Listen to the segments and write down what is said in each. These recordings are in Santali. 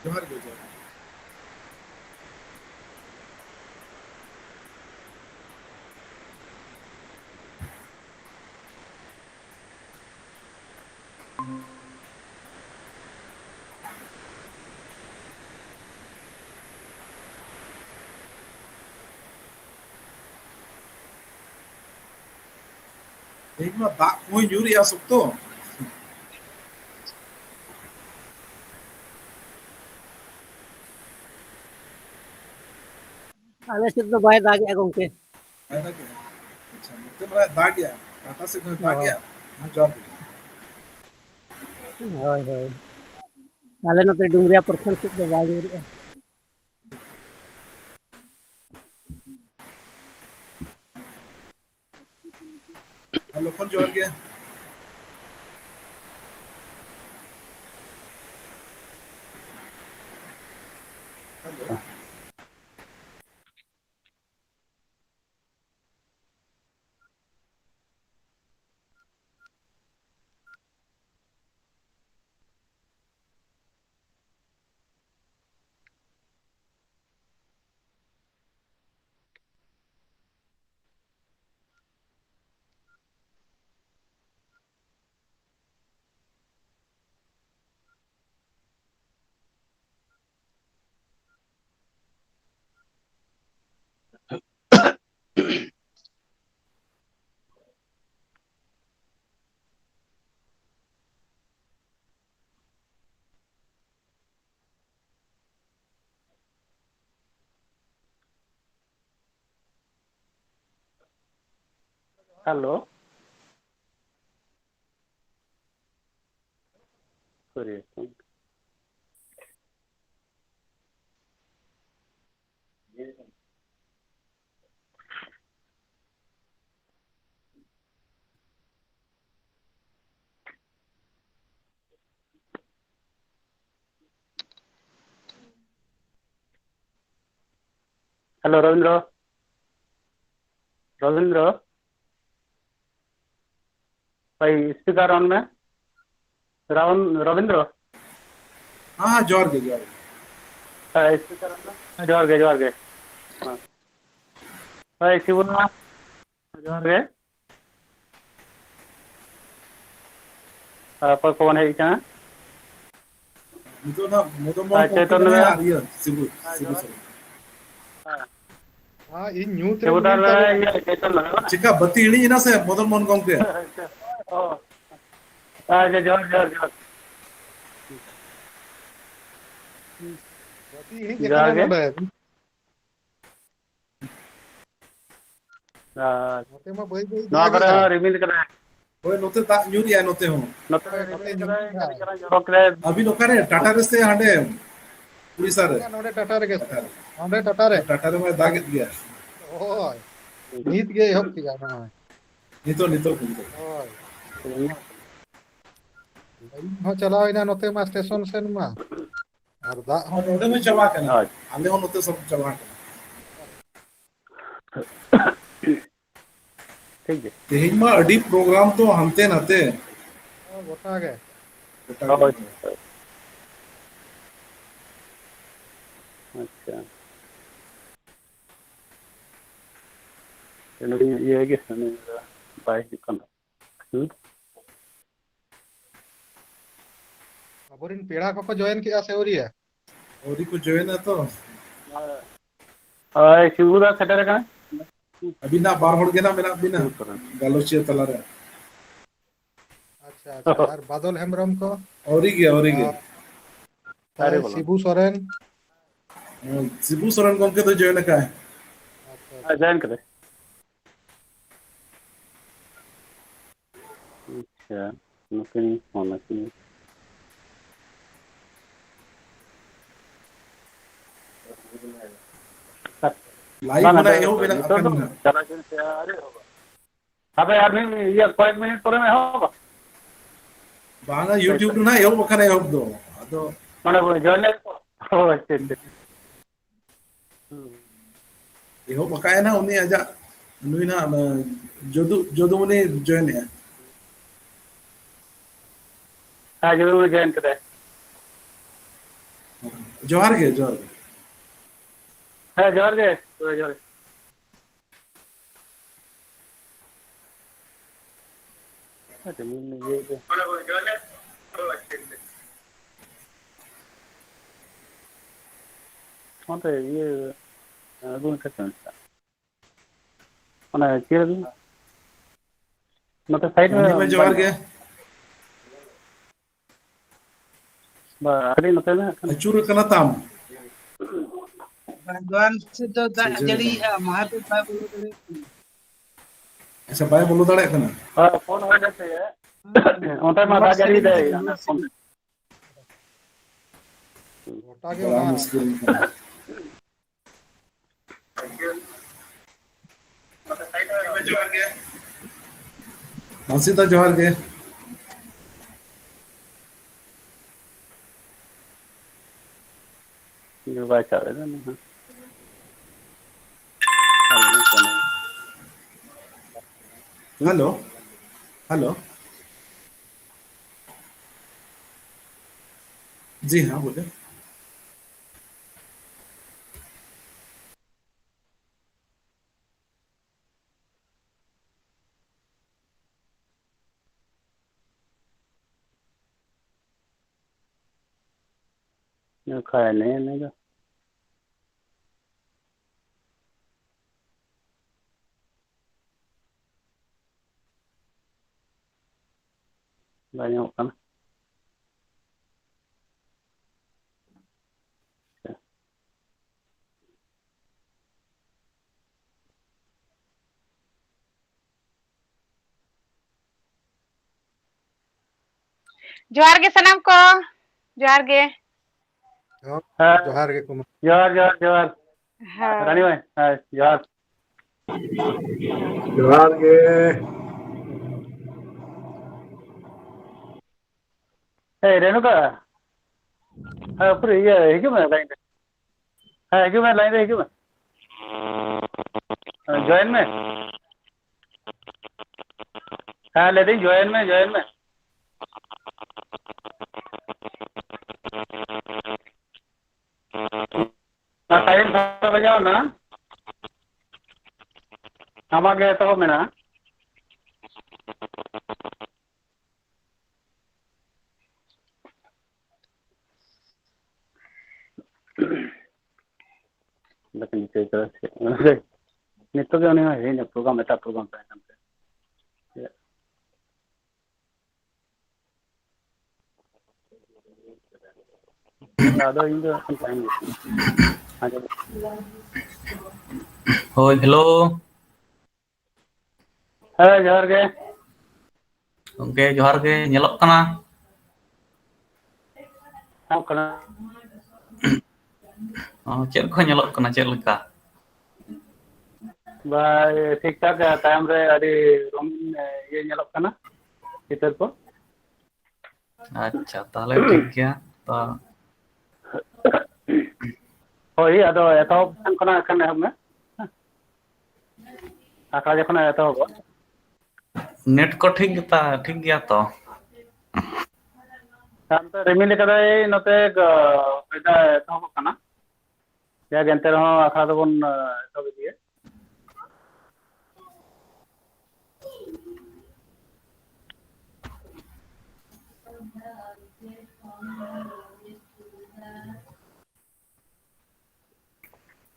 जोहार गे जोहार ᱤᱧ ᱢᱟ ᱫᱟᱜ ᱠᱚᱦᱚᱸ ᱧᱩᱨᱮᱜᱼᱟ ᱥᱚᱠᱛᱚ आले से तो बाय दागे गंके ᱵᱟᱭ ᱫᱟᱜᱮᱜᱼᱟ ᱟᱪᱪᱷᱟ ᱱᱚᱛᱮ ᱢᱟ ᱫᱟᱜᱮᱜᱼᱟ ᱴᱟᱴᱟ ᱥᱮᱫ ᱫᱚ ᱫᱟᱜᱮᱜᱼᱟ ᱡᱚᱦᱟᱨ ᱜᱮ होय होय आले नते डुंगरिया प्रखंड से तो बाय रे ᱞᱚᱠᱷᱚᱱ ᱡᱚᱦᱟᱨ ᱜᱮ hello hello sorry hello Ravindra Ravindra भाई स्पीकर ऑन में रविंद्र हाँ जोहार गे जोहार स्पीकर ऑन में जोहार गे हाँ भाई शिवना जोहार गे पर कौन है क्या नितो ना मोदमोहन गॉमके चैतन्य कने में और ये शिबू शिबू सोरेन हाँ इन न्यूज़ रे शिवदार मिनिट ये चैतन्य में चिका बत्ती इड़ी ना से मोदमोहन गॉमके ओ अच्छा जोहार जोहार जोहार बती इनी जोहार केतना गे नोडे नोते मा बई बई नवा करे दागेगा रिमिल करे ओए नोते दाग ᱧᱩᱨᱮᱜᱼᱟ ᱱᱚᱛᱮ ᱦᱚᱸ नोते ओए नोते रिमिल करे न्यूज़ करी है करे जोरो करे अभी लोकारे टाटा रेस्ते हांडे उड़ीसा रे या नोडे टाटा रे टाटा रे नोडे टाटा रे टाटा रे में दाग गया ओय नीत गे होक किया ना नितो ओय इन हो चलाव इना नोते मा स्टेशन सेन मा और दा हो और नोडे में चला कना आज आले हो नोते सब चला कना ठीक है तेहिं मा अडी प्रोग्राम तो हनते नाते गोटा गे गोटा और गे अच्छा ये है कि बाय करना अबोरिन पेड़ा को जॉइन किया सेवरिया और को जॉइन है तो शिवदा सेटर का अभी ना बार होड़ के ना मेरा अभी ना शिवदा गालोचिया तला रे अच्छा अच्छा और बादल हेमब्रम को और ही अरे ताई बोलो शिबू सोरेन शिबू सोरेन गॉमके तो जॉइन का है अच्छा अच्छा जॉइन करे अच्छा मकनी होना चाहिए लाइव बना एहो बेना अपन ना चला से अरे होगा अबे आदमी ये कয়েক मिनट परे में होगा बांगा यूट्यूब ना एहो बखना एहो दो अदो माने वो जॉइन ओ अच्छा अच्छा एहो बकाय ना उनी आजा नुई ना जदू जदू उनी जॉइन है आज जरूर जॉइन करे जोहार गे जोहार गे ᱦᱮᱸ ᱡᱚᱦᱟᱨ ᱜᱮ ᱡᱚᱦᱟᱨ ᱜᱮ onte iye agun kasan ona kira note side में जोहार गे ba ari note na अचूर कना ताम बागवान से तो जड़ी महादेव बाय बोलो दड़े अच्छा बाय बोलो दाड़े कना phone ho jate onte ma da jari dai गोटा के बड़ा ना मुश्किल जोहार गे मानसीदा जोहार गे ba cha na hello hello ji हाँ बोले kaya ne ga banyak kan जोहार गे सनम को जोहार गे जोहार के कुमार जोहार हाँ रानी भाई जोहार जोहार के रेणुका पूरे ये हिजू में लाइन हिजू में लाइन हिजू में जॉइन में लेकिन जॉइन में टाइम बजाओ ना हमारे तो मेना लेकिन नित्य के उन्हें प्रोग्राम एटा प्रोग्राम पे आदो इन दो टाइम Hoi, hello. जोहार गे Oke, johar ge nyelok kana. हम कना Chet ko nyelok kana chet leka. भाई ठीक ठाक टाइम रे अभी रूम ये nyelok kana चित्र को Acha, tahle ठीक gya. To होई आदो एतहब खना खन हम में आखा जखन एतहब net ko ठीक gya to. हम तो रिमिल कदाई नते एटा एतहब kana या गेंते रहो आखा दबन एतहब दिए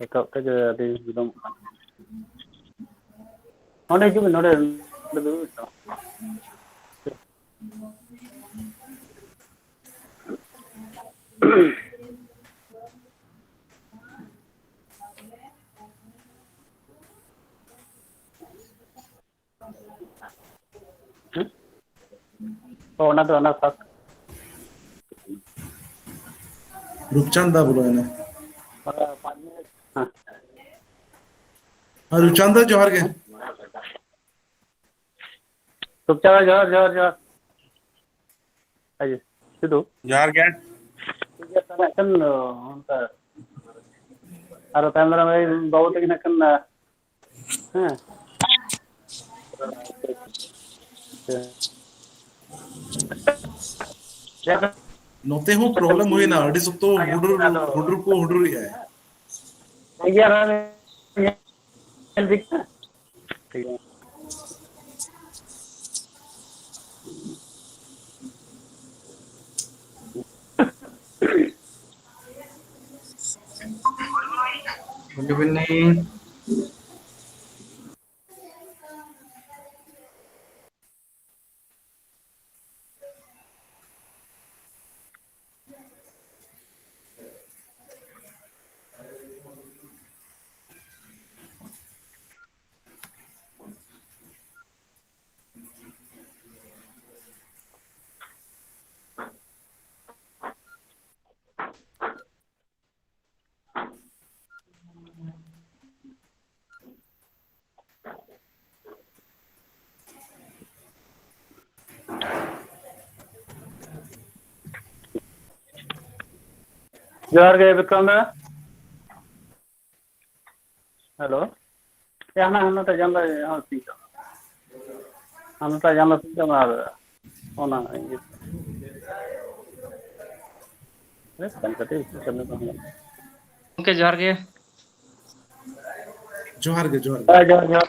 एतहब तक अभी एकदम नोडे कि नोडे ओना तो अना साथ रूपचंदा बोलो है ना 5 मिनट हां हाँ रूपचंदा जोहार गे चुपचाप जोर अजे सिद्धू जोहार गे kan onta aro tamra mai babu teki nakan ha नोते हो प्रॉब्लम हुई ना अड़ी सप्तो हुडुर को हुडुरी है ठीक है ना दिखता ठीक है Good evening. जोहार गे विक्रम दा हेलो यहाँ हम तो जान रहे हैं ठीक है हम तो जान रहे हैं और होना ये संकटे करने को हम Okay, जोहार गे जोहार गे जोहार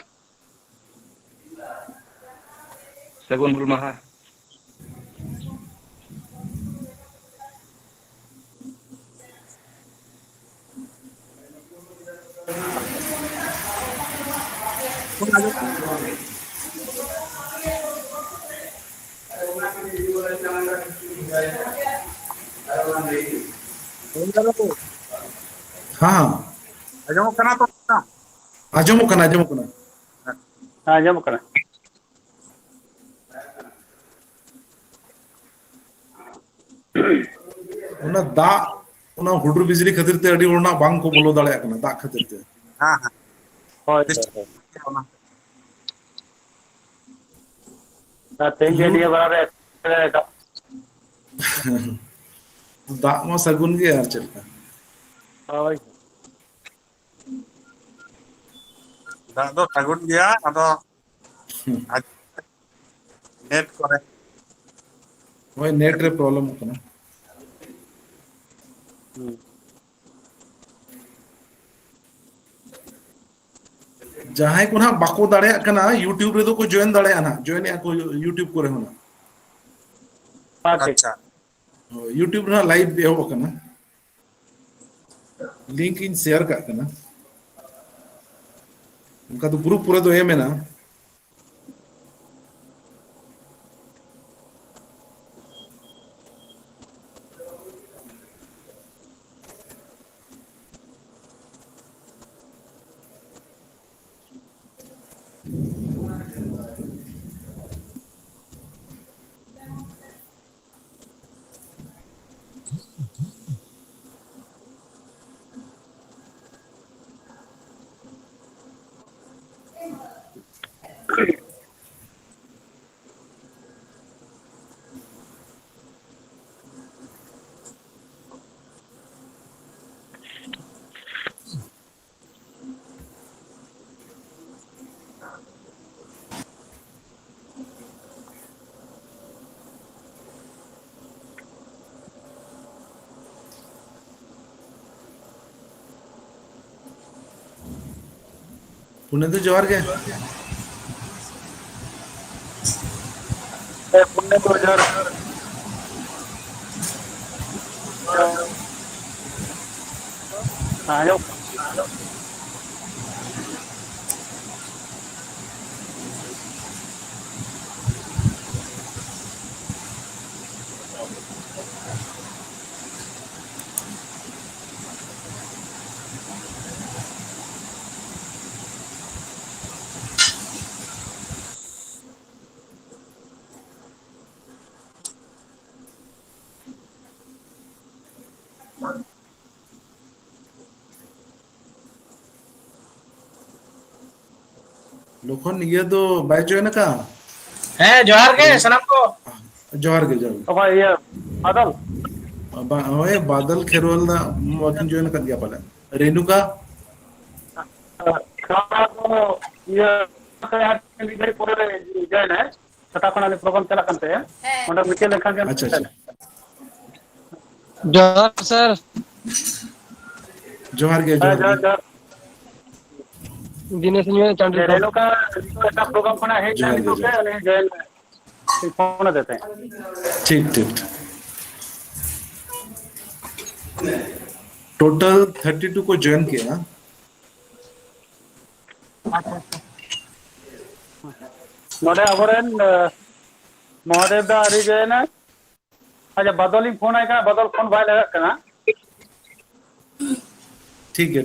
सगुन हुल माहा हाँ आजमो कना तो आजमो कना हाँ जम करें उना दा उना हुडुर बिजली खातिर ते अड़ी उना बांग को बोलो दाड़े कना दा खातिर ते हां हां होय तेल के लिए बराबर दा मा सगुन गे यार चलता होय दा दो सागुन गया अदो नेट करे ओए नेट रे प्रॉब्लम कना जहां को ना बाको दाड़े कना यूट्यूब रे दो को जॉइन दाड़े ना जॉइन या को यूट्यूब को रे होना अच्छा यूट्यूब ना लाइव दे हो कना लिंक इन शेयर का कना उनका तो ग्रुप पूरा तो एम है ना पुणे तो जोहार के पुण्य को जोर हाँ जो लोखन ये तो बाय जॉइन का है जोहार के सनम को जोहार के तो भाई ये बादल ओए बादल खेरवाल ना वाकिंग जॉइन कर दिया पहले रेणुका ये घड़ी पूरे जॉइन है छठा खना प्रोग्राम चला करते हैं मतलब मिचे लेखा के अच्छा अच्छा जोहार सर जोहार गे ᱦᱮᱸ जोहार ᱡᱚᱦᱟᱨ गे ᱡᱚᱦᱟर दिनेश चांडी রেণুকা একটা প্রোগ্রাম খনা হেজ ᱡᱚᱦᱟᱨ ᱜᱮ, নিতো কে উনি জয়েন ফোন দিতে ठीक ठीक टोटल 32 को ज्वाइन किया। नोडे अबरेन महादेव दा आरी जयना अच्छा बदलिंग फोन आया का बदल फोन भाई लगा कना ठीक है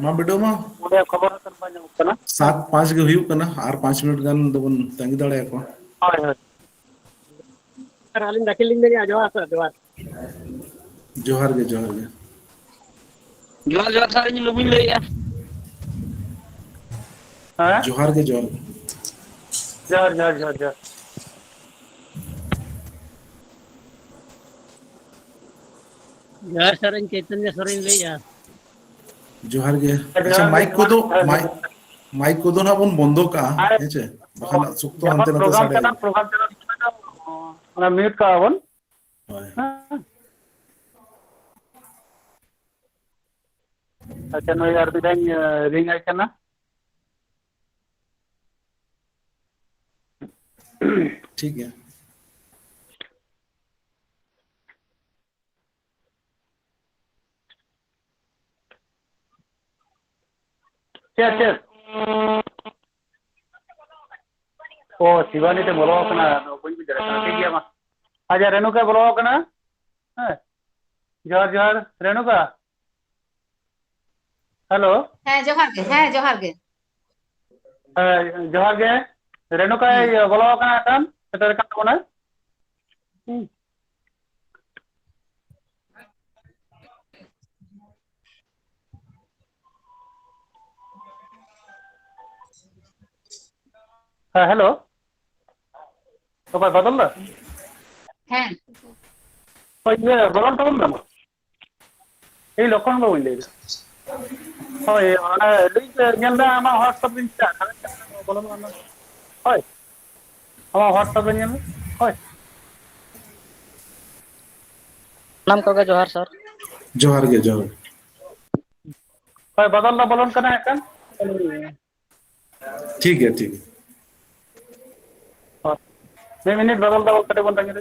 मां बेटो मां नोडे खबर कर पाने कना 7:05 के हुई कना और 5 मिनट गान दबन तंगी दाड़े को हाय हाय सर हालिन दाखिल लिंग नहीं जोहार सर जोहार जोहार गे जोहार गे जोहार जोहार सर इन लुबिन ले या हां जोहार गे जोहार जर जर जर जर जोहार सर इन चैतन्य सोरेन ले या जोहार गे अच्छा माइक को दो ना बन बंदो का हेचे बखान सुक्तो हंते नते प्रोग्राम साड़े चला ना म्यूट का वन होय अच्छा नो यार बिदाइन रिंग आई कना ठीक है चेस चेस ओ शिवानी ते बोलो कना कोई भी जरा ठीक है मा आजा रेणुका बोलो कना हां जोहार जोहार रेणुका हेलो ᱦᱮᱸ ᱡᱚᱦᱟᱨ ᱜᱮ जोहार गे रेणुका बोलो कना kan seter kan कोना हाँ हेलो तो कोई बदल दा ᱦᱮᱸ तो ये बदल तो ना ये लोकन को बोल दे होय ana link ñel na ama whatsapp link ta बोलो ना होय ama whatsapp ñel होय नाम का जोहार सर जोहार गे जोहार होय बदल ना बोलन कना kan ठीक है 2 मिनट बदल दा कटे बन तंगे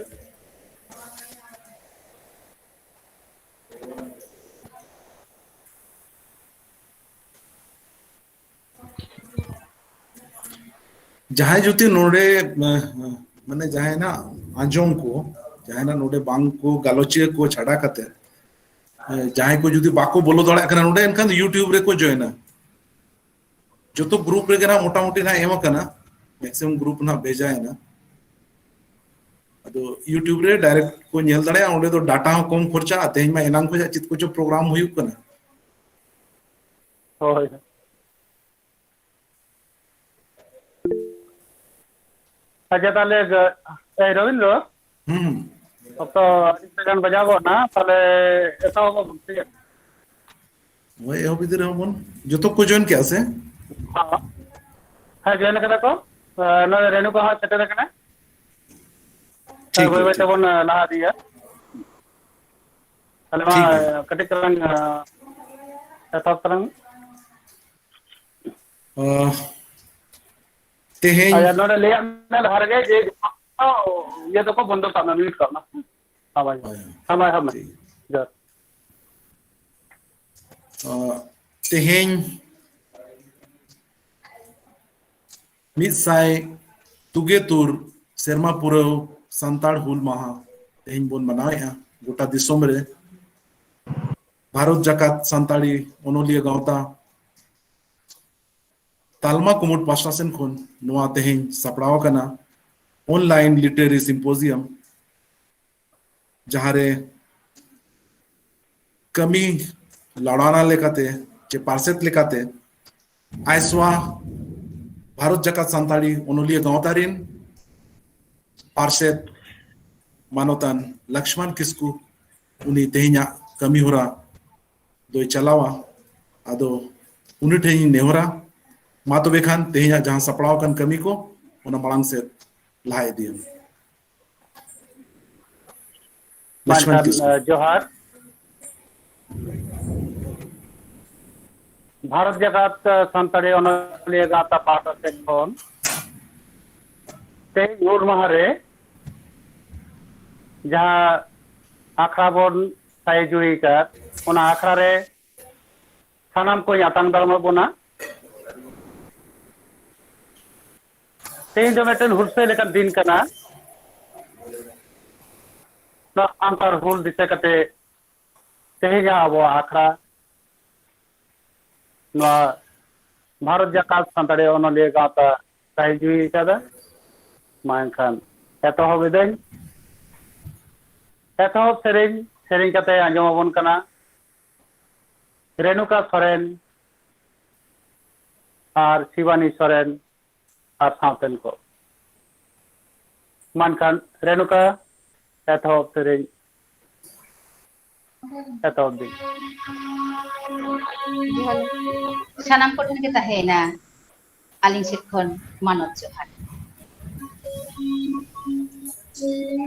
जहां जुती नोडे माने जहां ना आंजोम को जहां ना नोडे बांग को गालोचिया को छाड़ा कते जहां को जुदी बाको बोलो दड़ा कना नोडे एनखान यूट्यूब रे को जॉइना जो तो ग्रुप रे गना मोटा मोटी ना एम कना मैक्सिमम ग्रुप ना भेजा है ना अदो यूट्यूब रे डायरेक्ट को नेल दड़ा ओंडे तो डाटा हो कम खर्चा तेज मा एनाम को चित को जो प्रोग्राम हुई कना होय अच्छा ताले ए रविंद्र तो गान बजाबो ना ताले एतो ठीक है वो ए बिदरे हमन जो तो को जॉइन किया से हाँ हाँ जॉइन कदा को ना रेणुका हाँ सेटर कना ठीक है, वही वही तबन लहा दिया ताले मा ठीक है। कटिक करन एतो करन तेहें अच्छा नोडे ले मैं हर गए जे ये तो को बंद करना म्यूट करना हाँ भाई हाँ भाई हाँ भाई जर तेहें मिसाई तुगे तुर सेरमा पुरव संताड़ हुल महा तेहें बोन मनाया गोटा दिसोम रे भारत जाकात संताड़ी ओनोलिया गावता तालमा कुमुट पास्टा सेन खुन नुआ तेहें सपड़ाव कना ऑनलाइन लिटरेरी सिम्पोजियम जहां रे कमी लड़ाना लेकाते चे पार्सेट लेकाते आइसवा भारत जाकात संताड़ी ओनोलिया गावतारिन पार्सेट मानोतान लक्ष्मण किस्कू उनी तेहिना कमी होरा दो चलावा आदो उनी ठेही नेहरा मा तो बेखान तेहिना जहां सपड़ाव कन कमी को उना मांग से लाए दिए लक्ष्मण किस्कू जोहार भारत जगत सानताड़ी अनलिया गाता पाटा सेट खन ते हुल माहा रे जहाँ आखड़ा बन साई जुई का उना आखड़ा रे सानाम को यातांग दालमा बोना तेज जो मेटन हुल से लेकर दिन करना ना अंतर हुल दिसे कते तेज आबो आखड़ा ना भारत जगत सानताड़ी अनलिया गाता साई जुई का मानखान एतहब इदाኝ एतहब सेरें कते आंजमाबन कना रेणुका सोरेन और शिवानी सोरेन और सावतेन को मानखान रेणुका एतहब सेरें एतहब दिन सानाम को ठन के ताहेना आलिंग सेट खन मानत जोहार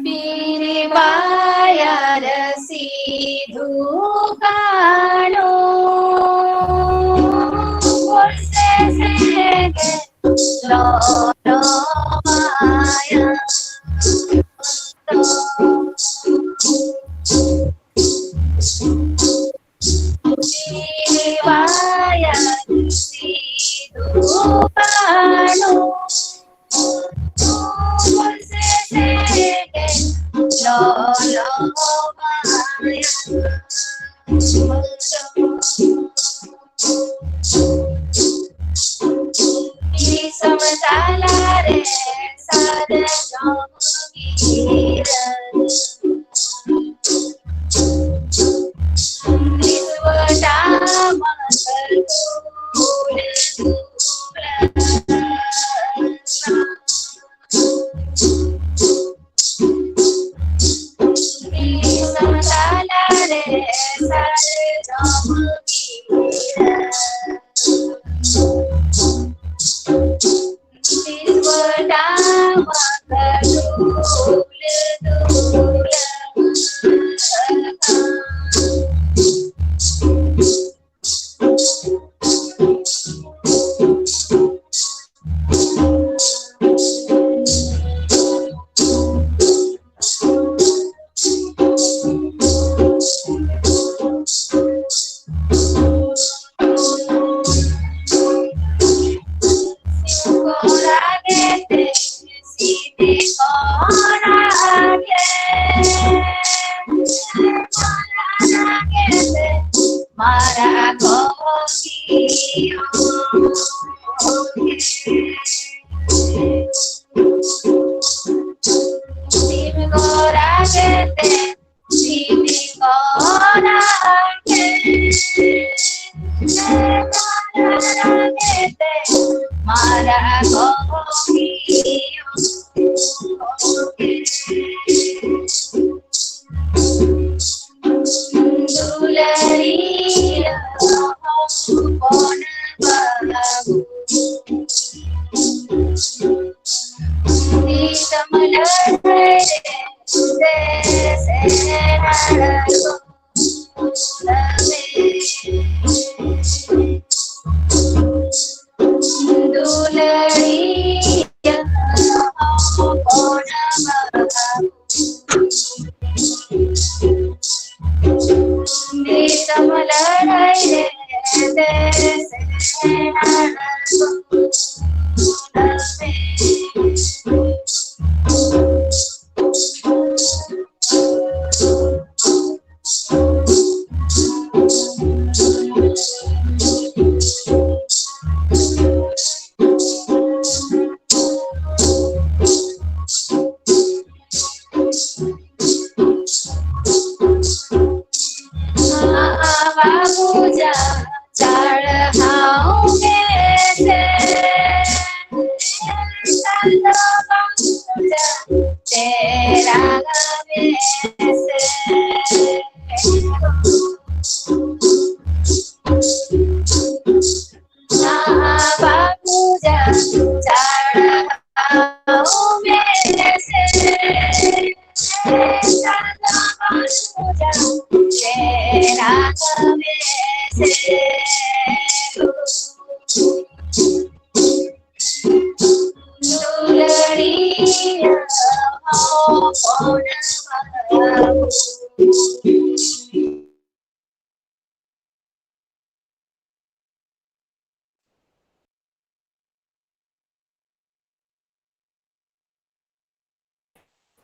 Biribayar sidhu kano Borse sege loro maya Biribayar sidhu kano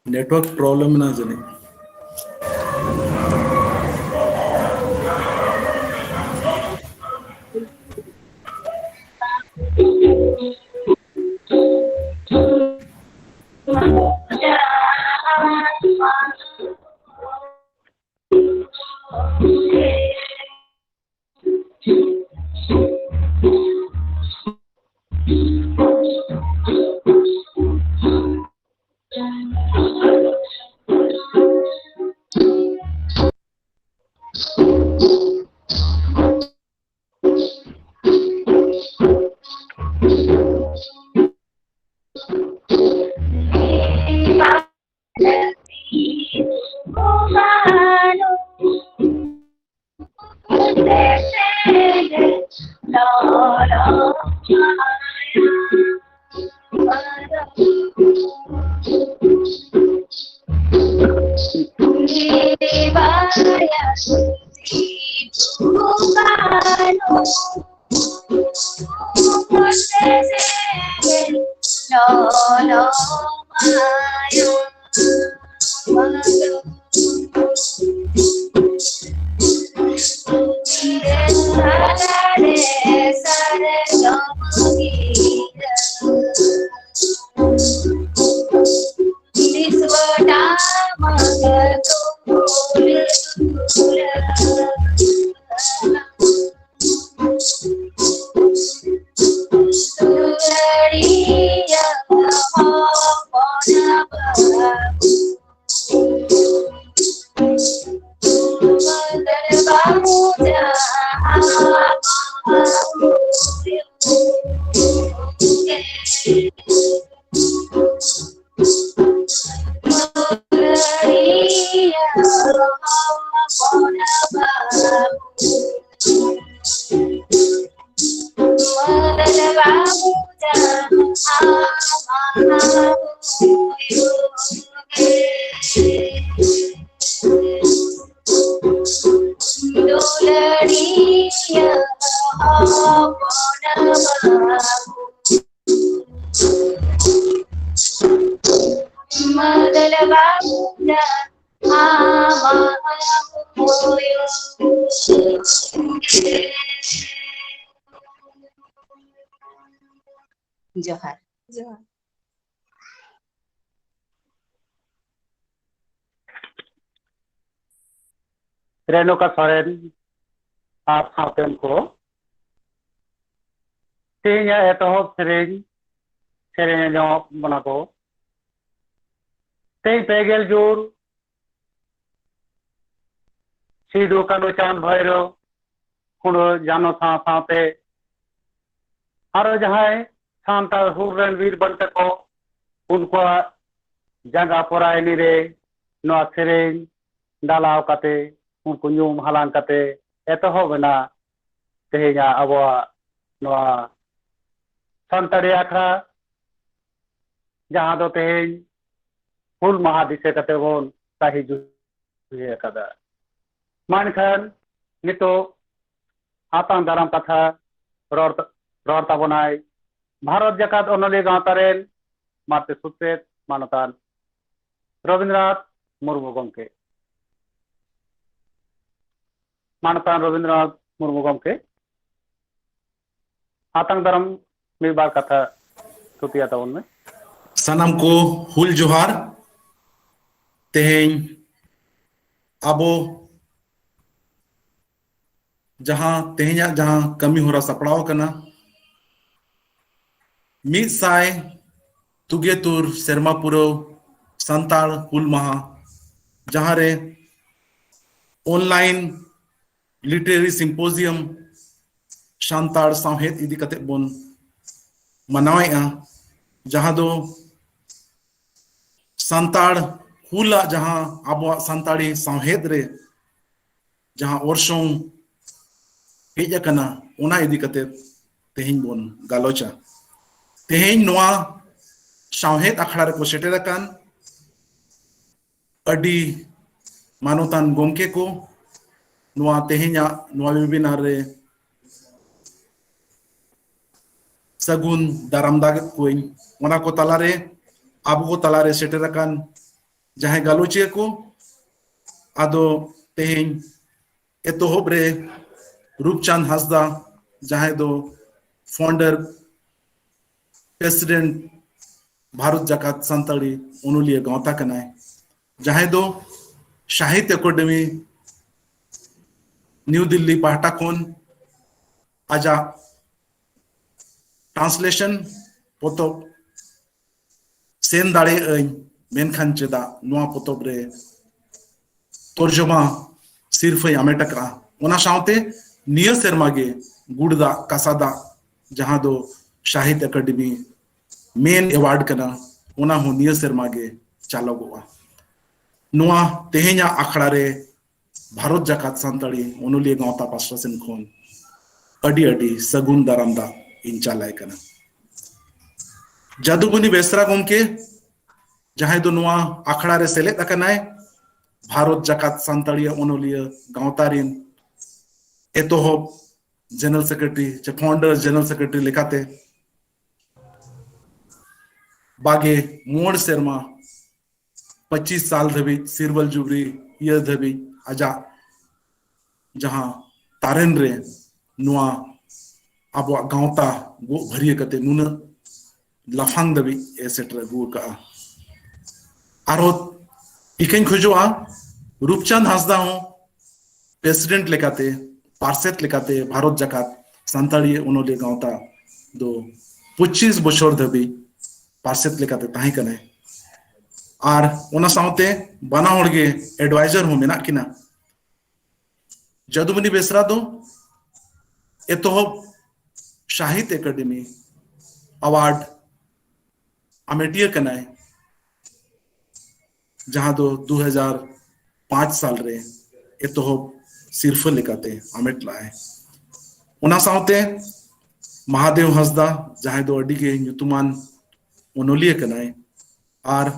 network problem ना जाने जोहार रेणुका सोरेन आप साथन को तेज एतहब सेरेन बना को तेज पेगेल जोर सिदु कानु चांद भैरव कुंडो जानो साथे आरो जहां सान्ताल हुरन वीर बनते को उनको जगह परायनी रे नवा सेरेन डालाव काते उनको ᱧᱩᱢ हालांग काते एतहबना तेहेजा अबवा नवा सान्ताड़ी आखड़ा जहां दो तेहेज हुल माहा दिसे काते बोन ताही जुहे कदा मानखान नितो आतां दाराम कथा रॉर ताबोनाय भारत जाकात अनलिया गावता रेन माते सुत्रेत मानतान रविंद्रनाथ मुर्मू गमके मानतान रविंद्रनाथ मुर्मू गमके आतंक धर्म में बार कथा थुतिया ताबोन में सानाम को हुल जोहार तेहें अबो जहां तेहें जहां कमी होरा सपड़ाव कना मिद साय तुगेतुर सेरमा पुरव संताल हुल महा जहां रे ऑनलाइन लिटरेरी सिंपोजियम शांताड़ साहेद इदी कते बोन मनावेआ जहां दो संताड़ हुला जहां अब संताड़ी साहेद रे जहां ओरसोंग हेज अकना ओना इदी कते तेहिं बोन गालोचा तेहिं नोआ सावहेद अखड़ा रे को सेटेर अकान अडी मानोतान गोमके को नोआ तेहिंया नोआ वेबिनार रे सगुन दारामदा कोई ओना को तलारे आबो को तलारे सेटेर अकान जहां गालोचिया को आदो तेहिं एतोहब रे रूपचांद हासदा जहां दो फाउंडर प्रेसिडेंट भारत जाकात संताड़ी उनुलिया गांवता कनाय जहां दो साहित्य अकादमी न्यू दिल्ली पाहटा खोन आजा ट्रांसलेशन पोतोब सेन दाड़े मेनखान चेदा नोआ पोतोब रे तर्जमा सिरफई आमेटका ओना सावते निया सेरमा गे गुड़दा कासादा जहां दो साहित्य अकादमी मेन अवार्ड कना ओना हो निया सेरमा गे चालगोआ नोआ तेहेኛ आखड़ा रे भारत जाकात सानताड़ी ओनुलिया गांवता पास्टा सेन खोन अडी अडी सगुन दारामदा इन चालाय कना जादुगुनी बेसरा गोमके जहां दो नोआ आखड़ा रे सेलेद अकनाय भारत जाकात सानताड़िया ओनुलिया गांवतारिन एतोहब जनरल सेक्रेटरी चे फाउंडर जनरल सेक्रेटरी लेखाते बागे मोड़ सेरमा 25 साल धबी सिरवल जुबरी ये धबी आजा जहां तारेन रे नुआ अब गांवता गो भरिए कते नुन लफांग दबी एसेट्रा गु का आरो इकन खोजोआ रूपचंद हासदा हो प्रेसिडेंट लेकाते पार्सेट लेकाते भारत जाकात सानताड़ी ओनोले गांवता दो 25 बछर धबी पार्सेट लेकाते ताही कने आर ओना सावते बना होड़गे एडवाइजर हो मेना किना जदुमनी बेसरा दो एतोहब साहित्य अकादमी अवार्ड अमेटिया कनाय जहां दो 2005 साल रे एतोहब सिरफा लेकाते आमेट लाए ओना सावते महादेव हंसदा जहां दो अडी के युतुमान ओनोलिया कनाय आर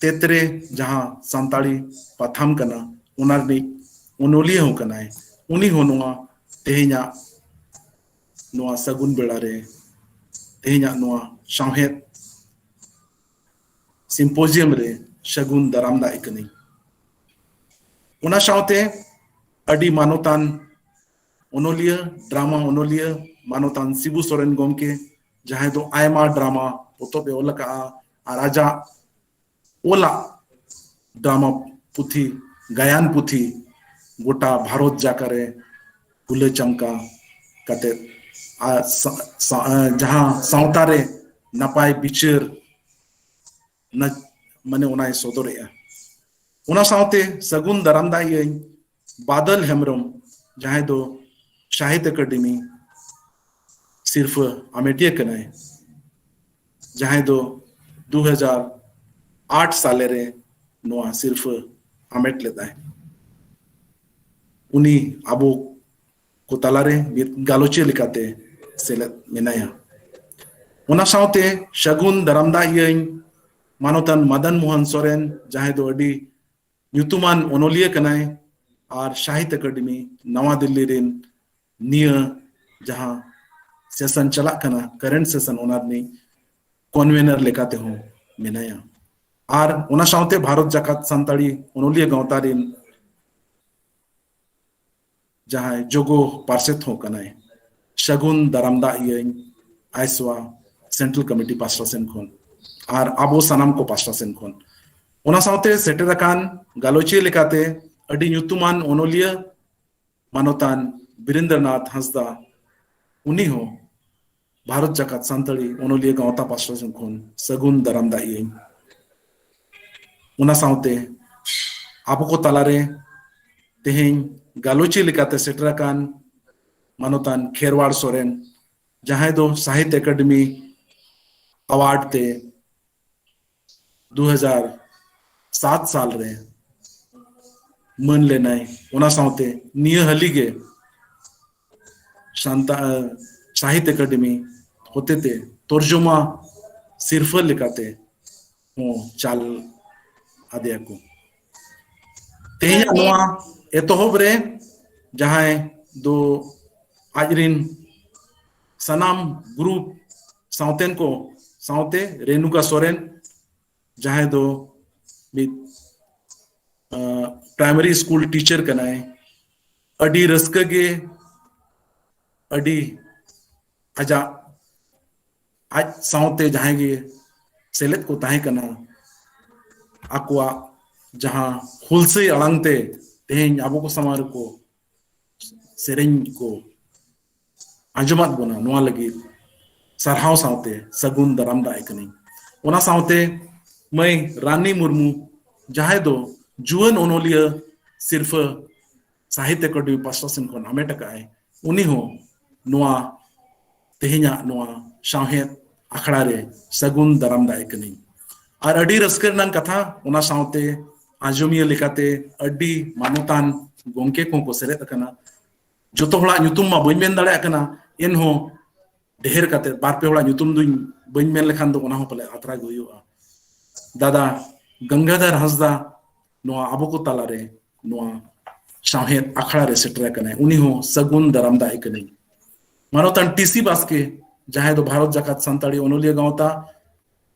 तेतरे जहां सानताड़ी पाथाम कना उनारनी ओनोलिया हो कनाय उनी हो नोआ तेहेኛ नोआ सगुन बेड़ा रे तेहेኛ नोआ सावहेद सिम्पोजियम रे सगुन दारामदा इकनी उना सावते अडी मानोतान ओनोलिया ड्रामा ओनोलिया मानोतान सिबू सोरेन गोमके जहां दो आयमा ड्रामा पोतोबे ओलका आर आजा ओला ड्रामा पुथी गायन पुथी गोटा भारत जाकारे फुले चमका कते जहां सावतारे नपाय बिचार न मने उनाय सोदोरेया उना सावते सगुन दारामदा ये बादल हेमरम जहां दो साहित्य अकादमी सिर्फ अमेटिया कनाय जहां दो 2008 साले रे नोआ सिर्फ अमेट लेता है उनी आबो को तलारे गालोचे लिखाते सेलेत मेनाया उना सावते सगुन दारामदा ये मानोतान मदन मोहन सोरेन जहां दो अडी युतुमान ओनोलिया कनाय और साहित्य अकादमी नवा दिल्ली रेन निया जहां सेशन चला कना करेंट सेशन ओनारनी कन्वेनर लेकाते हो मेनाया और उना सावते भारत जाकात सानताड़ी ओनोलिया गांवतारिन जहां जोगो पार्सेट हो कनाय सगुन दारामदा ये आइसवा सेंट्रल कमिटी पास्टा सेन खोन और आबो सनाम को पास्टा सेन खोन उना सावते सेटेर अकान गालोची लेकाते अडी युतुमान ओनोलिया मानोतान बीरेंद्रनाथ हंसदा उनी हो भारत जाकात सानताड़ी ओनोलिया गांवता पास्टा सेन खोन सगुन दारामदा ये उना सावते आबो को तलारे तेहेñ गालोची लेकाते सेटेर अकान मानोतान खेरवाड़ सोरेन जहां दो साहित्य अकादमी अवार्ड ते 2007 साल रे मान लेनाय ओना साउते निया हली गे शांता साहित्य अकादमी होते ते तर्जुमा सिरफा लेकाते हो चाल आदेया को तेहया नोआ एतोहब रे जहां दो आजरिन सनाम ग्रुप साउतेन को साउते रेणुका सोरेन जहां दो प्राइमरी स्कूल टीचर कनाय अडी रस्क गे अडी आजा आज साउते जहां गे सेलेद को ताहे कना आकुआ जहां हुलसे अड़ंगते तेहें आबो को समार को सेरेन को आंजमात बोना नोआ लगी सरहाव साउते सगुन दराम दाय कनी ओना साउते मैं रानी मुर्मू जहां दो जुअन ओनोलिया सिर्फ साहित्य अकादमी पास्टा सेन खन हमेट काय उनी हो नोआ तेहेኛ नोआ शाहेद अखड़ा रे सगुन दराम दाय कनी और अडी रस्कर नन कथा ओना साउते आजमिया लेकाते अडी मानोतान गोंके को सेरेत कना जोतो हला ᱧᱩᱛᱩᱢ मा बइन मेन दाड़े कना एन हो ढेर काते बार पे हला ᱧᱩᱛᱩᱢ दुई बइन मेन लेखान दो ओना हो पले आतरा गे हुआ दादा गंगाधर हंसदा नोआ आबो को तालारे नोआ शाहेद अखड़ा रे सेटर कना उनी हो सगुन दराम दाय कनी मानोतान टीसी बास्के जहां दो भारत जाकात संताड़ी ओनोलिया गांवता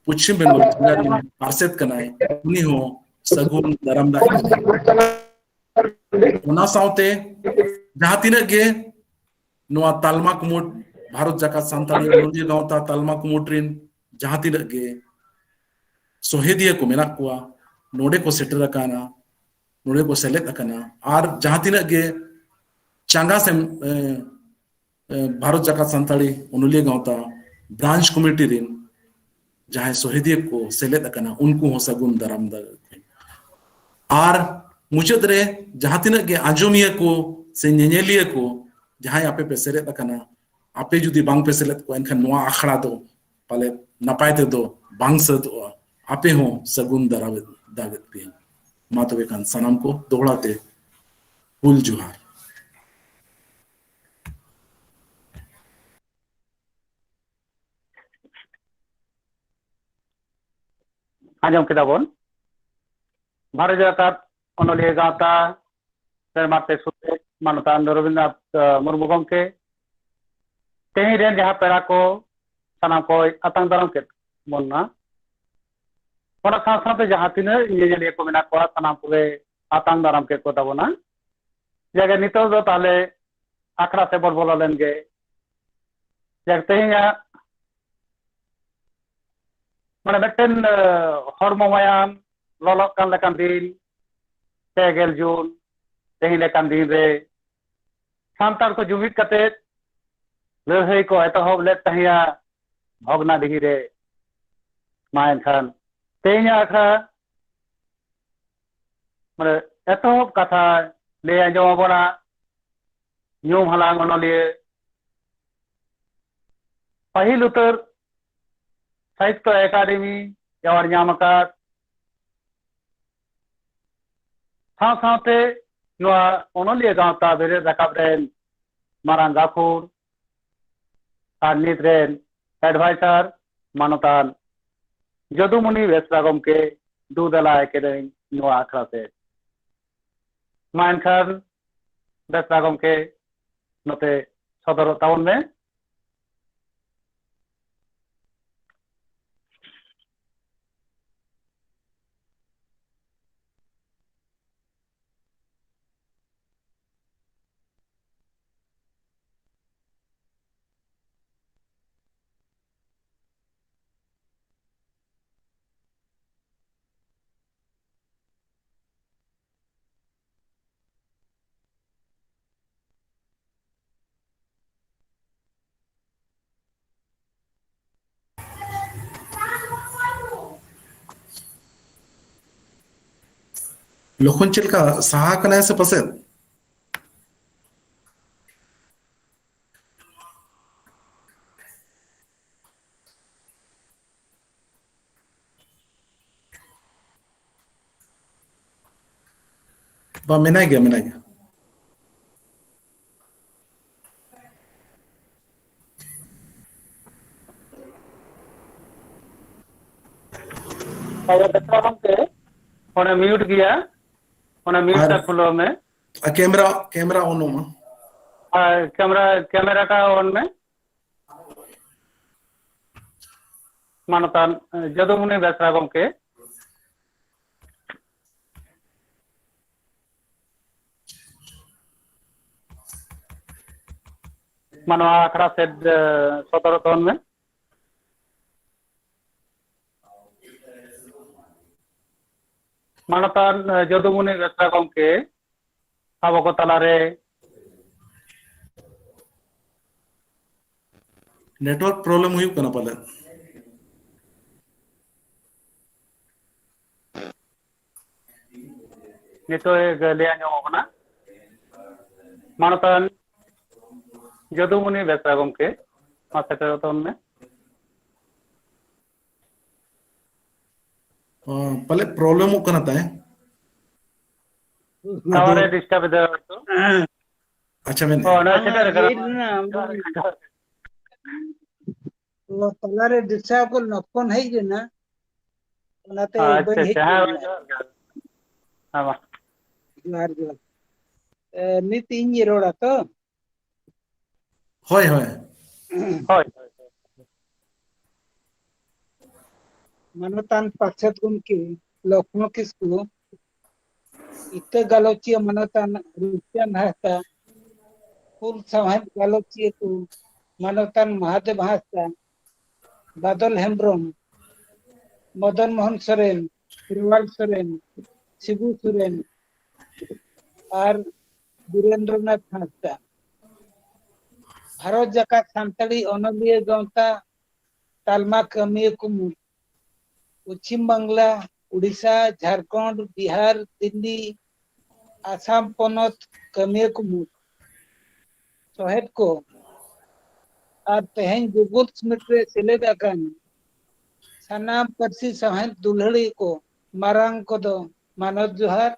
पश्चिम बंगाल पार्सेद कनाय उनी हो सगुन दराम दाय ओना साउते जहां तिना गे नोआ तालमा कुमुट भारत जाकात संताड़ी ओनोलिया गांवता तालमा कुमुट रिन जहां तिना गे सोहेदिया को मेना कुआ नोडे को सेटर काना नोडे को सेलेत अकना और जहां तिना गे चांगा से भारत जाकात संताड़ी ओनोलिया गांवता ब्रांच कमिटी रिन जहां सोहेदिया को सेलेत अकना उनको हो सगुन दराम दा और मुचाद रे जहां तिना गे आंजोमिया को से नेनेलिया को जहां आपे पे सेलेत अकना आपे जुदी बांग पे सेलेत को एनखान नोआ अखड़ा दो पाले नपाय ते दो बांग सद आपे हो सगुन दराम दागत पे मा तबे कान सनाम को दोहड़ाते हुल जुहार आंजम केदा बोन भारत जाकात ओनोलिया गावता सेरमाते सुते मानतान रविन्द्रनाथ मुर्मू गमके तेही रेन जहां पेड़ा को सनाम को आतंक दाराम के मोना ओना साथ जहां तीन इंजीनियर को मेना को सनाम को आतंक दाराम के को ताबोना जगह नितो दो ताले आखड़ा से बोल बोला लेंगे जग तेही माने मिट्टन हॉर्मो मायाम लॉलक कान लेकान दिन तेगेल जून तेही लेकान दिन रे सांतार को जुमित कते लड़ाई को एतहब ले तहिया भगना दिही रे मायन खान तेही आखा माने एतहब कथा ले आंजम बोना ᱧᱩᱢ ᱦᱟᱞᱟᱝ ᱚᱱᱚᱞᱤᱭᱟᱹ ᱯᱟᱹᱦᱤᱞ ᱩᱛᱟᱹᱨ साहित्य अकादमी अवार्ड ᱧᱟᱢ ᱟᱠᱟᱫ साथ नोआ ओनोलिया गावता बेरे राकाब रेन मारांग गाफुर और नित रेन एडवाइजर मानोतान जदुमुनि बेसरा गमके दूदला के नोआ आखड़ा से मानखान बेसरा गमके नोते सदर ताउन में लखन चलका सहा कना से पसे बा मेना गया मेना गया अब देखो हमके ओने म्यूट किया ओने म्यूट और का खुलो में कैमरा कैमरा ऑन हो कैमरा कैमरा का ऑन में मानतान जदुमुनि बेसरा गमके मानवा आखड़ा से सदर तौन में मानतान जदुमुनि बेसरा गमके अब को तलारे नेटवर्क प्रॉब्लम हुई कना पाले नितो लिया ᱧᱚᱜ मानतान जदुमुनि बेसरा गमके मा सेटर तौन में पाले प्रॉब्लम हो कना ताए टावर डिस्टर्ब दे तो अच्छा मैं ओ ना सेटर तलारे दिशा को नपन है जे ना ओनाते अच्छा बन अच्छा हां हां जोहार जोहार नित इन रोड़ा तो होय होय होय मनतान पाक्षत गुमके लक्ष्मण किसको इत गालोचिय मनतान रुपयान हस्ता फुल समाज गालोचिय को मनतान महादेव हस्ता बादल हेम्ब्रम मदन मोहन सोरेन हिरवाल सोरेन शिबू सोरेन और वीरेंद्रनाथ हस्ता भारत जाका सानताली अनलिय गांवता तालमा कमिय कुमुर पश्चिम बांग्ला उड़ीसा झारखंड बिहार दिल्ली आसाम पनत कमिय कुमुर सोहेद को और तेहन गूगल स्मिट रे सेलेद अकान सानाम परसी सहेद दुलहड़ी को मारांग को दो मानव जोहार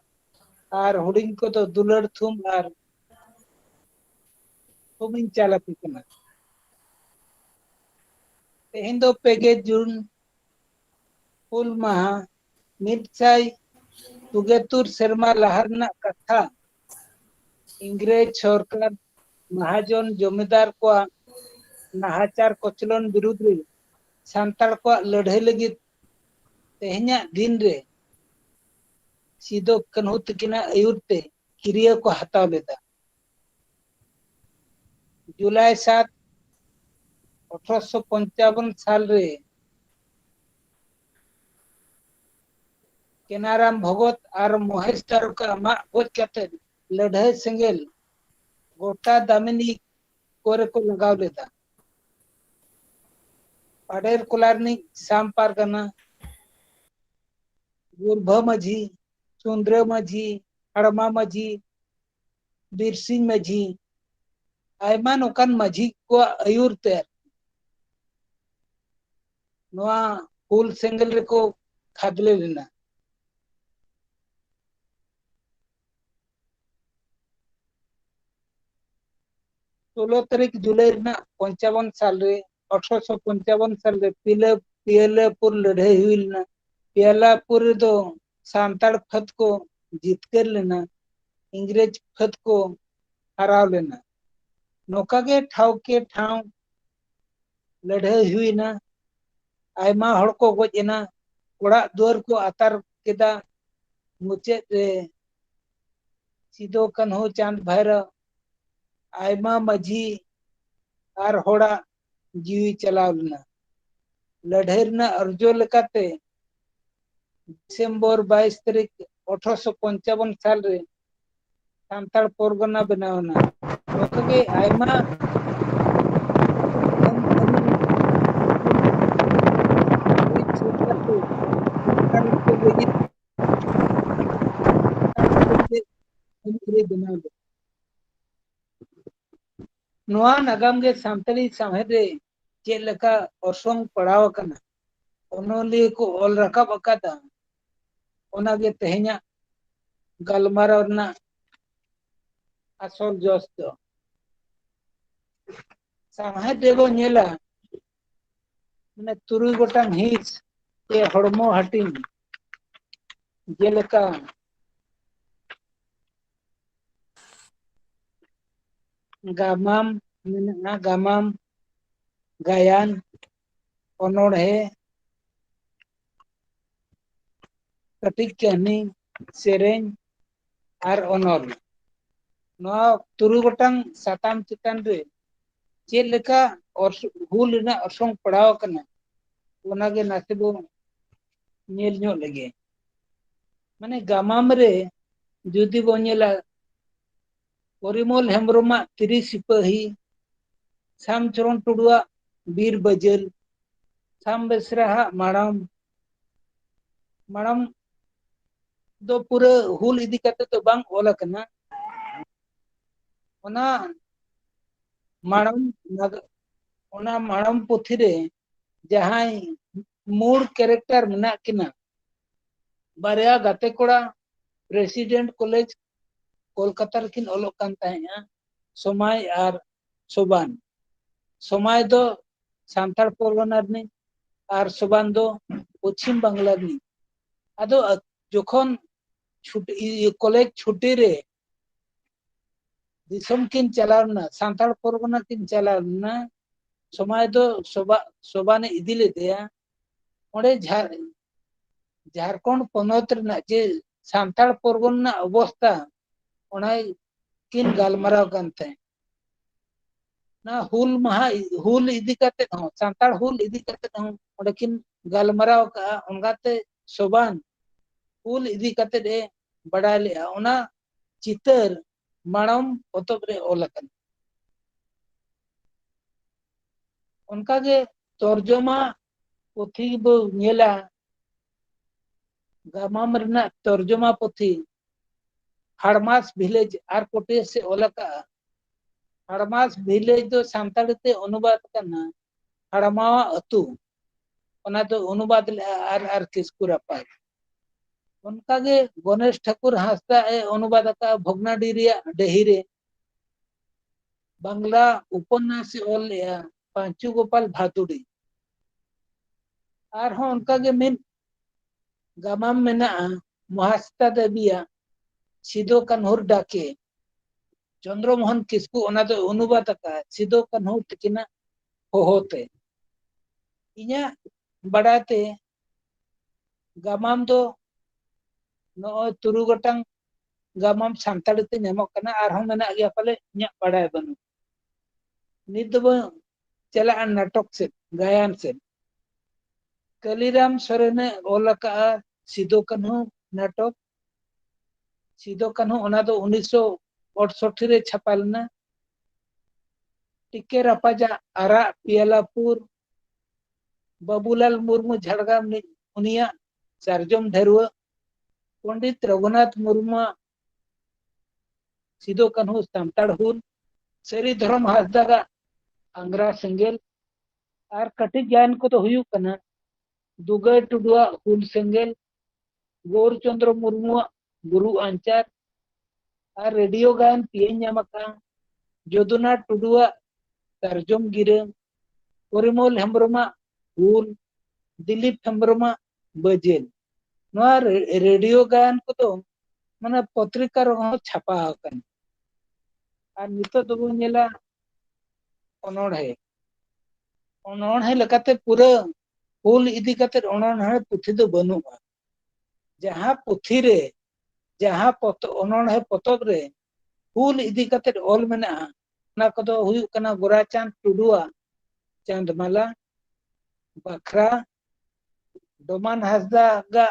और हुडिंग को दो दुलड़ थुम और थुमिन चालती कना तेहन दो पेगे जून फुल महा मिडसाई तुगेतुर शर्मा लहरना कथा इंग्रेज सरकार महाजन जमीदार को नाहाचार कोचलन विरुद्ध रे सांतार को लड़ाई लगी तेहना दिन रे सिदो कन्हू तकिना अयुरते किरिया को हताव लेदा जुलाई 7 1855 साल रे केनाराम भगत और महेश तारुका मा गोज कते लड़ाई सेंगेल गोटा दामिनी कोरे को लगाव लेदा पाडेर कुलारनी साम पारगना गुरभा माझी सुंदर माझी हड़मा माझी बिरसिंह माझी आयमा नोकान माझी को अयुर तेर नोआ फुल सेंगल रे को खादले लेना 16 तारीख जुलाई 55 साल रे 1855 साल रे पियलापुर लड़ाई हुई लेना पियलापुर दो सांताड़ फत को जीत कर लेना इंग्रेज फत को हराव लेना नौका के ठाव लड़ाई हुई ना आयमा हड़ को गोजना ओड़ा दुआर को आतार केदा मुचेद रे सिदो कन्हू चांद भैरव आयमा माझी और होड़ा जीवी चलाव लेना लड़ाई ना अर्जो लेकाते दिसंबर 22 तारीख 1855 साल रे सांताड़ परगना बनावना नौका के आयमा नोआ नगाम के सांतली सामहेद रे चेद लेका अर्सोंग पड़ाव कना ओनोली को ऑल रकाब अकादा ओना गे तेहना गलमाराव ना asol jos do samhay debo nyela mane turui gotang his e hormo hating jeleka gamam menena gamam gayan ononhe katik kahni sereng ar onol no turu gotang satam chitan re चेद लेका और हुल ना असंग पढ़ाव करना उनागे नाते बो नेल ᱧᱚᱜ लगे माने गामाम रे जुदी बो नेला परिमल हेम्ब्रमा 30 सिपाही सामचरण टुडुआ बीर बजल साम बेसरा माड़ाम माड़ाम दो पूरा हुल इदी कते तो बांग ओला कना ओना माड़ाम ओना माड़ाम पुथी रे जहां मूल कैरेक्टर मेना किना बारिया गाते कोड़ा प्रेसिडेंट कॉलेज कोलकाता रकिन ओलोक कान ताहेया समय आर सोबान समय दो सांतार परगना रनी आर सोबान दो पश्चिम बांग्ला रनी आदो जोखन छुट्टी कॉलेज छुट्टी रे दिसम किन चलावना सांतार परगना किन चलावना समय दो सोबाने इदी लेदेया ओंडे झारखंड पनत रना जे सांतार परगना अवस्था ओना किन गालमाराव कानते ना हुल महा हुल इदी कते हो सांतार हुल इदी कते हो ओंडे किन गालमाराव का ओंगाते सोबान हुल इदी कते दे बड़ा ले ओना चितर माणम पतब रे ओलकन उनका के तर्जमा पुथी बो नेला गामाम रना तर्जमा पुथी हाड़मास विलेज आर कोटे से ओलका हाड़मास विलेज दो सांताड़ी ते अनुवाद करना हाड़मावा अतु ओना तो अनुवाद आर किसकु रपाय उनका के गणेश ठाकुर हांसदा ए अनुवाद का भगनाडी रिया डेहिरे बांग्ला उपन्यास ओल लिया पांचू गोपाल भातुड़ी आर हो उनका के मिन गामाम मेना महास्ता देविया सिदो कान्हुर डाके चंद्रमोहन किसकु ओना तो अनुवाद का सिदो कान्हु तकिना होते इnya बड़ाते गामाम दो नो तुरु गटang गामाम सांताड़ी ते नेमक कना आर हो मेना गया पाले इnya बड़ाय बनु नित दो चला नाटक से गायन से कलीराम सोरेने ओलका सिदो कान्हु नाटक सिदो कान्हु ओना दो 1968 रे छापालना टिके रापाजा आरा पियलापुर बाबूलाल मुर्मू झाड़गाम उनिया सारजम ढेरुआ पंडित रघुनाथ मुर्मू सिदो कान्हु सांताड़ हुल सेरी धर्म हासदा अंग्रा सेंगेल आर कटिक ज्ञान को तो हुयु कना दुगय टुडुआ हुल सेंगेल गौर चंद्र मुर्मू गुरु आंचार आर रेडियो गायन पियन नामका जोदुना टुडुआ तर्जम गिरे परिमल हेम्ब्रमा हुल दिलीप हेम्ब्रमा बजेल नोआ रेडियो गायन को तो माने पत्रिका रो छापा हकन आर नितो दबो नेला ओनोढ़े लेकाते पूरा हुल इदी कते ओनोढ़े पुथी दो बनुआ जहां पुथी रे जहां ओनोढ़े पतब रे हुल इदी कते ओल मेना ना कदो हुयु कना गोराचांद टुडुआ चांदमाला बखरा डोमान हासदा गा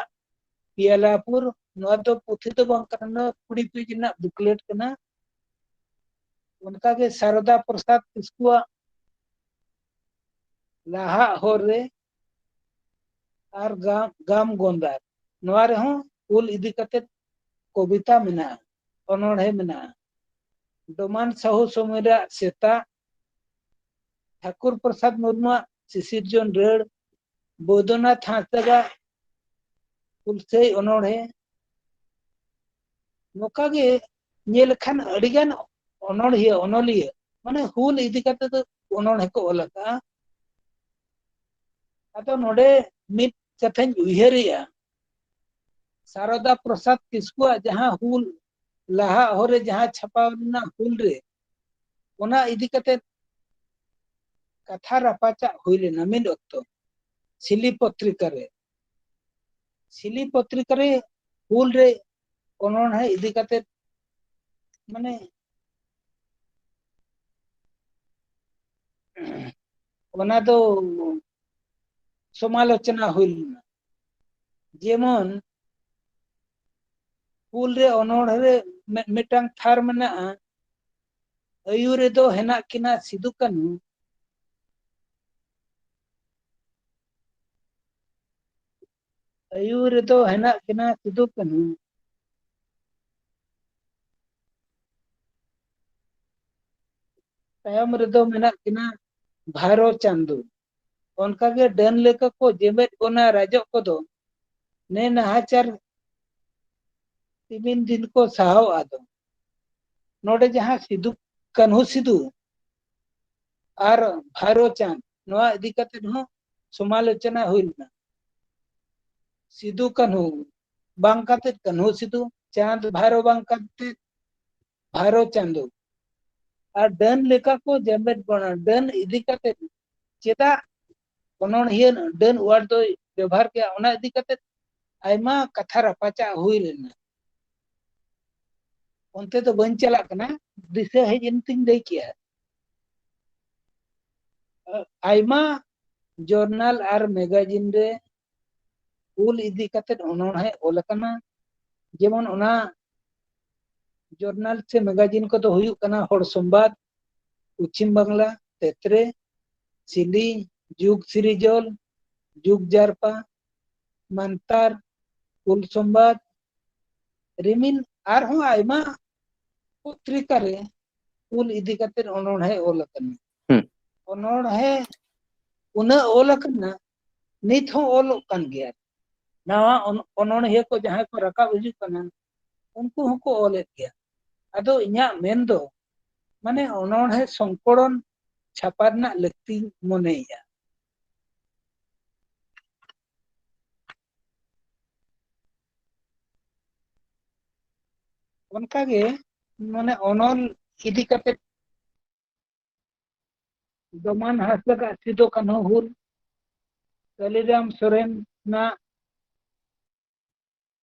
पियलापुर नोआ तो पुथी तो बंग करना कुड़ी पेज ना बुकलेट कना उनका के शारदा प्रसाद किसकुआ लाहा होरे आर गाम गोंदार नोआ रे हो हुल इदी कते कविता मेना ओनोढ़े मेना डोमान साहू सोमेरा सेता ठाकुर प्रसाद मुर्मू शिशिरजन रेड़ बोधनाथ हांसदा हुलसे ओनोढ़े नोका गे नेल खान अडिगान onolhiya onoliya mane hul idi kate do onolhe ko ol akag'a ado node mit kathañ uiharia Saroda Prasad Kiskuac jahan hul laha hore jahan chapa na hul re ona idi kate katha rapacha hui lena mid okto Sili Potrika re hul re onolhe idi kate mane ona do समालोचना हुई जेमन हूल रे अनोढ़ रे मिटांग थार मना अयुर रे दो हेना किना सिदु कानू अयुर रे दो हेना किना सिदु कानू तायम रे दो मेना किना भारो चांदू उनका के डन लेका को जेमेट ओना राजो को दो ने नहाचार तीन दिन को साहव आदो नोडे जहां सिदु कन्हू सिदु और भारो चांद नोआ इदी कते हो समालोचना हुइलना सिदु कन्हू बांग कते कन्हू सिदु चांद भारो बांग कते भारो चांदू और डन लेका को जेमेट बना डन इदी कते चेता onolhiya डन वर्ड दो व्यवहार के ओना इदी कते आयमा कथा रपाचा हुई लेना onte तो बन चला कना दिसे है जिनतिंग दे किया आयमा जर्नल और मैगजीन रे उल इदी कते onolhe ओल कना जेमन ओना जर्नल से मैगजीन को तो हुई कना होड़ संवाद पश्चिम बांग्ला तेतरे सिली जुग सिरिजल जुग जारपा मंतार उल संवाद रिमिल आर हो आयमा पत्रिका रे उल इदी कते onolhe ओल कना onolhe उना ओल कना नित हो ओल कान गया नवा onolhe को जहां को रका उजु कना उनको हको ओले गया अदो इnya मेन दो माने onolhe संकोड़न छापारना लगती मोनेया उनका गे माने ओनल इदी कते दमन हासलका सिदो कान्हू हुल कालीराम सोरेन ना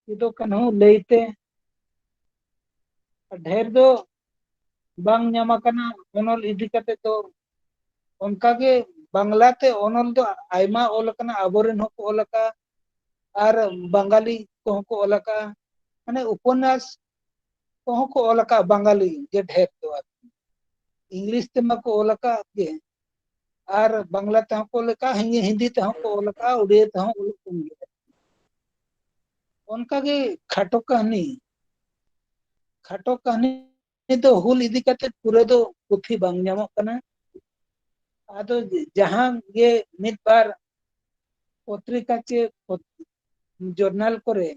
सिदो कान्हू लेते ढेर दो बांग ᱧᱟᱢ ᱟᱠᱟᱱᱟ ओनल इदी कते तो उनका गे बांग्ला ते ओनल दो आयमा ओल कना आबोरेन हको ओलका और बंगाली को हको ओलका माने उपन्यास को हको ओलका बंगाली जे ढेर दो इंग्लिश ते मको ओलका के और बांग्ला ते हको ओलका हिंदी ते हको ओलका उड़िया ते हको ओलका उनका गे खाटो कहानी तो हुल इदी कते पूरे दो पुथी बांग ᱧᱟᱢᱚᱜ कना आदो जहां गे मिद बार पत्रिका चे जर्नल करे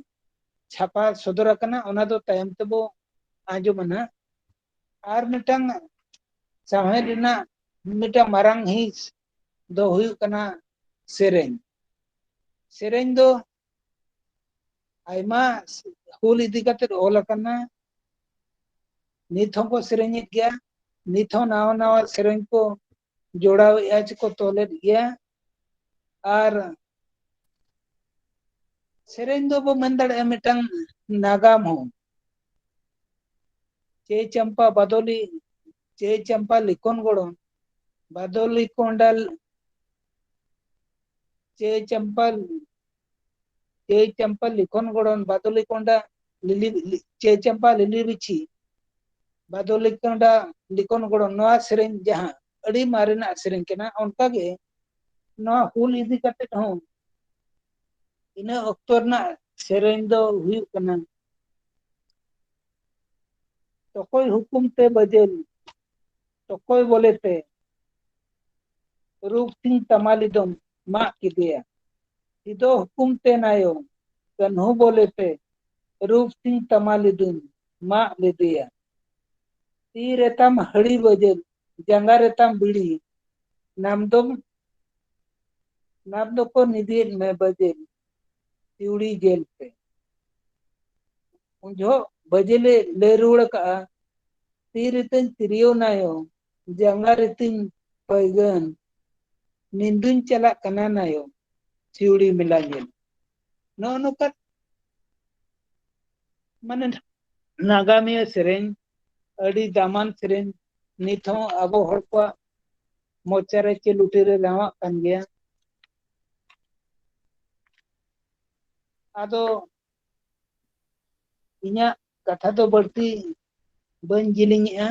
छापा सदर कना ओना दो तायम तबो आजो मना आर मिटांग साहे दिना मिटा मारांग हिस दो हुई कना सेरेन दो आयमा हुल इदी कते ओल कना नित को सेरेन गया नित नावा नावा सेरेन को जोड़ाव आज को तोले गया और सेरेन दो बो मन दड़े मिटांग नागाम हो चे चंपा लिखोन गोड़ो बादोली कोंडल चे चंपा लिखोन गोड़न बादोली कोंडा लिली चे चंपा लिली बिछी बादोली कोंडा लिखोन गोड़न नवा सेरेन जहां अड़ी मारेना सेरेन केना उनका गे नवा हुल इदी कते हो इना अक्तर ना सेरेन दो हुई कना तो कोई हुकुम ते बजेल तो कोई बोले ते रूप सिंह तमाली दो मा किदिया इदो हुकुम ते नायो कन्हू बोले ते रूप सिंह तमाली दुन मा ले दिया ती रेताम हड़ी बजल जंगा रेताम बिड़ी नाम दो को निधि में बजल तिवड़ी जेल पे उन जो बजले ले रुड़ का ती रितन तिरियो नायो जंगा रितिन पैगन निंदुन चला कना नायो चिवड़ी मिला जेल नो नुका माने नागामिया सेरेन अड़ी दामान सेरेन नित हों अबो हर को मोचारे चे लुटेरे लावा कान गया आदो इnya कथा तो बढ़ती बन जिलिंगेआ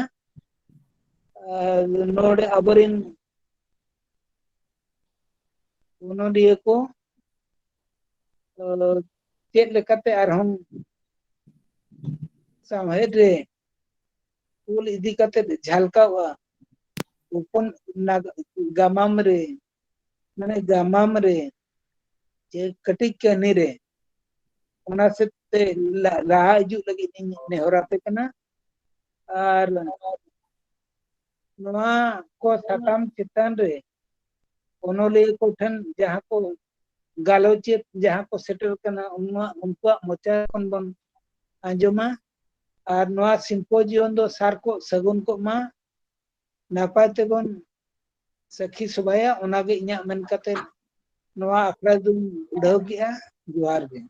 नोड़े अबरिन उनोडिये को चेत लेकाते आरहम सामहेद रे उल इदी काते झालकावा उपन गामाम रे माने गामाम रे जे कटिक कनी रे ओना से ते लाहा हिजु लगी नेहराते कना आर नवा को साताम चितान रे ओनोले को ठन जहां को गालोचित जहां को सेटल कना उनका मोचा खन बन आंजमा और नवा सिंपोजियम दो सार को सगुन को मा नापाय तेबन सखी सुबाया ओनागे इnya मेन कते नवा अखड़ा दुन उड़ाव गया जुआर गे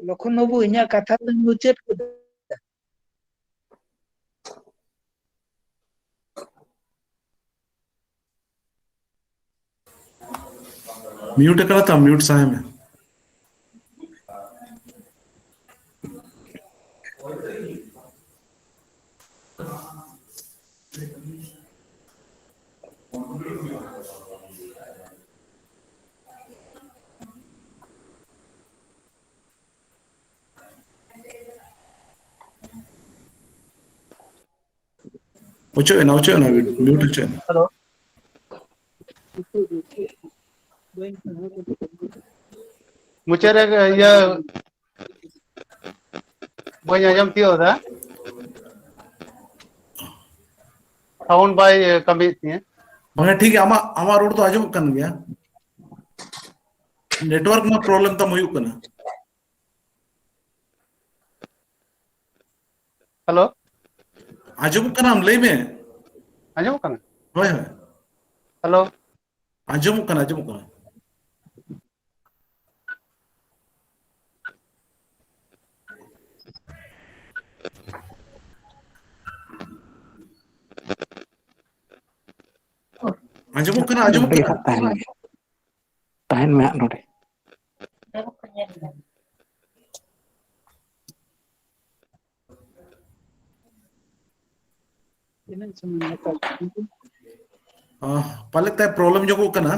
लखन बाबू इnya कथा तो मुचेत म्यूट करा था म्यूट साहे में उच्च ना म्यूट उच्च हेलो मुचेरे ये बन आजम थियो दा साउंड बाय कमी थी हाँ ठीक है आमा रोड तो आजम कन गया नेटवर्क में प्रॉब्लम तम हुई कना हेलो आजम कना हम ले में आजम कना होय होय हेलो आजम कना tahan mak node पाले ते प्रॉब्लम जो को कना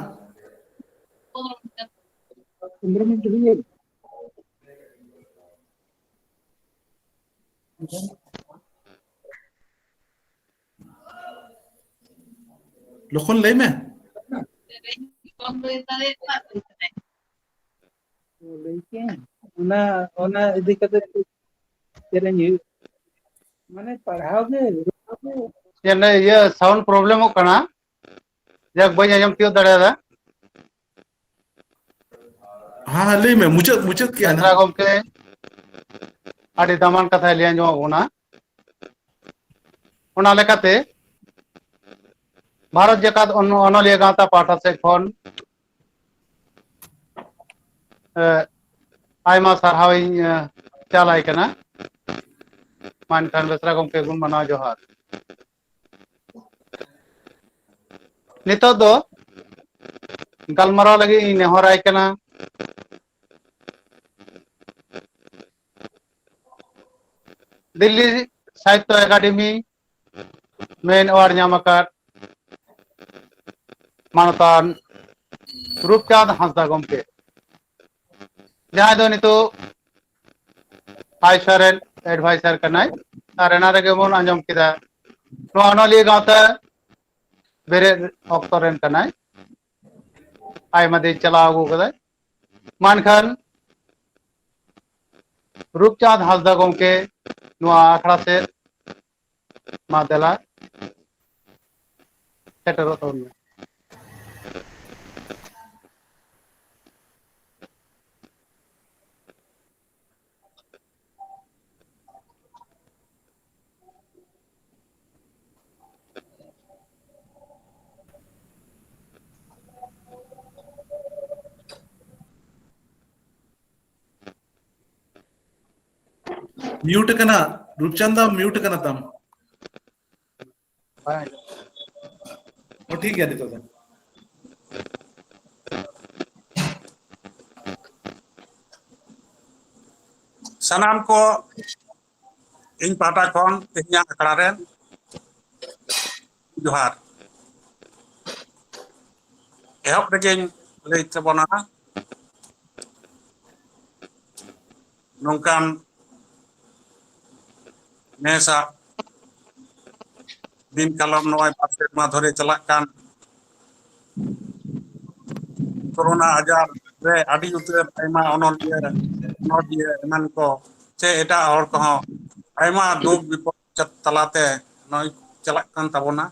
लोखन ले में ओना इदी कते तेरे न्यू माने पढ़ाओ गे ये साउंड प्रॉब्लम हो कना जग बन आजम थियो दड़े दा हाँ ले में मुचत क्या ना गमके आदि दामान कथा ले आंजो ओना ओना लेकाते भारत जकात अनलिया गांता पाठा से खन आयमा सारहाविन चालाय कना मान खान बेसरा गमके गुण मना जोहार नितो दो गलमराव लगी नेहराय कना दिल्ली साहित्य अकादमी मेन अवार्ड नामकार मानतान रूपचांद हांसदा गमके जहां दो नितो आइसरेन एडवाइजर कनाय और एना रेगे बोन आंजम किदा अनलिया गावता बेरे ऑक्टोरेन कनाय आयमा दिन चला आगू कदाय मानखान रूपचांद हासदा गोंके आखड़ा से मादेला सेटरो तोन म्यूट करना रूपचंदा म्यूट करना तम ठीक है नितो सनाम को इन पाटा कौन तेहिया अखड़ा रे जोहार एहब रेगे लई तबना नौकान नेसा दिन कलम नय पासे मा धरे चला कान कोरोना आजार रे आदि उतर आयमा अनलिया एमन को से एटा और को आयमा दुख विपद तलाते नय चला कान तबना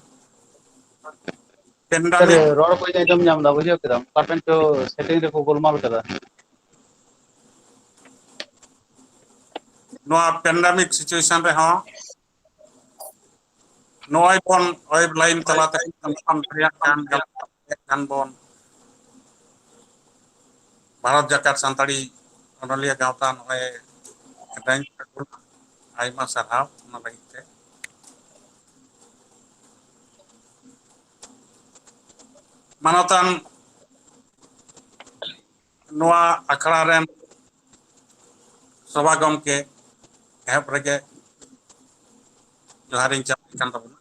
पेंडेमिक रोड को एकदम नाम दा बुझे केदम काटन तो सेटिंग रे को गोलमाल कदा नोआ पेंडेमिक सिचुएशन रे हां नोय बन वेब लाइन तलाते हम कान बन भारत जाकात संताड़ी अनलिया गावता नोय रैंक आयमा सरहाव ना लगिते मानतान नोआ अखड़ा रेन सभागम के एहब रेगे जोहारिन चान तबना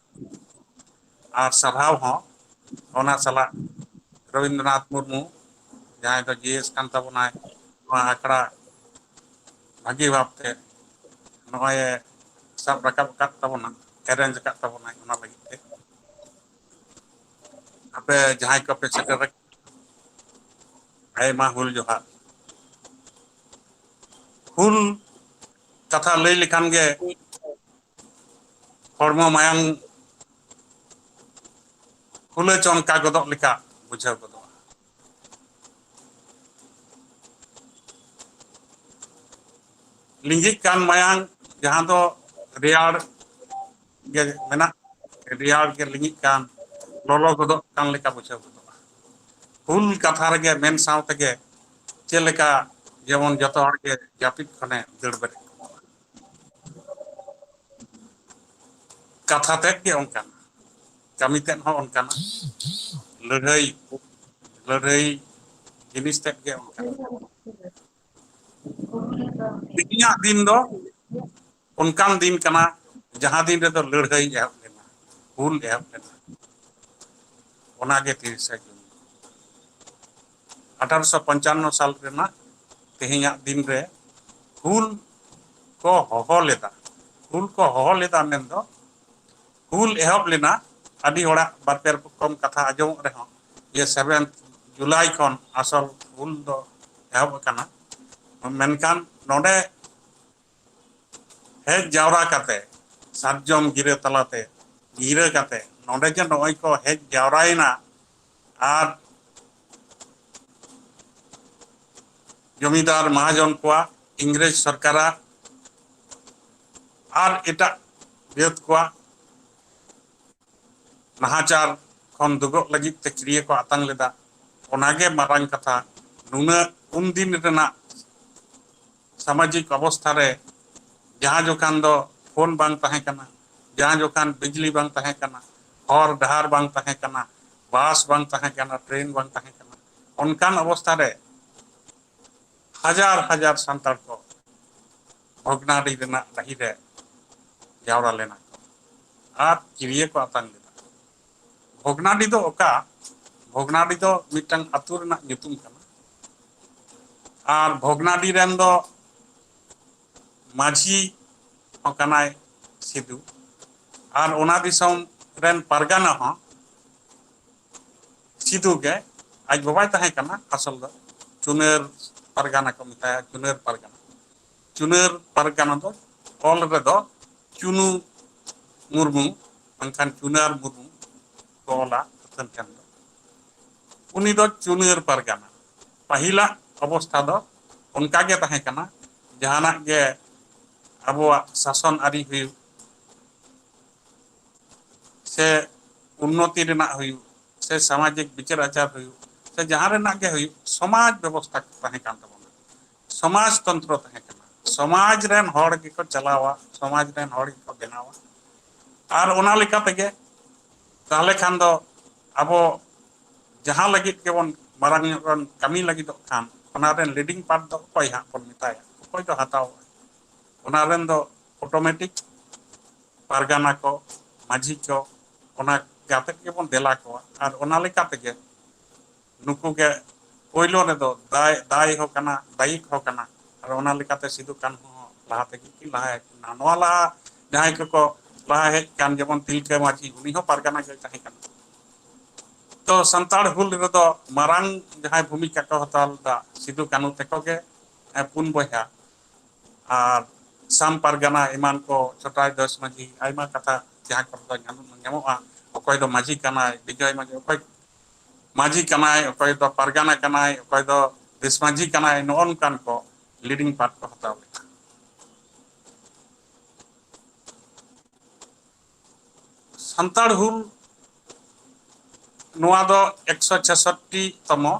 और सरहाव हो ओना सला रविंद्रनाथ मुर्मू जहां तो जीएस कान तबना नोआ अखड़ा भागी भावते नोय सब रकब काट तबना अरेंज काट तबना ओना लगिते आपे जहां को पे सेटर आयमा हुल जोहार हुल कथा लई लेखान गे हरमो मायांग हुले चमका गदक लेका बुझाव गदक लिंगिक कान मायांग जहां दो रियाड़ गे मेना रियाड़ के लिंगिक कान लोलो गदक कान लेका बुझाव गदक हुल कथा रे मेन साव तगे चेलेका जेमन जतो हर के जापित खने दड़ बेरे कथा तक के उनका कमी तेन हो उनका लड़ाई जिनिस तक के उनका बिनिया दिन दो उनकान दिन कना जहां दिन रे दो लड़ाई एहब लेना हुल एहब लेना ओना के 30 जून 1855 साल रेना तेहिया दिन रे हुल को होहो लेदा मेन दो हुल एहब लेना आदि होड़ा बारपेर कम कथा आजम रहे ये 7 जुलाई खन असल हुल दो एहब कना मेनकान नोडे हेज जावरा काते सातजम गिरे तलाते गिरे काते नोडे जे नय को हेज जावरायना आर जमीदार महाजन को इंग्रेज सरकार और एटा जात को नाहाचार खन दुगो लगी क्रिया को आतंग लेदा ओनागे मारांग कथा नुना उन दिन रेना सामाजिक अवस्था रे जहां जोखान दो फोन बांग तहे कना जहां जोखान बिजली बांग तहे कना और डहार बांग तहे कना बस बांग तहे कना ट्रेन बांग तहे कना उनकान अवस्था रे हजार हजार संताल को भोगनाडी रेना दही रे जावरा लेना और क्रिया को आतंग लेदा भोगनाडी दो ओका भोगनाडी दो मिटंग अतु रेना nyutum kana और भोगनाडी रेन दो माझी होकनाय सिदु ᱟᱨ ᱚᱱᱟ ᱫᱤᱥᱚᱢ ᱨᱮᱱ ᱯᱟᱨᱜᱟᱱᱟ ᱦᱚᱸ ᱥᱤᱫᱷᱩ ᱜᱮ ᱟᱡ ᱵᱟᱵᱟᱭ ᱛᱟᱦᱮᱸ ᱠᱟᱱᱟ ᱟᱥᱚᱞ ᱫᱚ ᱪᱩᱱᱟᱹᱨ ᱯᱟᱨᱜᱟᱱᱟ ᱠᱚ ᱢᱮᱛᱟᱭᱟ ᱪᱩᱱᱟᱹᱨ ᱯᱟᱨᱜᱟᱱᱟ ᱫᱚ ᱚᱞ ᱨᱮᱫᱚ ᱪᱩᱱᱩ ᱢᱩᱨᱢᱩ ᱵᱟᱝᱠᱷᱟन ᱪᱩᱱᱟᱨ ᱢᱩᱨᱢᱩ को ओला उनी दो चुनर पारगाना पहिला अवस्था दो उनका गे तहें कना जहाना गे अबुआ शासन आरी हुई से उन्नति रेना हुई से सामाजिक विचार आचार हुई से जहां रेना गे हुई समाज व्यवस्था तहें कान तबोना समाज तंत्र तहें कना समाज रेन हड़ गे को चलावा समाज रेन हड़ गे को बनावा आर ओना लेका तेगे ताहले खान दो अबो जहां लगित के बन मारांग रन कमी लगित खान ओना रेन लीडिंग पार्ट दो कोई हां बन मिताया कोई तो हताव ओना रेन दो ऑटोमेटिक पारगाना को माझी को ओना गाते के बन देला को आर ओना लेका तेगे नुकु के पहिलो रे दो दाय हो कना दायिक हो कना आर ओना लेका ते सिधु कान हो लहा ते की लहा है ना नोला लहा जहां को लहा है कान जेमन तिलके माझी उनी हो पारगाना के चाहे कना तो संताड़ हुल रे दो मारांग जहां भूमिका को हताल दा सिधु कानु तेको के पुन बया आर साम पारगाना ईमान को छोटाई दस माझी आइमा कथा जहां को ᱧᱟᱢᱚᱜᱼᱟ ᱚᱠᱚᱭ ᱫᱚ ᱢᱟᱹᱡᱷᱤ ᱠᱟᱱᱟᱭ ᱵᱤᱡᱚᱭ ᱢᱟᱹᱡᱷᱤ ᱚᱠᱚᱭ ᱢᱟᱹᱡᱷᱤ ᱠᱟᱱᱟᱭ ᱚᱠᱚᱭ ᱫᱚ ᱯᱟᱨᱜᱟᱱᱟ ᱠᱟᱱᱟᱭ ᱚᱠᱚᱭ ᱫᱚ ᱫᱮᱥ ᱢᱟᱹᱡᱷᱤ ᱠᱟᱱᱟᱭ ᱱᱚᱜᱼᱚᱱᱠᱟᱱ ᱠᱚ ᱞᱤᱰᱤᱝ ᱯᱟᱨᱴ ᱠᱚ ᱦᱟᱛᱟᱣ ᱞᱮᱫᱟ ᱥᱟᱱᱛᱟᱲ ᱦᱩᱞ ᱱᱚᱣᱟ ᱫᱚ 166 तमो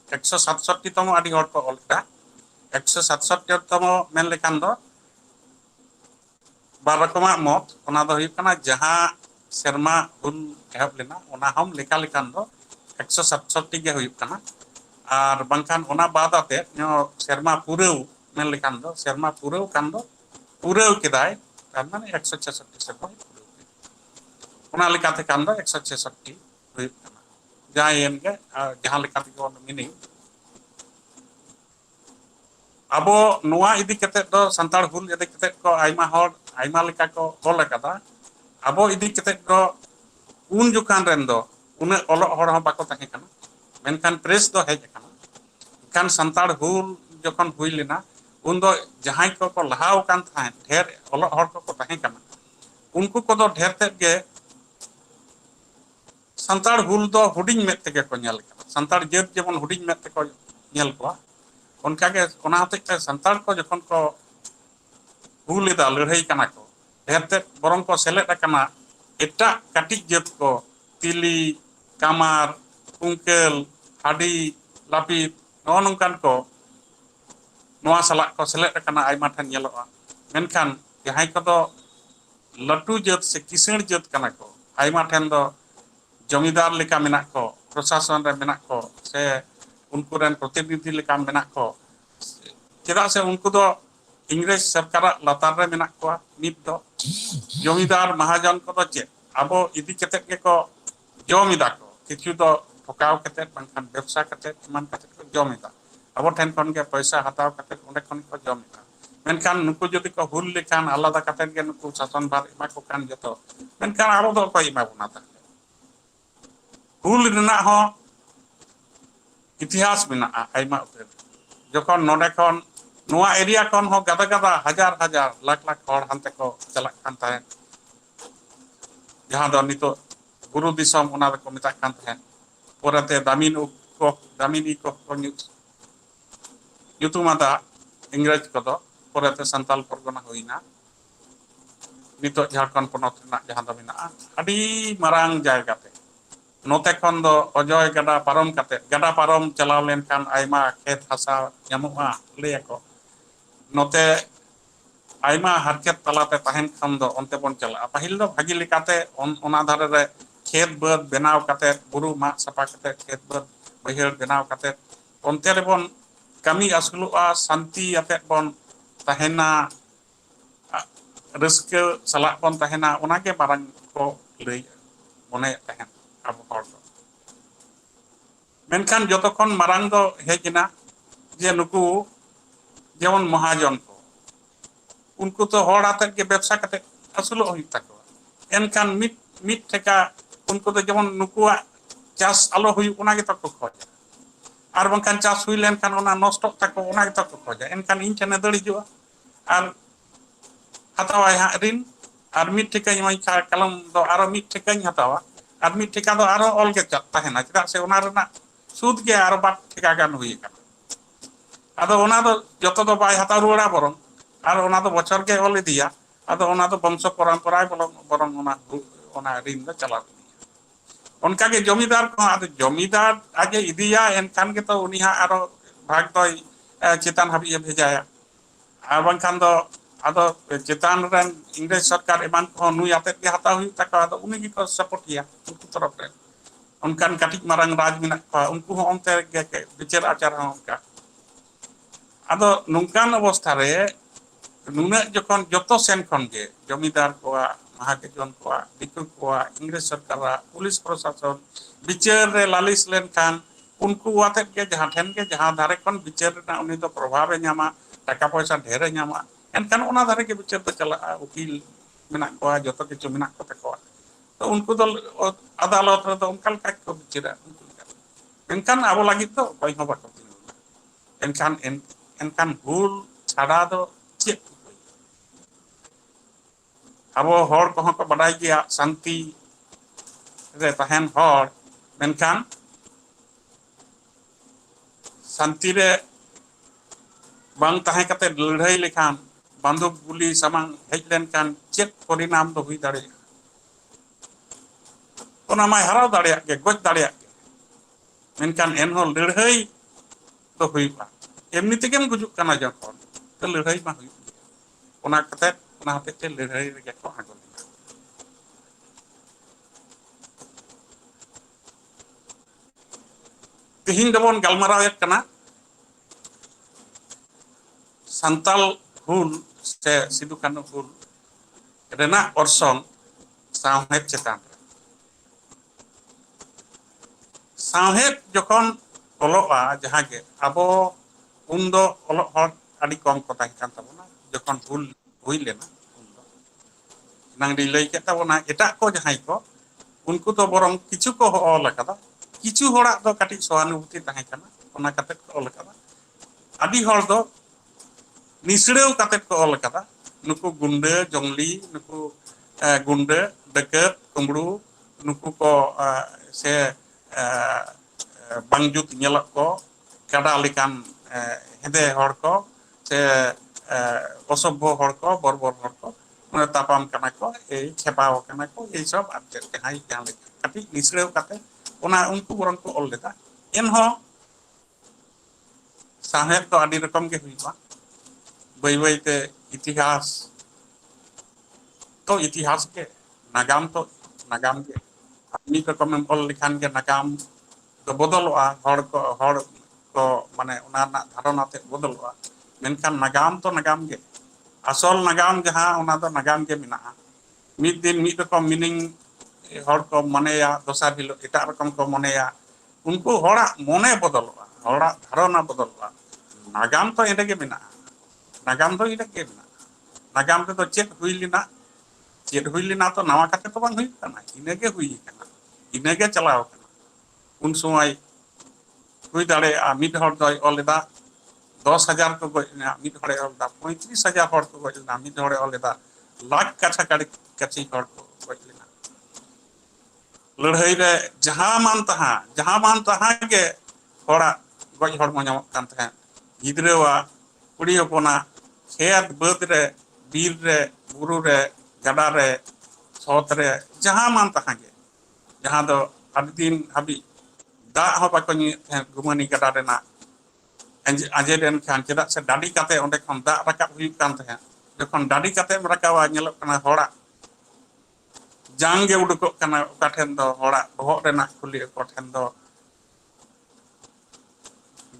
167 तमो आदि हर को ऑलटा 167 तमो मेन लेखान दो बार रकमा मत ओना दो हुई कना जहां शर्मा हुल एहब लेना ओना हम लेखा लेखान दो 167 गे हुई कना आर बंखान ओना बाद आते शर्मा पुरेव मेन लेखान दो शर्मा पुरेव कान दो पुरेव केदाय तार माने 166 से को ओना लेखाते कान दो 166 हुई कना जहां के जहां लेखाते को मिनी अबो नोआ इदी कते दो संताड़ हुल इदी कते को आइमा हर आइमा लेका को ऑल कदा अबो इदी कते को उन जुकान रेन दो उन ओलो हर हो बाको ताके कना मेनखान प्रेस दो हेज कना खान संताड़ हुल जखन हुई लेना उन दो जहां को लहाव कान था ढेर ओलो हर को ताके कना उनको को दो ढेर ते गे संताड़ हुल दो हुडिंग में तेगे को नेल कना संताड़ जेत जेमन हुडिंग में ते को नेल को उनका के ओना होते संताड़ को जखन को हुल दा लड़ाई कना को ढेरते बरम को सेलेट कना एटा काटी जेत को तिली कामार कुंकेल हाडी लापित नोनकान को नोआ सला को सेलेट कना आइमा ठन नेलोआ मेनखान जहां को दो लटू जेत से किसण जेत कना को आइमा ठन दो जमीदार लेका मेना को प्रशासन रे मेना को से उनको रेन प्रतिनिधि लेका मेना को चेदा से उनको दो इंग्रेज सरकार लतार रे मेना को नित दो जमीदार महाजन को दो चे अबो इदी कते के को जमीदा को किछु दो ठोकाव कते बंखान व्यवसाय कते मान कते को जमीदा अबो ठेन खन के पैसा हताव कते ओंडे खन को जमीदा मेनखान नुको जदि को हुल लेखान आलादा कते के नुको शासन भार इमा को कान जतो मेनखान आरो दो को इमा बुना ता हुल रेना हो इतिहास मेना आइमा उतर जखन नोडे खन नोआ एरिया खन हो गदा गदा हजार हजार लाख लाख हर हानते को चलाक कान ताहे जहां दो नितो गुरु दिसम ओना को मिता कान ताहे पोरते दामिनी को युतुमादा इंग्रज को दो पोरते संताल परगना होइना नितो झारखंड पनत ना जहां दो मिना अडी मारांग जायगा ते नोते खन दो अजय गडा पारम चलाव लेनखान आइमा खेत हासा ᱧᱟᱢᱚᱜᱼᱟ लैया को नोते आइमा हरकेत तलाते तहन खान दो ओनते बन चला पहिल दो भागी लेकाते ओना धारे रे खेत बद बनाव काते बुरु मा सपा काते खेत बद बहिर बनाव काते ओनते रे बन कमी असुलुआ शांति आते बन तहना रस्के सला बन तहना ओना के मारंग को लई मने तहन अब हर दो मेनखान जतखन मारंग दो हेजना जे नुकु जेमन महाजन को उनको तो हर आते के व्यवसाय करते असुलो हुई तक एनखान मिट ठेका उनको तो जेमन नुकुआ चास आलो हुई उना गेतो को खोजा और बंकान चास हुई लेन खान उना नष्ट तको उना गेतो को खोजा एनखान इन ठेने दड़ी जुआ और हतावाय हा रिन और मिट ठेका इमाई कलम दो आरो मिट ठेका हतावा और मिट ठेका दो आरो ऑल के तहना चेदा से उना रेना सूद के आरो बात ठेका गान हुई का आदो उना दो जतो दो बाय हता रुड़ा बरम और उना दो बछर के ऑल दिया आदो उना दो वंश परंपरा बरम उना रिन दो चला उनका के जमीदार को आदो जमीदार आगे इदिया एनखान के तो उनिहा आरो भाग तो चेतन हाबी भेजाया और बंखान दो आदो चेतन रन इंग्लिश सरकार एमान को नुई आते के हता हुई तक आदो उनी की को सपोर्ट किया उनको तरफ रे उनकान काटिक मारंग राज मिना को उनको हो onte के विचार आचार हो उनका आदो नुनकान अवस्था रे नुना जखन जतो सेन खन के जमीदार को महाजन को दिकु को इंग्लिश सरकार पुलिस प्रशासन विचार रे लालिस लेन खान उनको आते के जहां ठेन के जहां धारे खन विचार ना उनी तो प्रभाव रे न्यामा टाका पैसा ढेर न्यामा एनखान उना धारे के विचार तो चला वकील मिना को जतो किछु मिना को तको तो उनको तो अदालत रे तो उनका का को विचार एनखान आबो लागि तो कोई हो बाको एनखान भूल छाड़ा दो चेक अबो हर को को बडाई गया शांति रे तहन हर मेनखान शांति रे बांग तहे कते लड़ाई लेखान बंदूक गुली सामान हेज लेनखान चेक परिणाम दो हुई दाड़े ओना माय हराव दाड़े के गज दाड़े के मेनखान एनहो लड़ाई तो हुईबा एमनी तेगेम गुजुक काना जखन तो लड़ाई मा हुई ओना कते ओना हते ते लड़ाई रे को आगो तिहिन दबन गलमाराव एक कना संताल हुल से सिदु कानु हुल रेना orsong साहेब चेतान साहेब जखन ओलोआ जहां के अबो उन्दो ओलो हर आदि कम को ताहि कान तबना जखन हुल हुई लेना उन्दो नांगडी लई के तबना एटा को जहां को उनको तो बरम किछु को ऑल कदा किछु होड़ा दो काटी सहानुभूति ताहि काना ओना काते को ऑल कदा आदि हर दो निसड़ेव काते को ऑल कदा नुकु गुंडे जंगली नुकु गुंडे डकैत कुंबड़ू नुकु को से बांगजुत नेलक को काडा लेकान हेदे हर को से असभ्य हर को बरबर हर को उन तापाम कना को ए छेपाव कना को ए सब आते हाई जान काटी निसड़ेव काते ओना उनको बरन को ऑल लेता एनहो साहेब तो आदि रकम के हुईबा बई बई ते इतिहास के नागाम के आदमी को कम ऑल लिखान के नागाम तो बदलवा हर को माने उना ना धारणा ते बदलवा मेनखान नागाम तो नागाम के असल नागाम जहां उना तो नागाम के मिना मिद दिन मिद रकम मीनिंग हर को मनेया दोसार हिलो एटा रकम को मनेया उनको हड़ा मने बदलवा हड़ा धारणा बदलवा नागाम तो एडे के मिना नागाम तो एडे के मिना नागाम ते तो चेक हुई लिना तो नवा काते तो बांग हुई काना इनेगे हुई काना इनेगे चलाव काना उन समय हुई दाड़े मिड हर दय ऑलेदा 10,000 को गयना मिड हरे ऑलेदा 35,000 हर को गयना मिड हरे ऑलेदा लाख काछा काड़ी काची हर को गयना लड़ाई रे जहां मान तहा के हड़ा गज हर म नामक कान तहे गिद्रेवा कुड़ी हपना खेत बाद रे बीर रे बुरु रे गड़ा रे सौत रे जहां मान तहा के जहां दो आदि दिन हाबी दा हो बाको नि गुमानी गड़ा रे ना आजे देन खान चेदा से डाडी काते ओंडे खन दा राका हुई कान तहे जखन डाडी काते राकावा नेलक कना हड़ा जांगे उडुको कना ओका ठेन दो हड़ा बहक रेना खुली को ठेन दो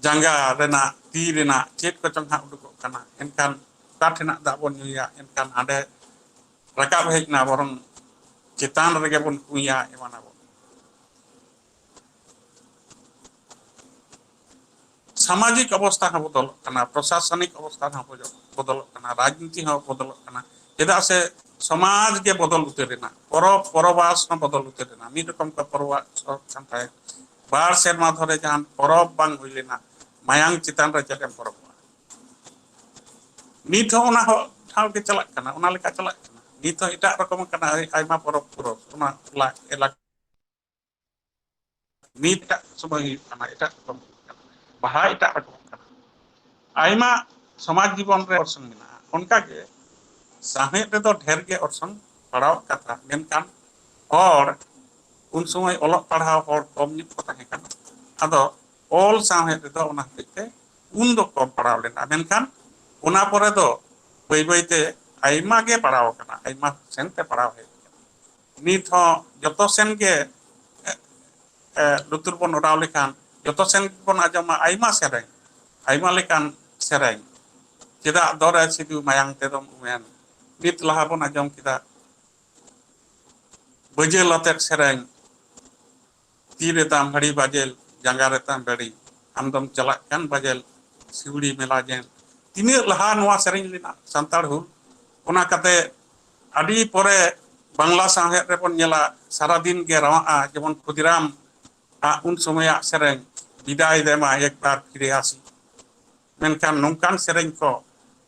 जांगा रेना ती रेना चेक को चंगा उडुको कना एनखान ओका ठेना दा बन नुया एनखान हाडे राकाब हेजना बरं चेतान रेगे बन कुया एमाना बन सामाजिक अवस्था बदल प्रशासनिक अवस्था बदल राजनीति बदल चेदा से समाज के बदल उतरेना परबास बदल उतरेना मिड रकम का परबास कान बार सेरमा धरे जहां परब बांग हुई लेना मायांग चितान रे चेतेम परब नित हो ओना हो ठाव के चलक कना ओना लेका चलक कना नित हो इटा रकम कना आयमा परब परब ओना ला एला नित समय कना इटा रकम बाहा इटा रकम कना आयमा समाज जीवन रे orson मेना उनका के साहेब रे तो ढेर के orson पड़ाव कथा मेनकान और उन समय ओलक पढ़ाव और कम नित को ताहे कना अदो ऑल साहेब रे तो ओना हते उन दो कम पढ़ाव लेना मेनकान उना परे दो बई बईते आयमा गे पढ़ाव कना आयमा सेनते पढ़ाव है नित हो जतो सेन के लुतुर बन ओडाव लेखान जतो सेन बन आजमा आयमा सेरें आयमा लेकान सेरें चेदा दरे सिदु मायांग तेदम उमेन नित लहा बन आजम किदा बजेल अतेक सेरें तीरे ताम हड़ी बाजेल जंगा रे ताम बड़ी आमदम चलाक कान बाजेल सिउड़ी मेला जेन तिने लहा नवा सेरें लेना संताड़ हुल ओना कते अडी परे बांग्ला साहेब रे बन नेला सारा दिन के रवा जेमन खुदिराम उन समय सेरें विदाय देमा एक बार फिरे आसी मेनकान नोंकान सेरें को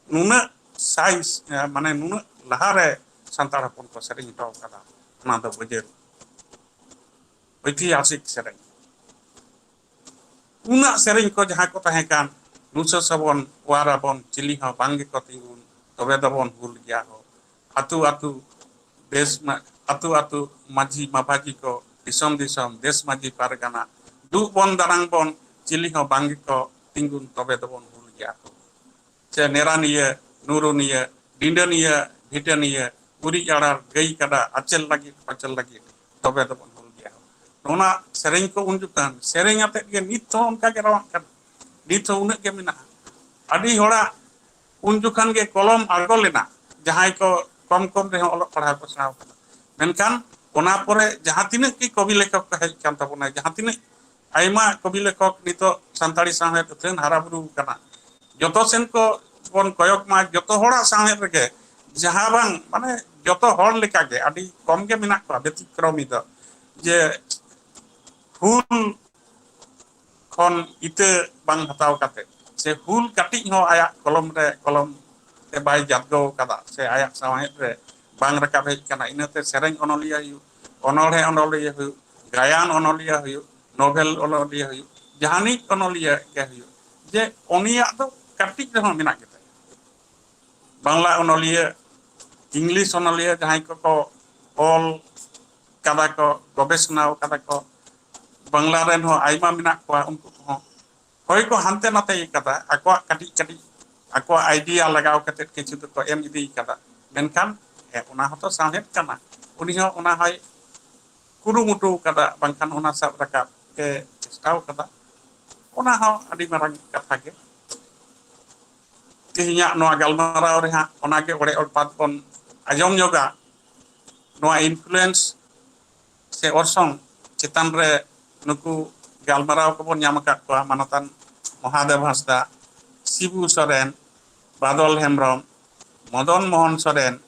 नुना साइज माने नुना लहारे संताड़ हपन को सेरें तो कदा ओना दो बजेल ऐतिहासिक सेरें उना सेरें को जहां को ताहे कान नुसा सबन वाराबन चिली हो बांगे को तिंगुन तबे दबन हुल गया हो अतु अतु देश में अतु अतु माझी माभाजी को दिसम दिसम देश माझी पारगाना दु बन दारांग बन चिली हो बांगे को तिंगुन तबे दबन हुल गया हो से नेरानिया नूरुनिया डिंडनिया भिटनिया पुरी याड़ा गई कदा अचल लगी तबे दबन हुल गया हो ओना सेरें को उन जुकान सेरें आते के नित हो उनका के रवाक कर नित हो उन के मिना अडी होड़ा उन जुखान के कलम आगो लेना जहां को कम कम रे अलग पढ़ा को सनाव मेनकान ओना परे जहां तिने की कवि लेखक का है कान तबना जहां तिने आयमा कवि लेखक नितो संताड़ी साहेब थेन हारा बुरु कना जतो सेन को बन कयक मा जतो होड़ा साहेब रे जहां बांग माने जतो होड़ लेका के अडी कम के मिना को व्यतिक्रमी द जे फूल खन इते बांग हताव काते से हुल काटी हो आया कलम ते बाय जादगो कदा से आया साहेब रे बांग रका भेज कना इनते सेरें ओनलिया हु ओनोढ़े ओनलिया हु गायन ओनलिया हु नोवेल ओनलिया हु जहानी ओनलिया के हु जे ओनिया दो काटी रे हो मिना केते बांग्ला ओनलिया इंग्लिश ओनलिया जहां को ऑल कदा को गवेषणा कदा को बांग्ला रेन हो आइमा मिना को उनको हो होय को हानते नाते कदा आको काटी काटी आको आइडिया लगाव कते किछु तो को एम इदी कदा मेनखान ओना हतो साहेब कना उनी हो ओना हाय कुरुमुटु कदा बांखान ओना सब रका के चेष्टाव कदा ओना हो अडी मारंग कथा के तिहिया नोआ गलमाराव रे हा ओना के ओडे ओलपात बन आजम योगा नोआ इन्फ्लुएंस से orson चितान रे नुकु गलमाराव को बन नाम का मानतान महादेव हांसदा शिबू सोरेन बादल हेम्ब्रम मदन मोहन सोरेन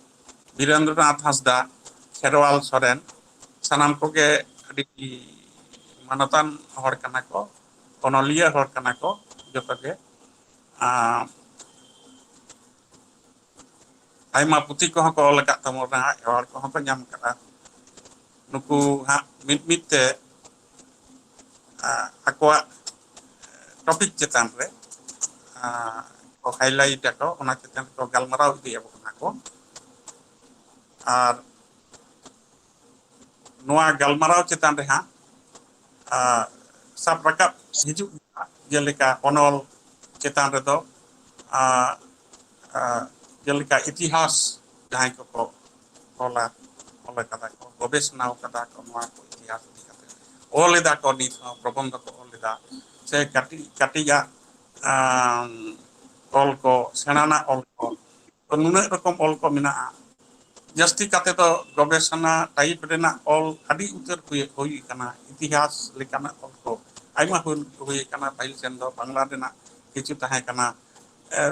वीरेंद्रनाथ हांसदा खेरवाल सोरेन सानाम को के मानतान हर कना को ओनलिया हर कना को जतो के आयमा पुथि को को लगा तमोना हर को को नाम करा नुकु हा मिते aqua topik चितान रे को हाईलाइट को ओना चितान को गलमाराव दिया बना को आर नोआ गलमाराव चितान रे हा सब रकब हिजु जेलिका ओनल चितान रे दो जेलिका इतिहास जहां को कोला ओले कदा को गवेषणा कदा को नोआ को इतिहास ओलेदा को नित प्रबंध को ओलेदा से काटिया ऑल को सेनाना ऑल को तो नुने रकम ऑल को मिना जस्ती काते तो गवेषणा टाइप रेना ऑल अडी उतर हुई कना इतिहास लेकाना ऑल को आइमा हुई कना पाइल सेन दो बांग्ला रेना किछु ताहे कना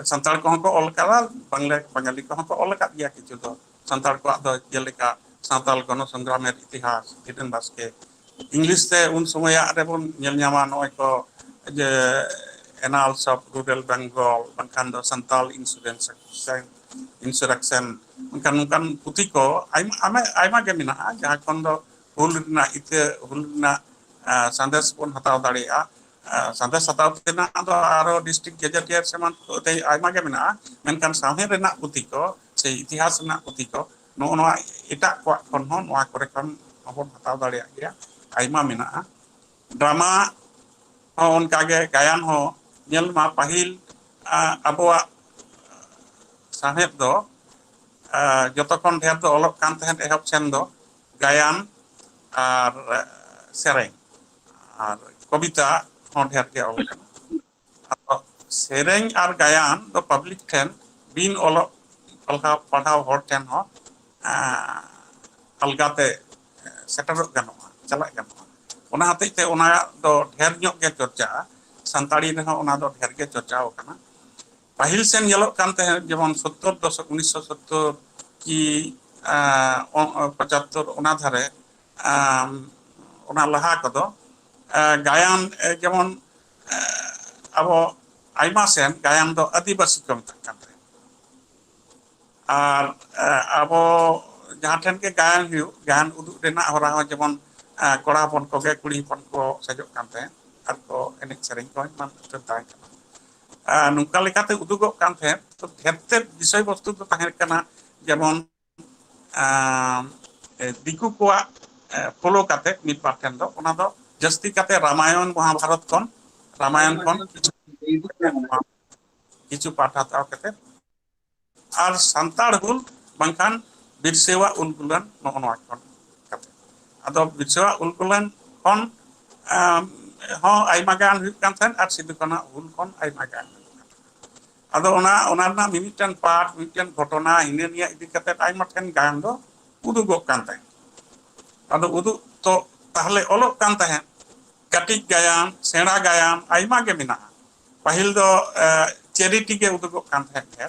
santar ko ko ol kala bangali ko ko ol kat dia kichu do santar ko do jeleka santal kono সংগ্রামের ইতিহাস Eden Baske English te un somoya rebon nyel nyama noy ko je annals of rural Bengal bangkan do santal insurrection kan puti ko aima ge mina jaha kon do hul na ite hul na sandes pon hataw daria sandes hataw tena do aro district gazetteer seman te aima ge mina menkan samhe rena puti ko se itihas na puti ko no etak ko kon hon noa kore kon abon hataw daria ya aima mina drama on kage gayan ho nyel ma pahil aboa sahet do jotokon dher do olok kan tehen ehop chen do gayan ar sereng ar kobita hon dher ke olok sereng ar gayan do public ten bin olok padhaw hor ten ho algate setarok ganoa chalak ganoa ona hatei te ona do dher nyok ge chorcha santari reho ona do dher ge chorcha okana pahil sen nyelok kan te jemon 70 দশক 1970 ki 75 ona dhare ona laha kodo gayan jemon abo aima sen gayan do adibasi ko metak kan ar abo jahan ten ke gayan uduk rena hora jemon kora pon ko ge kuri pon ko sajok kan te ar ko enek sereng ko man tentai nungka lekate udugok kan the to dherte bishoy bostu to taher kana jemon diku koa follow kate mit paten do ona do jasti kate ramayon mahabharat kon kichu patha taw kate ar santar hul bangkan birsewa ulgulan no ono kon kate ado birsewa ulgulan kon ho aimagan kan ten ar sidu kana hul kon aimagan ado ona na mimitan part mimitan ghotona hinenia idi kate aima ten gan do udugok kan te ado uduk to tahle olok kan te katik gayan sena gayan aima ge mina pahil do charity ge udugok kan te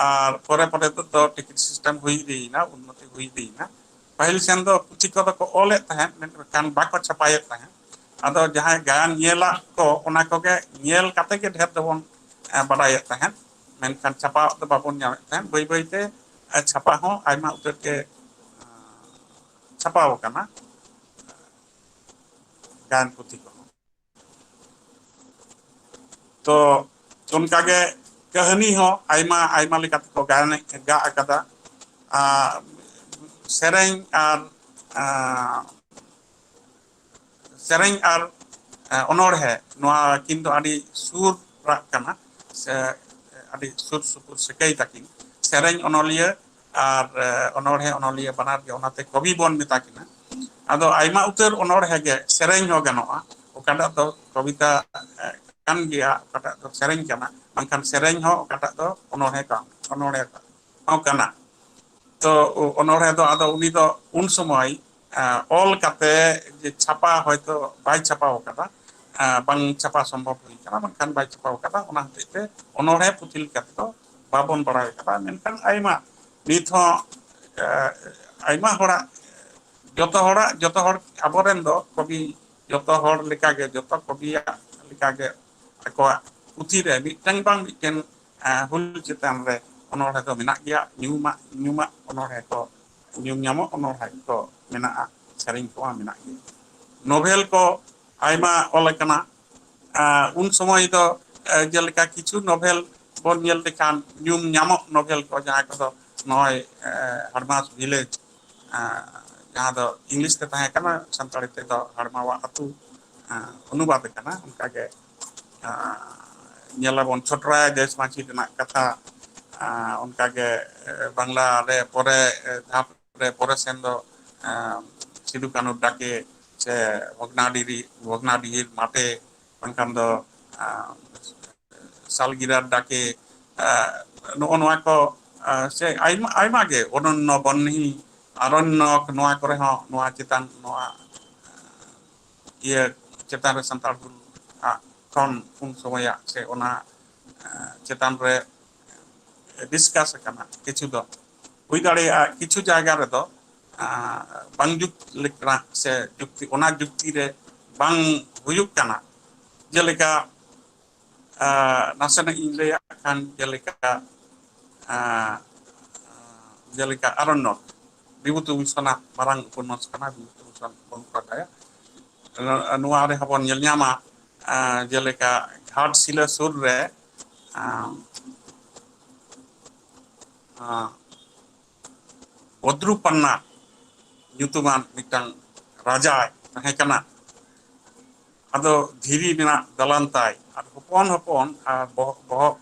ar pore to ticket system hui deina unnoti hui deina pahil sen do puthi ko ko ole tahen kan bako chapayet tahen ado jahay gayan nyela ko ona ko ge nyel kate ge dher dobon badai tahen menkan chapa do babon nyam tahen boi boi te chapa ho aima utar ke chapa kana gan puthi ko to unka ge kahani ho aima lekat ko gan ga akada sereng ar onor he noa kinto adi sur rak kana adi sur supur sekai takin sereng onolia ar onolia banar ge onate kobi bon metakina ado aima utar onor he ge sereng ho ganoa okada do kobita kan gea okada do sereng kana angkan sereng ho okada do onor he ho kana to onor he do ado uni do un somoy all kate je chapa hoyto bai chapa okada bang chapa সম্ভব hui kana bangkan bai chapa okada ona hotete onore putil kato babon barai kata menkan aima nit ho aima hora joto hor aboren do kobi joto hor lekage joto kobi lekage ako puti re mitang bang biken hul chetan re onore do menak dia nyuma onore ko nyum nyamo onore ko menak sering ko menak novel ko aima olekana un somoy do jeleka kichu novel bon nyel dekan nyum nyamok novel ko jaha ko do noy Harmas village jaha do English te tahe kana santali te do Harmawa atu anubad kana unka ge nyela bon chotra desh machi na katha unka ge bangla re pore dhap re pore sen do sidu kanu dake se Vognadihir mate bangkan do salgirar dake noa ko se aima ge ononno bonni aronnok noa kore ho noa chetan noa ye chetan re santal kon un somoya se ona चेतान रे डिस्कस करना किछु दो हुई दाड़ेया किछु जायगा रे दो बांग जुक्त लेकना से जुक्ति ओना जुक्ति रे बांग हुयुक करना जेलेका नासेना इन लेया खान जेलेका अरण्य बिबुतु मिसना marang उपन्यास करना बिबुतु मिसन बन पड़ाया नुआ रे हबन ñel ñama जेलेका घाटशिला सुर रे बद्रुपन्ना nyutuman mitang raja tahe kana ado dhiri mena dalantai ar hopon bohok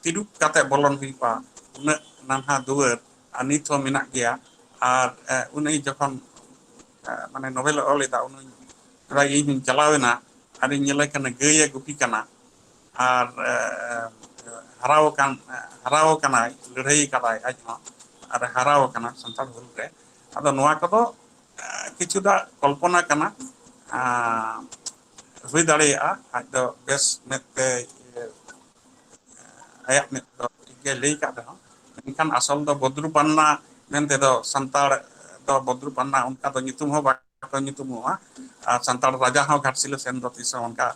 tiduk kate bolon huipa una nanha duer anit ho menak gea ar unai jokhon mane novel oleda unai ra in chalawena ari nyela kana gaya gupi kana ar haraw kana lerhai kadai ajma ar haraw kana santal hulre ado noa kodo किचुदा कल्पना कना हुई दाड़ेया आज दो बेस मेते आया में दो के लेई का दो इनकान असल दो बद्रुपन्ना मेनते दो संताड़ दो बद्रुपन्ना उनका दो नितुम हो बाको नितुम हुआ संताड़ राजा हो घाटशिला सेन दो तिस उनका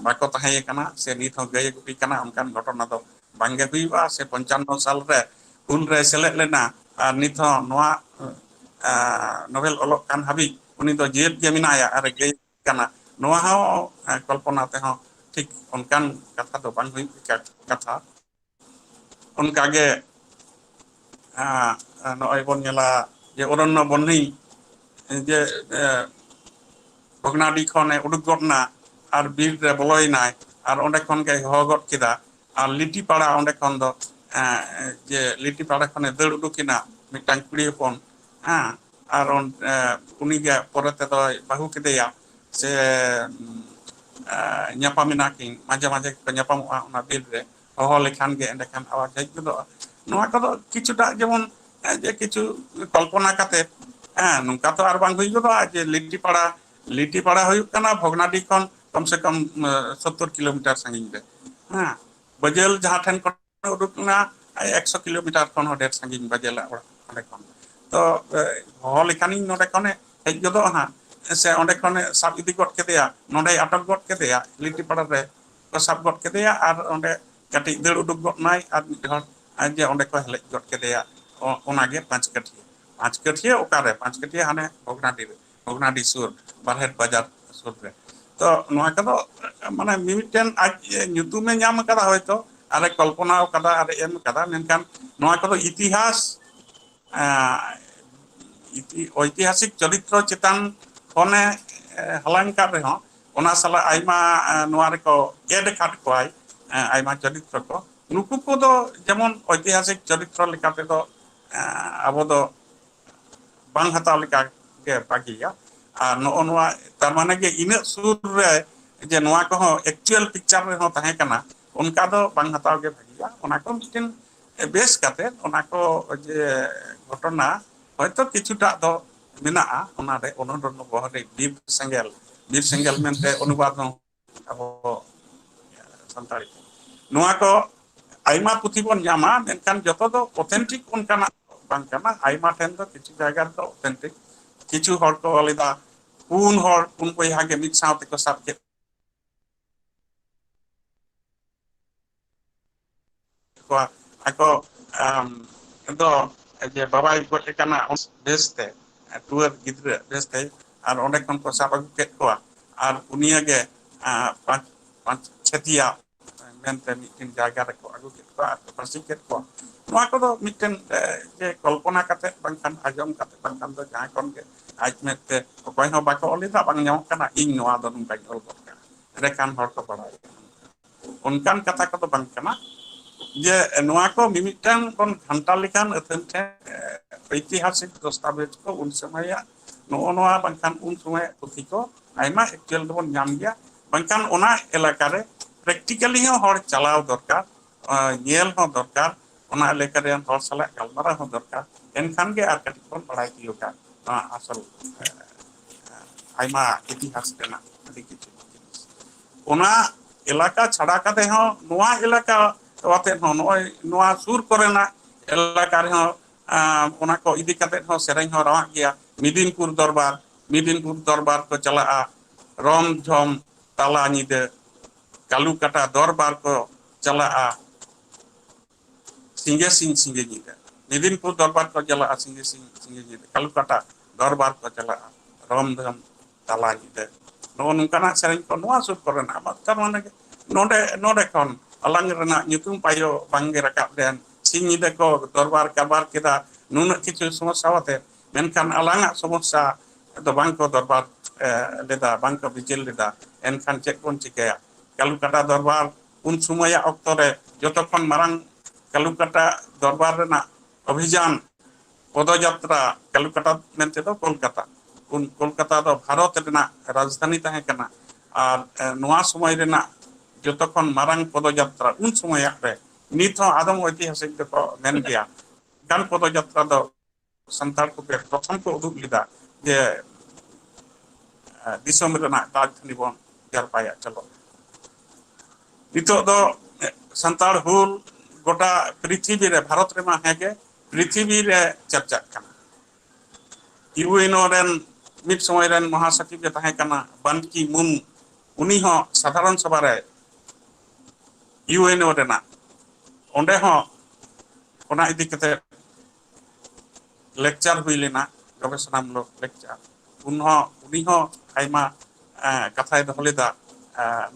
बाको तहे कना से नित हो गए गुपी कना उनकान घटना दो बांगे हुईबा से 55 साल रे उन रे सेलेद लेना नित हो नोआ नोवेल ओलोक कान हाबी उनी दो जेल के मिनाया अरे गई कना नोआ हो कल्पना ते हो ठीक उनकान कथा दो बांग हुई कथा उनका गे नोय बन नेला जे अरण्य बन्ही जे भगनाडी खने उडुक गटना आर बीर रे बलयनाय आर ओंडे खन के हगत किदा आर लिटी पाड़ा ओंडे खन दो जे लिटी पाड़ा खने दड़ उडुकिना मिटांग कुड़ी हपन और उनी के परते तो बाहु केदेया से ᱧᱟᱯᱟᱢᱤᱱᱟ ᱠᱤᱱ माजे माजे को ᱧᱟᱯᱟᱢᱚᱜᱼᱟ ᱚᱱᱟ ᱵᱤᱨ रे ᱦᱚᱦᱚ ᱞᱮᱠᱷᱟन ᱜᱮ ᱮᱸᱰᱮᱠᱷᱟन ᱟᱣᱟᱡ ᱦᱮᱡ ᱜᱚᱫᱚᱜᱼᱟ ᱱᱚᱣᱟ ᱠᱚᱫᱚ ᱠᱤᱪᱷᱩᱴᱟ ᱡᱮᱢᱚᱱ जे किछु कल्पना काते नुका तो आर बांग हुई गदोआ जे लिट्टी पाड़ा हुयुक कना भगनाडी खन कम से कम 70 किलोमीटर संगिन रे बजेल जहां ठन उडुकना 100 किलोमीटर खन हो ढेर संगिन बजेल ओंडे खन तो हॉ लेखानी नोडे खने हेज गदो हा से ओंडे खने साब इदी गट केदेया नोडे अटक गट केदेया लिट्टी पाड़ा रे को साब गट केदेया आर ओंडे कटी दड़ उडुक गट नाय आर मिडहर जे ओंडे को हेलेज गट केदेया ओनागे 5 कठिया ओकारे 5 कठिया हाने भगनाडी सुर बारहेट बाजार सुर रे तो नोआ कदो माने मिमिटेन आज nyutume ñam kada hoyto are Kalpana kada are em kada menkan नोआ कदो इतिहास ऐतिहासिक चरित्र चेतन खने हलांग का रहे ओना साला आइमा नोआ रे को एड खाट कोआई आइमा चरित्र को नुकु को दो जेमन ऐतिहासिक चरित्र लेकाते दो अब दो बांग हताव लेका के पागिया आ नो नोआ तार माने के इन सुर रे जे नोआ को एक्चुअल पिक्चर रे हो ताहे कना उनका दो बांग हताव के भागिया ओना को मिटिन बेस काते ओना को जे घटना হয়তো কিছুটা তো মেনা ওনারে অনুরণ বহরে বীর সেঙ্গেল মেনতে অনুবাদ আবো সান্তাড়ি নোয়া কো আইমা পুথিবন জামা মেনকান যত তো অথেন্টিক উনকানা বাংকানা আইমা ঠেন তো কিছু জায়গা তো অথেন্টিক কিছু হর তো আলাদা পুন বইহাগে মিট সাথে কো সাবকে को ako do जे बाबा गोटे कना बेसते टूर गिद्रे बेसते और ओंडे खन को साब अगु केत को और उनिया गे पांच छतिया मेनते मिटिन जायगा रे को अगु केत को और पासी केत को नोआ को दो मिटिन जे कल्पना काते बांखान आजम काते बांखान दो जहां कोन के आज मेते कोय हो बाको ओलिदा बांग ᱧᱟᱢ kana ᱤᱧ नोआ दो नुका ᱚᱞ ᱜᱚᱫ ᱠᱟᱱᱟ ᱨᱮᱠᱟᱱ ᱦᱚᱲ ᱠᱚ ᱵᱟᱲᱟᱭ उनकान कथा को बांग kana जे नोआ को मिमिटान कोन घंटा लेखान अथनते ऐतिहासिक दस्तावेज को उन समय नोआ बांखान उन समय पुथी को आइमा एक्चुअल दोन नाम गया बांखान ओना इलाका रे प्रैक्टिकली हो हर चलाव दरकार नेल हो दरकार ओना इलाका रे हर साला गलमारा हो दरकार एनखान के आर कटी कोन पढ़ाई दियोका असल आइमा इतिहास केना अदि किछु ओना एलाका छाड़ा काते हो नोआ एलाका वाते हो नोआ सुर कोरेना एलाका रे हो ओना को इदी काते हो सेरेंग हो रावा गया मिदिनपुर दरबार को चला रोम झोम ताला निदे कालुकाटा दरबार को चला सिंगे निदे मिदिनपुर दरबार को चला सिंगे निदे कालुकाटा दरबार को चला रोम झोम ताला निदे नो नुकाना सेरेंग को नोआ सुर कोरेना मतलब माने नोडे कौन Alang रना nyutum payo bangi rakap den sing ide ko dorbar kabar kita nuna kichu समस्या होते मेनखान अलंगा समस्या तो bangko dorbar leda bangko bijil leda enkan cek pun cikaya Kalukata dorbar un sumaya oktore jotokon marang Kalukata dorbar rena অভিযান পদযাত্রা Kalukata mente do Kolkata un Kolkata do Bharat rena rajdhani tahe kana আর নোয়া সময় রেনা যতক্ষণ মারাং পদযাত্রা উন সময় রে নিত আদম ঐতিহাসিক को মেন गया গান পদযাত্রা দ संताल को प्रथम को उदुग लिदा जे दिसम रेना राजधानी बन जार पाया चलो नितो दो संताल हुल गोटा पृथ्वी रे भारत रे मा हेगे पृथ्वी रे चर्चा kana यूएनओ रेन मिट समय रेन महासचिव जे ताहे kana ban ki mun उनी हो साधारण सभा रे यूएनओ रेना ओंडे हो ओना इदी कते लेक्चर हुई लेना गवेषणामूलक लेक्चर उनी हो आयमा कथाय दहलेदा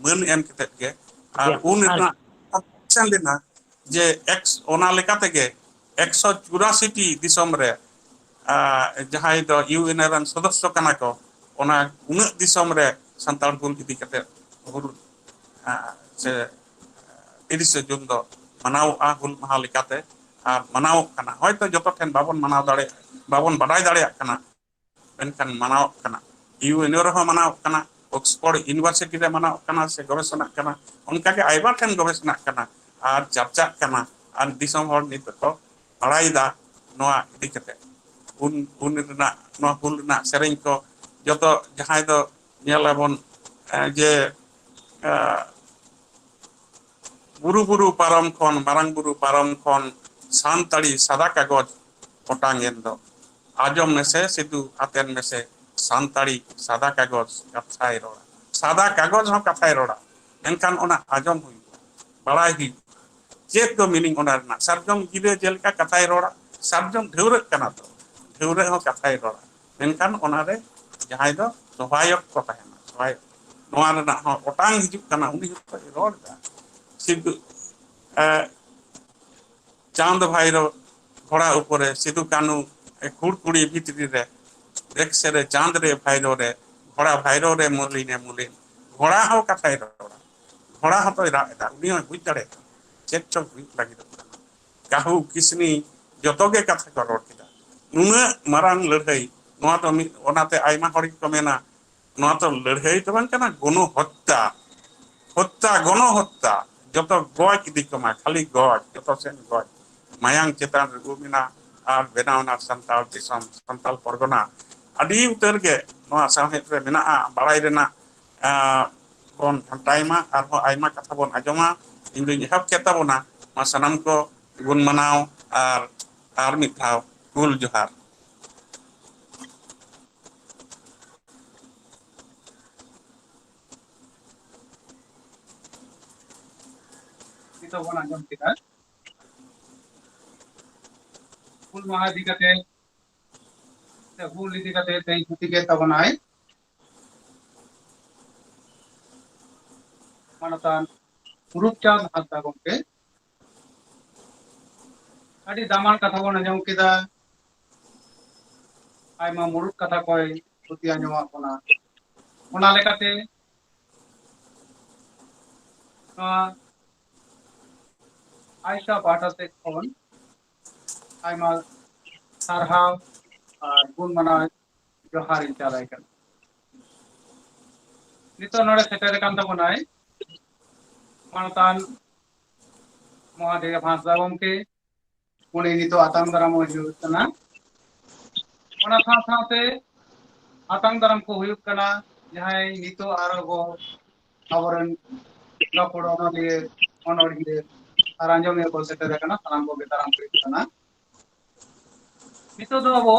मन एम कते के आर उन रेना ऑप्शन लेना जे एक्स ओना लेकाते के 184 टी दिसम रे जहाय दो यूएन रन सदस्य कना को ओना उन दिसम रे संताल गुल इदी कते हुल से 30 जून दो मनाव हुल महा लेकाते আর মানাও কানা হয়তো যত ঠেন বাবন মানাও দাঁড়ে বাবন বাড়াই দাঁড়ে কানা এনখান মানাও কানা ইউএনও রহ মানাও কানা অক্সফোর্ড ইউনিভার্সিটি রে মানাও কানা সে গবেষণা কানা উনকা কে আইবা ঠেন গবেষণা কানা আর চর্চা কানা আর দিসম হর নিত তো বাড়াই দা নোয়া ইদি কতে উন না নোয়া হুল না সেরেং ko যত জাহাই দো নিয়ালাবন যে বুরু পারম খন মারাং বুরু পারম খন सानताड़ी सादा कागज ओटांगेन दो आजम में से सिद्धू आतेन में से सानताड़ी सादा कागज कथाय रोड़ा सादा कागज हो कथाय रोड़ा एनखान ओना आजम हुई बड़ाई हुई चेक दो मीनिंग ओना रना सरजम गिरे जेलका कथाय रोड़ा सरजम ढेउरे कना तो ढेउरे हो कथाय रोड़ा एनखान ओना रे जहाय दो सहायक को तहना सहायक नोआ रना हो ओटांग हिजुक कना उनी हो रोड़ा सिद्धू चांद भाई घोड़ा ऊपर सिद्धू कानू खुड़कुड़ी भीतरी रे देख से रे चांद रे भाईरो रे घोड़ा भाईरो रे मुरलीने मुलिन घोड़ा हो कथाय रोड़ा घोड़ा हो तो रादा उनी हो बुझ दाड़े चेक चक बुझ लागी काहू किसनी जतोगे कथा को रोड किदा नुना मारांग लड़ाई नोआ तो ओनाते आइमा हरि को मेना नोआ तो लड़ाई तो बन kana गनो हत्या गनो हत्या जतो गज इदी कमा खाली गज जतो सेन गज मायांग चेतान रुमिना और बेनावना संताल दिसम संताल परगना अडी उतर के नोआ साहेब रे मेना बाड़ाई रेना बन टाइमा और आइमा कथा बन आजमा इन दो हब केता बना मा सनम को गुण मनाव और मिथाव गुल जोहार तो बन आजम किदा हुल महा दिकते ते हुल दिकते तेई खुती के तबनाय मानतान रूपचांद हासदा गमके अडी दामान कथा बन आजम किदा आयमा मुरुक कथा कोय खुती आजमा कोना ओना लेकाते आयशा पाटा से खवन आयमा सारहाव और गुण मना जोहार इंचालाय कर नितो नोडे सेटर कान तबनाय मानतान महादेव भाषा गमके उनी नितो आतंक दाराम हुयुक कना ओना साथे आतंक दाराम को हुयुक कना जहाय नितो आरो गो आवरन ᱨᱚᱯᱚᱲ ᱚᱱᱚᱞᱤᱭᱟᱹ ᱚᱱᱚᱲᱦᱤᱭᱟᱹ ᱟᱨ ᱟᱸᱡᱚᱢᱤᱭᱟᱹ ᱠᱚ ᱥᱮᱴᱮᱨ ᱟᱠᱟᱱᱟ ᱥᱟᱱᱟᱢ ᱠᱚᱜᱮ ᱫᱟᱨᱟᱢ ᱠᱚ ᱦᱩᱭᱩᱜ ᱠᱟᱱᱟ ᱱᱤᱛᱚᱜ ᱫᱚ ᱟᱵᱚ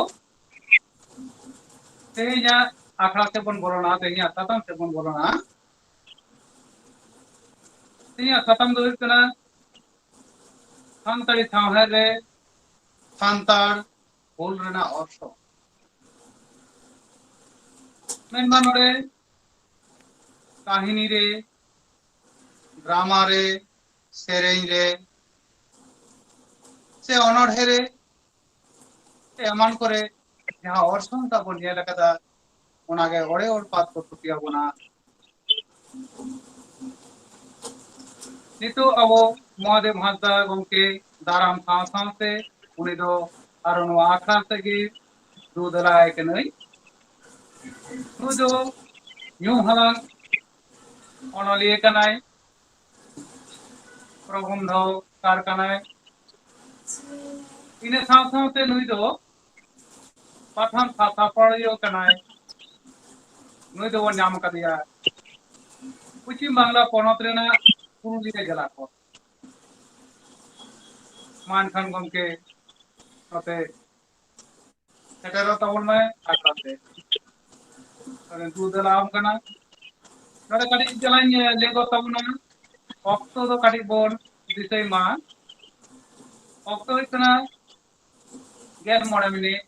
ᱛᱮᱦᱮᱧᱟᱜ ᱟᱠᱷᱲᱟ ᱛᱮᱵᱚᱱ ᱵᱚᱞᱚᱱᱟ ᱛᱮᱦᱮᱧᱟᱜ ᱥᱟᱛᱟᱢ ᱛᱮᱵᱚᱱ ᱵᱚᱞᱚᱱᱟ ᱛᱮᱦᱮᱧᱟᱜ ᱥᱟᱛᱟᱢ ᱫᱚ ᱦᱩᱭᱩᱜ ᱠᱟᱱᱟ ᱥᱟᱱᱛᱟᱲᱤ ᱥᱟᱶᱦᱮᱫ ᱨᱮ ᱥᱟᱱᱛᱟᱲ ᱦᱩᱞ ᱨᱮᱱᱟᱜ ᱚᱨᱥᱚᱝ ᱢᱮᱱᱢᱟ ᱱᱚᱰᱮ ᱠᱟᱹᱦᱱᱤ ᱨᱮ ᱰᱨᱟᱢᱟ ᱨᱮ ᱥᱮᱨᱮᱧ ᱨᱮ से अनढ़े रे एमान करे जहां ऑर्सन ता बन नेल कदा ओनागे ओड़े और पात को टुटिया बना नितो अब महादेव हांसदा गमके दाराम साव सावते उनी दो आरो नो आखा तगे दुदलाय कनई नु दो न्यू हलां ओनलिए कनाय प्रबंध कारखानाय इन साव सावते नुई दो पाठान साथा पड़ियो कनाय नुई दो नाम कदिया पश्चिम बांग्ला पनत रेना पुरुलिया जिला को मानखान गमके नते सेटेरो तबन में आकाते अरे दूदलाम कना नडे कडी जलाइन लेगो तबना ऑक्टो दो कडी बोन दिसै मा ऑक्टो इतना गैस मोड़े मिनिट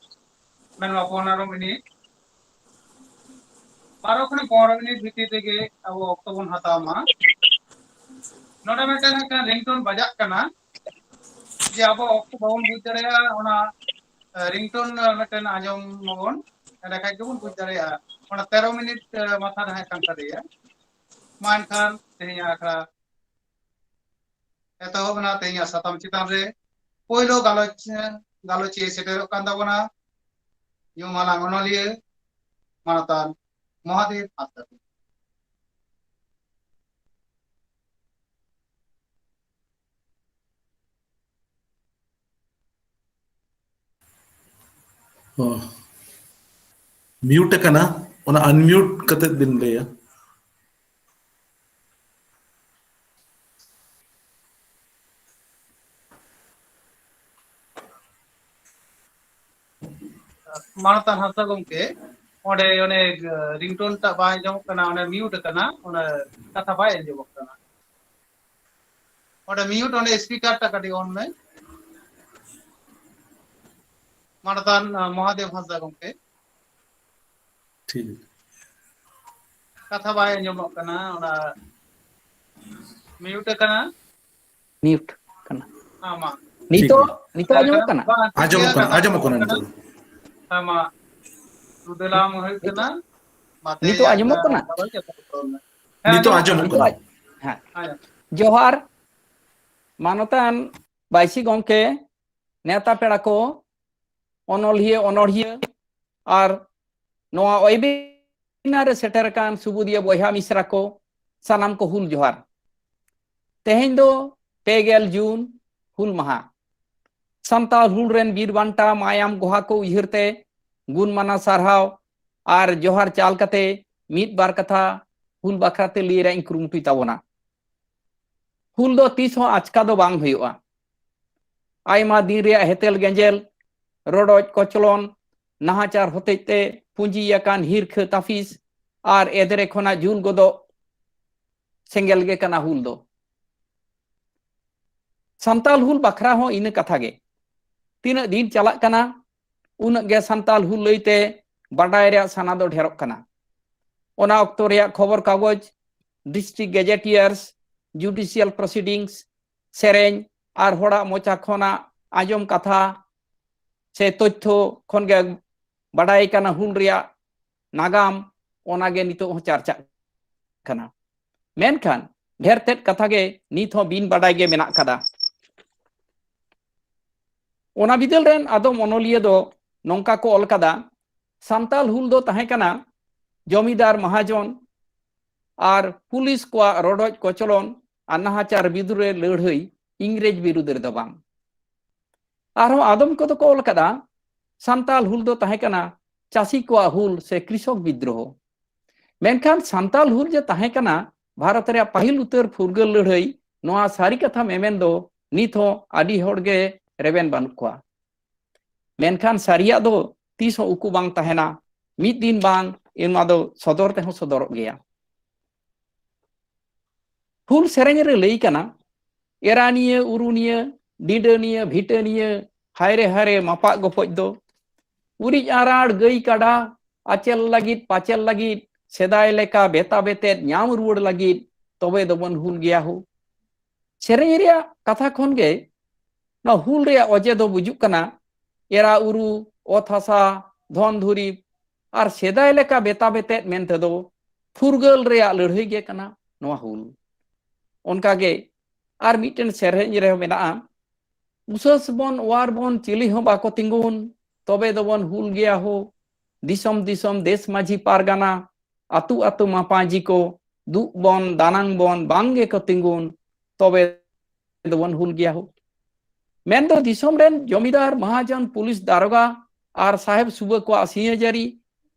मेनवा 15 मिनिट 12 खन 15 मिनिट भीतर तेगे अब ऑक्टो बन हता मा नोडे मेटन का रिंगटोन बजाक कना जे अब ऑक्टो बाउन बुझ दरेया ओना रिंगटोन मेटन आजम मगन एडा का गेबुन बुझ दरेया ओना 13 मिनिट माथा रहा कान करेया मान खान तेया आखरा एतो बना तेया सतम चितान रे पहिलो गालोची सेटेरो कान दाबना यू माला मनलिए मानतान महादेव हांसदा म्यूट कना ओना अनम्यूट कते दिन लेया मानतान हांसदा गमके ओडे ओने रिंगटोन ता बाय जम कना ओने म्यूट कना ओने कथा बाय जम कना ओडे म्यूट ओने स्पीकर ता कडी ऑन में मानतान महादेव हांसदा गमके ठीक कथा बाय जम कना ओना म्यूट कना म्यूट करना आमा नितो नितो आजमो करना आजम कना नितो आमा दुदलाम होय कना माते नितो आजमो करना नितो आजम कना हां जोहार मानतान बाइसी गमके नेता पेड़ा को अनढ़िया और नोआ वेबिनार रे सेटर कान सुबुदिया बयहा मिश्रा को सानाम को हुल जोहार तेहेन दो 2 जून हुल महा संताल हुल रेन बीर बांटा मायाम गोहा को उयहरते गुण माना सारहाव और जोहार चाल कते मीत बार कथा हुल बाखराते लिए रे इंक्रुमटुई ताबोना हुल दो तीस हो आचका दो बांग हुयुआ आयमा दिन रे हेतेल गेंजेल रोडोज कोचलोन नाहाचार होतेते पुंजी याकान हिरख ताफिस और एदरे खोना जुल गोदो सेंगेल गे कना हुल दो संताल हुल बखरा हो इन कथा गे तीन दिन चला कना उन गे संताल हुल लईते बाडाय रे साना दो ढेरोक कना ओना ऑक्टो रे खबर कागज डिस्ट्रिक्ट गेजेटियर्स जुडिशियल प्रोसीडिंग्स सेरेंज और होड़ा मोचा खोना आजम कथा से तथ्य खन गे बाडाय कना हुल रिया नागाम ओनागे नितो चर्चा कना मेनखान ढेर तेट कथा गे नित हो बिन बाडाय गे मेना कदा ओना बिदल रेन आदम अनलिया दो नोंका को ऑल कदा संताल हुल दो ताहे कना जमीदार महाजन और पुलिस को रोडोज कोचलोन अनाहाचार बिदुरे लड़हई इंग्रेज बिरुद्ध रे दो बांग आरो आदम को तो ऑल कदा संताल हुल दो ताहे कना चासी को हुल से कृषक विद्रोह मेनखान संताल हुल जे ताहे कना भारत रे पहिल उतर फुरगल लड़ाई नोआ सारी कथा मेमेन दो नित हो आदि होड़गे रेबेन बानुक कोआ मेनखान सारिया दो तीस हो उकु बांग तहेना मिद दिन बांग इनमा दो सदर ते हो सदर गया हुल सेरेंग रे लई कना एरानिय उरुनिय डिडनिय भिटनिय हायरे हायरे मापा गोपज दो उरी आराड़ गई काडा आचल लगित पाचल लगित सेदाय लेका बेता बेते न्याम रुवड़ लगित तबे दबन हुल गया हो सेरेंग रे कथा खन गे ना हुल रे अजे दो बुजुक कना एरा उरु ओत हासा धन धुरी और सेदाय लेका बेता बेते मेनते दो फुरगल रे लड़ाई गे कना नोआ हुल उनका गे और मिटन सेरेंग रे मेना उसस बन वार बन चिली हो बाको तिंगुन तबे दबन हुल गया हो दिसम दिसम देश माझी पारगाना आतु आतु मापाजी को दु बन दानांग बन बांगे को तिंगुन तबे दबन हुल गया हो मेन दो दिसम रेन जमीदार महाजन पुलिस दारोगा और साहेब सुबह को सिंहजारी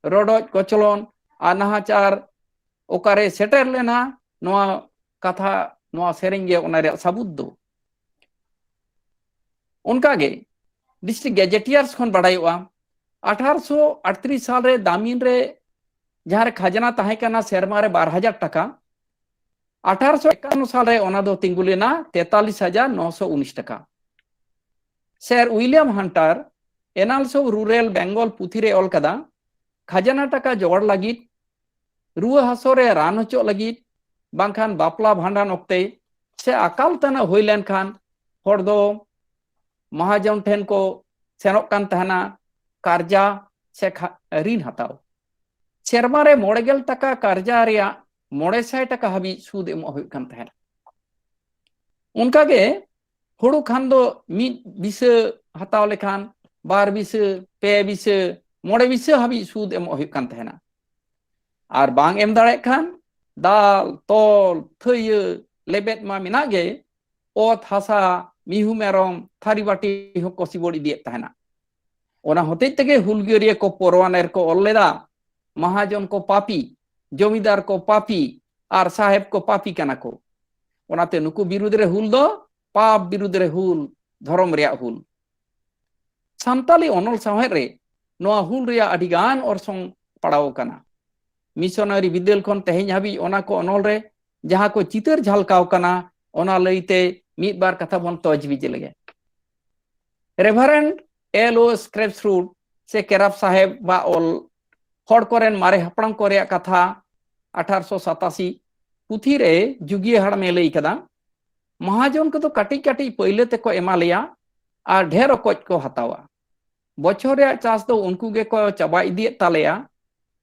रोडोज कोचलन अनाचार ओकारे सेटर लेना नोआ कथा नोआ सेरेंगे ओनारे सबूत दो उनका गे डिस्ट्रिक्ट गैजेटियर्स खन बढ़ाईवा 1838 साल रे दामिन रे जहां रे खजाना ताहे कना सेरमा रे 12,000 टका 1851 साल रे ओना दो तिंगुलेना 43,919 टका sir William Hunter annals of rural Bengal पुथी रे ऑल कदा खजाना टका जोड़ लगित रुआ हसो रे रान हचो लगित बांखान बापला भांडान ओक्ते से अकाल तना होई लेन खान हर दो महाजन ठेन को सेनोक कान तहना कार्जा से ऋण हताओ सेरमा रे 90 टका कार्जा रिया 900 टका हबी सूद एमो हुई कान तहना उनका गे हुड़ू खान दो मिद बिस हताओ लेखान बार बिस पे बिस मोड़े बिस हबी सूद एमो हुई कान तहना और बांग एम दाड़े खान दाल तोल थय लेबेट मा मिना गे ओत हासा मिहु मेरम थारी बाटी हो कोसी बड़ी दिए तहना ओना होते तगे हुलगिरिया को परवानेर को ओलेदा महाजन को पापी जमीदार को पापी और साहेब को पापी कना को ओनाते नुकु बिरुद्ध रे हुल दो पाप बिरुद्ध रे हुल धर्म रिया हुल सान्ताली ओनल साहेब रे नोआ हुल रिया अडिगान और पड़ाव कना मिशनरी विद्याल खन तेहें हाबी ओना को ओनल रे जहां को चितर झलकाव कना ओना लईते मिद बार कथा बन तजवीज लगे रेवरेंड एल.ओ. स्क्रेप्सरूट से केराप साहेब बा ओल हड़ कोरेन मारे हपड़म को रेया कथा 1887 पुथी रे जुगिए हड़ में लई कदा महाजन को तो कटी कटी पहले ते को एमा लिया और ढेर ओकोज को हतावा बछर रे चास दो उनको गे को चबा इदिए तालेया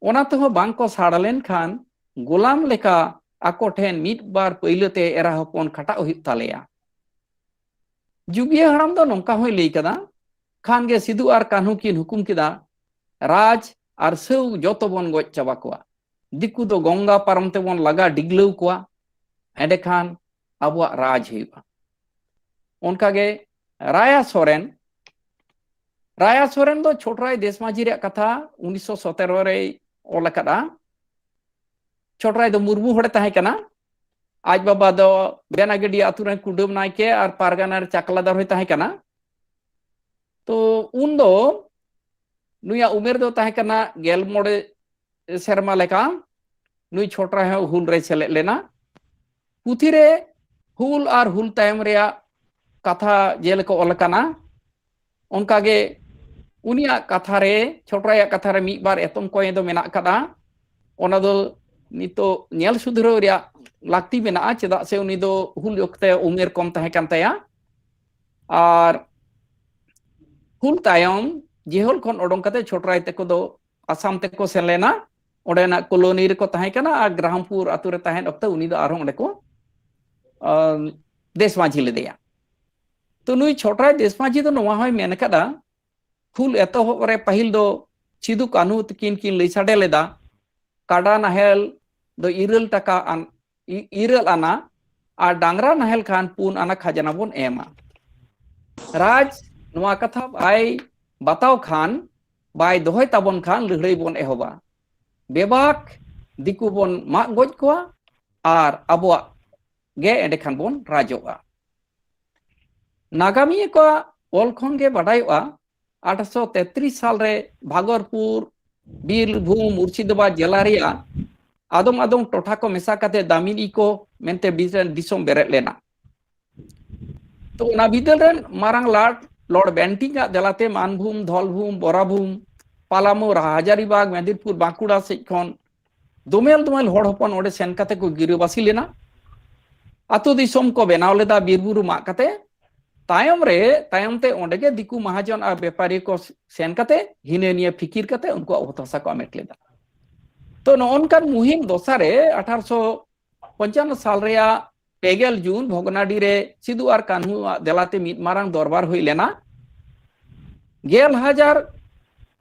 ओना तो बांग को साड़लेन खान गुलाम लेका आको ठेन मिद बार पहले ते एरा हपन खटा हुई तालेया जुगिए हड़म दो नौका हुई लई कदा खान गे सिधु और कान्हू किन हुकुम किदा राज और सौ जोतो बन गोज चाबा कोआ दिकु दो गंगा पारम ते बन लगा डिगलौ कोआ एंडे खान अबुआ राज हुआ उनका गे राया सोरेन दो छोटराय देशमाजी रे कथा 1917 रे ओल कदा छोटराय दो मुर्मू हड़े ताहे कना आज बाबा दो बेनागडी आतु रे कुडुम नायके और पारगाना चाकलादार होय ताहे कना तो उन दो नुया उमेर दो ताहे कना गेल मोड़े सेरमा लेका नुई छोटरा है हुल रे सेले लेना पुथी रे हुल और हुल तायम रे कथा जेल को ओल कना उनका गे उनिया कथा रे छोटरा कथा रे मी बार एतम को दो मेना कदा ओना दो नितो नेल सुधरो रे लाक्ति मेना चेदा से उनी दो हुल ओक्ते उमेर कम ताहे कान ताया और हुल तायम जेहोल खन ओडों कते छोटराय तेको दो आसाम तेको सेन लेना ओडेना कॉलोनी रे को ताहे कना आ ग्रामपुर आतु रे ताहेन ओक्ते उनी दो आरो ओंडे को देशमाझी ले देया तो नुई छोटराय देशमाझी दो नोवा होय मेन कदा हुल एतो रे पहिल दो सिदु कान्हू तकिन किन लई साडे लेदा काडा नाहेल दो इरल टका इरल आना और डांगरा नाहेल खान पुन आना खजाना बन एमा राज नोआ कथा बाय बताओ खान बाय दोहय ताबन खान लड़ाई बन एहोबा बेबाक दिकु बन मा गोज कोआ ar abuak ge endekhan bon rajoga. नागामिया को ऑल खन के बढ़ाया 1833 साल रे भागलपुर बीरभूम मुर्शिदाबाद जिला रे आदम आदम टोठा को मेसा कते दामिनी को मेंते दिसोम बेरे लेना तो ना बिदल रेन मारंग लॉर्ड बेंटिंग का जलाते मानभूम धौलभूम बोराभूम पालामो हजारीबाग मेदिनीपुर बांकुड़ा से खन दोमेल दोमेल होड़ हपन ओडे सेन कते को गिरिबासी लेना आतो दिसोम को बनाव लेदा बीरबुरु मा कते तायम ते ओंडे के दिकु महाजन और व्यापारी को सेन कते हिने निये फिकिर कते उनको अवतसा को अमेट लेदा तो नोनकान मुहिम दोसारे 1855 साल रेया 30 जून भोगनाडी रे सिदु और कान्हू देलाते मिद मारंग दरबार हुई लेना 10,000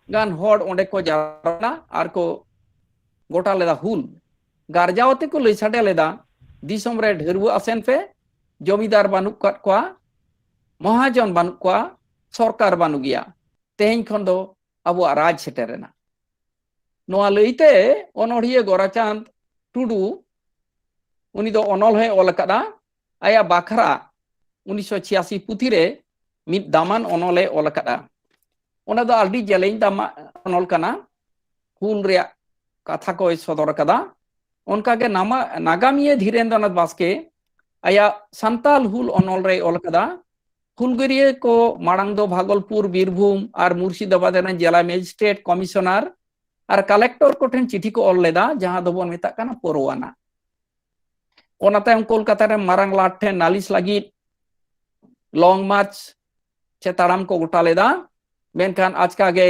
गान होड़ ओंडे को जारना और को गोटा लेदा हुल गारजावते को लई साडे लेदा दिसोम रे ढेरुआ आसेन पे जमीदार बानु कट कोआ महाजन बानु कोआ सरकार बानु गया तेहें खन दो अब राज सेटेरेना नोआ लईते अनोढ़िया गोराचांद टुडू उनी दो अनल है ओलकदा आया बाखरा 1986 पुथी रे मिद दामान अनले ओलकदा ओना दो आडी जेलें दामा अनल कना हुल रे कथा को सदर कदा उनका के नामा नागामिया धीरेन्द्रनाथ बास्के आया संताल हुल अनल रे ओलकदा हुलगरिया को मांग दो भागलपुर बीरभूम और मुर्शिदाबाद जिला मजिस्ट्रेट कमिश्नर और कलेक्टर को ठेन चिठी को ऑल लेदा जहां दो बोन मेता कना परवाना ओनाते हम कोलकाता रे मारंग लाट ठेन नालिस लगी लॉन्ग मार्च से ताड़ाम को गोटा लेदा मेनखान आज का गे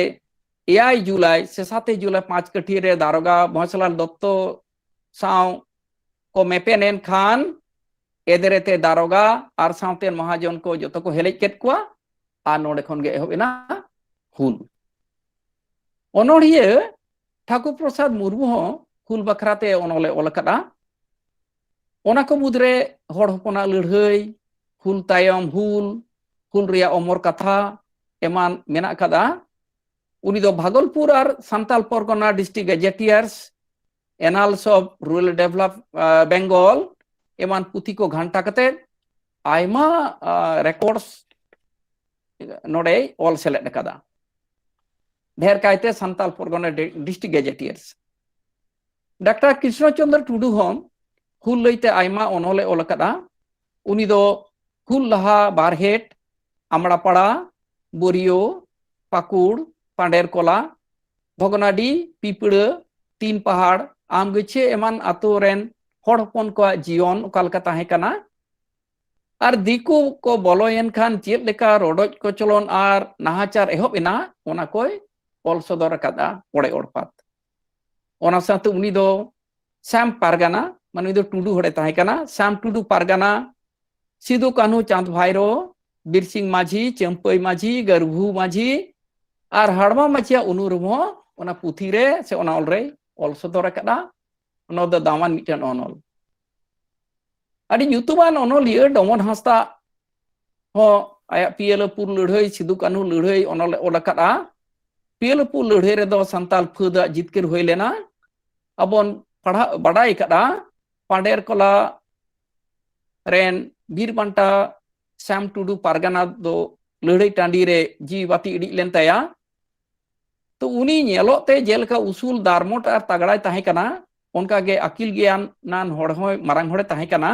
8 जुलाई से 7 जुलाई 5 कठी रे दारोगा भोसलाल दत्तो साव को मेपेनेन खान एदरेते दारोगा और सावते महाजन को जो को हेलेज केट कोआ आ नोडे खन गे एहोबेना हुल ओनोड़िए ठाकुर प्रसाद मुर्मू हो हुल बखराते ओनोले ओलकदा ओना को मुद्रे होड़ हपना लड़हई हुल तायम हुल रिया अमर कथा एमान मेना कदा उनी दो भागलपुर और Santal Pargana district gazetteers annals of rural develop Bengal एमान पुथी को घंटा कते आयमा रिकॉर्ड्स नोडे ऑल सेलेक्ट कदा ढेर कायते Santal Pargana district gazetteers doctor Krishnachandra Tudu हम हुल लईते आयमा अनले ओलकदा उनी दो हुल लहा बारहेट आमड़ापाड़ा बोरियो पाकुड़ पांडेरकोला भोगनाडी पिपड़ तीन पहाड़ आमगछे एमान आतो रेन होड़ हपन को जीवन ओकालका ताहे कना और दिकु को बोलोयन खान चेद लेका रोडोज को चलन और नाहाचार एहब एना ओना कोय ऑल सदर कदा ओड़े ओड़पात ओना साथे उनी दो श्याम पारगाना माने दो टुडू होड़े ताहे कना श्याम टुडू पारगाना सिदु कान्हू चांद भाईरो बिरसिंग माझी चंपई माझी गरभू माझी और हड़मा माछिया उनुरुमो ओना पुथी रे से ओना ऑल रे ऑल सदर कदा ओना दो दामान मिटन ओनल अड़ी ᱧᱩᱛᱩᱢᱟᱱ ᱚᱱᱚᱞᱤᱭᱟᱹ ᱰᱚᱢᱚᱱ ᱦᱟᱸᱥᱫᱟ ᱦᱚᱸ ᱟᱭᱟᱜ ᱯᱤᱭᱟᱹᱞᱟᱹᱯᱩᱨ ᱞᱟᱹᱲᱦᱟᱹᱭ ᱥᱤᱫᱩ ᱠᱟᱹᱱᱦᱩ ᱞᱟᱹᱲᱦᱟᱹᱭ ᱚᱱᱚᱞ ᱚᱞ ᱟᱠᱟᱫᱼᱟ ᱯᱤᱭᱟᱹᱞᱟᱹᱯᱩᱨ ᱞᱟᱹᱲᱦᱟᱹᱭ ᱨᱮᱫᱚ ᱥᱟᱱᱛᱟᱞ ᱯᱷᱟᱹᱫᱟᱜ ᱡᱤᱛᱠᱟᱹᱨ ᱦᱩᱭ ᱞᱮᱱᱟ ᱟᱵᱚᱱ ᱵᱟᱰᱟᱭ ᱟᱠᱟᱫᱼᱟ ᱯᱟᱸᱰᱮᱨ ᱠᱚᱞᱟ ᱨᱮᱱ ᱵᱤᱨ ᱵᱟᱱᱴᱟ ᱥᱟᱢ ᱴᱩᱰᱩ ᱯᱟᱨᱜᱟᱱᱟ ᱫᱚ ᱞᱟᱹᱲᱦᱟᱹᱭ ᱴᱟᱺᱰᱤ ᱨᱮ ᱡᱤᱣᱤ ᱵᱟᱹᱛᱤ ᱤᱲᱤᱡ ᱞᱮᱱ ᱛᱟᱭᱟ तो उनी ñᱮᱞᱚᱜ ᱛᱮ ᱡᱮᱞᱮᱠᱟ ᱩᱥᱩᱞ ᱫᱟᱨᱢᱚᱴ ᱟᱨ ᱛᱟᱜᱲᱟᱭ ᱛᱟᱦᱮᱸ ᱠᱟᱱᱟ ᱚᱱᱠᱟᱜᱮ ᱟᱹᱠᱤᱞ ᱜᱮᱭᱟᱱ ᱱᱟᱱ ᱦᱚᱲ ᱦᱚᱸ ᱢᱟᱨᱟᱝ ᱦᱚᱲᱮ ᱛᱟᱦᱮᱸ ᱠᱟᱱᱟ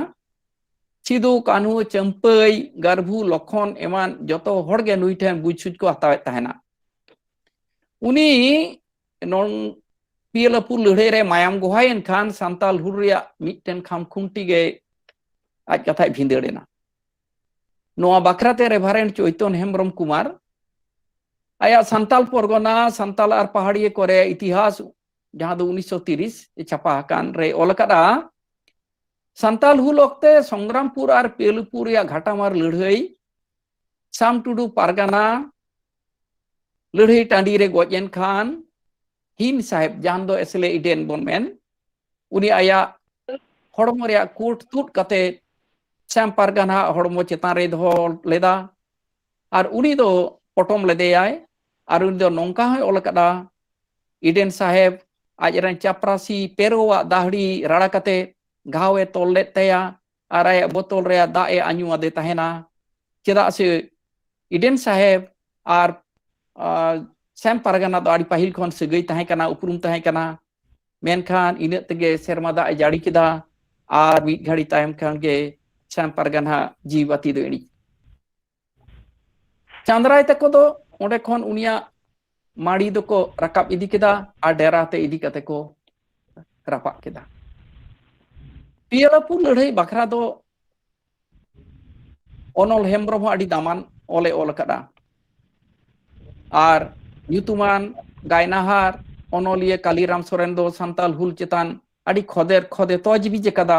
सिदु कान्हू चंपई गरभू लखन एमान जतो होड़गे नुई ठेन बुझ सुझ को हतावे तहना उनी नोन पियलपुर लड़ाई रे मायाम गोहायन खान सांताल हुल रिया मिटन खाम खुंटी गे आज कथा भिंदेड़ेना नोआ बखराते रेभारेंट चैतन हेम्ब्रम कुमार आया सांताल परगना सांताल और पहाड़िए करे इतिहास जहां दो 1930 छापा कान रे ओलकदा सांताल हुल वक्ते संग्रामपुर और पेलुपुर या घाटामार लड़ाई साम टुडू पारगाना लड़ाई टांडी रे गोजेन खान हिन साहेब जान दो एसले इडेन बोनमेन उनी आया हड़मो रे कोट तुट कते साम पारगाना हड़मो चेतान रे दो लेदा और उनी दो पटम लेदेयाय और उनी दो नोंका है ओलकदा इडेन साहेब आज रन चापरासी पेरोवा दाहड़ी राड़ा कते घावे तोल लेत तया आर आया बोतल रे दा ए आñu आदे तहेना चेदा से Eden Saheb are Sam Pargana दो आड़ी पाहिल खन सगई तहे कना उपरुम तहे कना मेनखान इने तगे सेरमा दा जाड़ी केदा आर मिद घड़ी तायम खान गे सैम पारगाना जीवती दो एड़ी चांद्राय तको दो ओंडे खन उनिया माड़ी दो को रकाब इदी केदा आर डेरा ते इदी कते को रापा केदा पियलापुर लड़ाई बखरा दो ओनल हेम्ब्रम आड़ी दामान ओले ओल कदा आर युतुमान गायनाहार ओनलिया कालीराम सोरेन दो संताल हुल चेतान आड़ी खोदे तोजबी जेकदा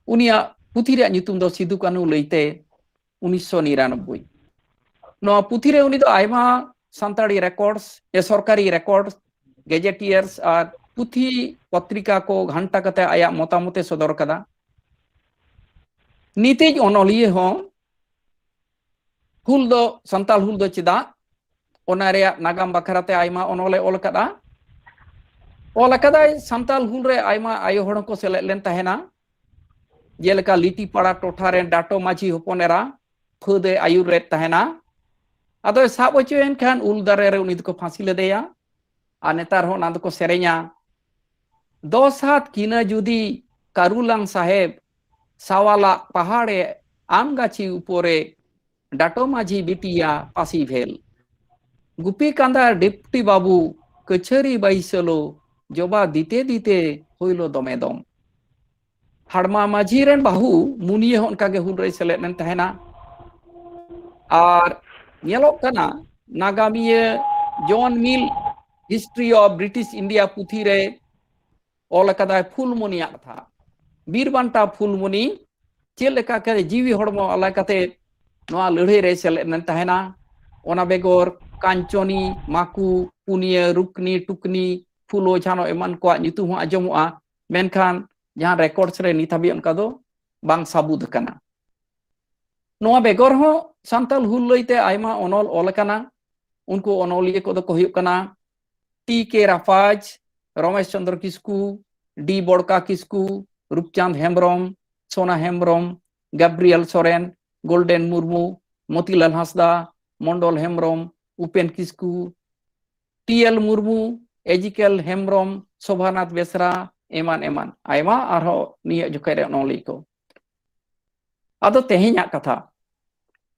उनिया पुथी रे nyutum दो सिदु कानू लईते 1999 नो पुथी रे उनी दो आयमा संताड़ी रिकॉर्ड्स ए सरकारी रिकॉर्ड्स गेजेटियर्स आर पुथी पत्रिका को घंटा कते आया मोतामते सदर कदा नीतेज ओनलिया हो हुल दो संताल हुल दो चिदा ओना रे नागाम बखराते आयमा ओनले ओल कदा संताल हुल रे आयमा आयो हड़ को सेले लेन तहेना जेलका लिटी पाड़ा टोठा रे डाटो माझी होपोनेरा फुदे आयुर रे तहेना अदो साब ओचेन खान उल दारे रे उनी को फांसी लेदेया आ नेतार हो ना को सेरेኛ 10 हाथ किना जुदी कारुलांग साहेब सावाला पहाड़े आम गाछी उपरे डाटो माझी बिटिया पासी भेल गुपी कांदा डिप्टी बाबू कचहरी बाईसलो जबा दीते दीते होइलो दमे दम हाड़मा माझी रेन बाहू मुनिये होनका गे हुल रे सेलेद लेन तहेना आर ñelok kana नागामिये John Mill history of British India पुथी रे ओल कदा फुलमुनिया था बीरबांटा फुलमुनि चेल लेका करे जीवी हड़मो अला कते नोआ लड़ाई रे सेलेद लेन तहेना ओना बेगोर कांचनी माकू पुनिया रुकनी टुकनी फुलो छानो एमान को nyutum हो आजमोआ मेनखान जहां रिकॉर्ड्स रे निथाबी उनका दो बांग साबुद कना नोआ बेगोर हो संताल हुल लईते आयमा ओनल ओल कना उनको ओनलिये को दो को हुयुक कना टी के राफाज रमेश चंद्र किस्कू डी बड़का किस्कू रूपचांद हेम्ब्रम सोना हेम्ब्रम गैब्रियल सोरेन गोल्डन मुर्मू मोतीलाल हांसदा मंडल हेम्ब्रम उपेन किस्कू टीएल मुर्मू एजिकल हेम्ब्रम शोभानाथ बेसरा एमान एमान आयमा आरो निया जुकाय ओनली को आदो तेहेኛ कथा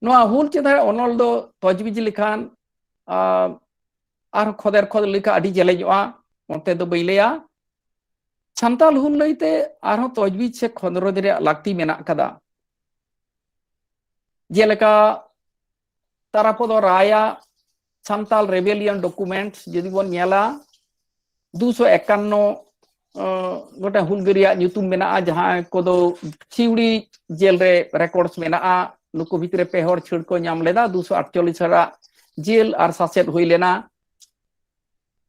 नोआ हुल चेदा ओनल दो तजबीज लिखान आर खोदेर खोद लिखा अडी जलेजोआ ओंते दो बैलेया संताल हुल लईते आरो तजबीज से खोदरो दरे लागती मेना कदा जेलेका तारापदो राया संताल रेबेलियन डॉक्यूमेंट्स जदि बोन नेला 251 गोटे हुलगरिया nyutum मेना जहां को दो सिवड़ी जेल रे रिकॉर्ड्स मेना नुको भितरे पे हर छिड़ को नाम लेदा 248 हरा जेल आर सासेट हुई लेना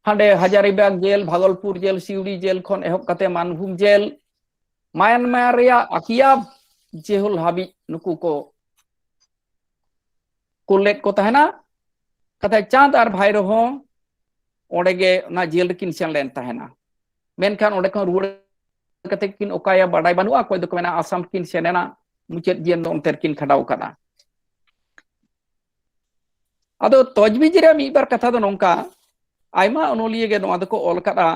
हांडे Hazaribagh jail Bhagalpur jail Siuri jail खन एहब कते मानभूम जेल म्यांमार रे आकिया जेहुल हाबी नुको को कुलेट को तहना कते चांद आर भाई रहो ओडेगे ना जेल किन सेन लेन तहना मेनखान ओडे खन रुड़ कते किन ओकाया बाडाय बानुआ कोई दो मेना आसाम किन सेनेना मुचेद जेन दो अंतर किन खडाव कदा अदो तजबीज रे मी बार कथा दो नोंका आयमा ओनलिये गे नोआ दको ओल कदा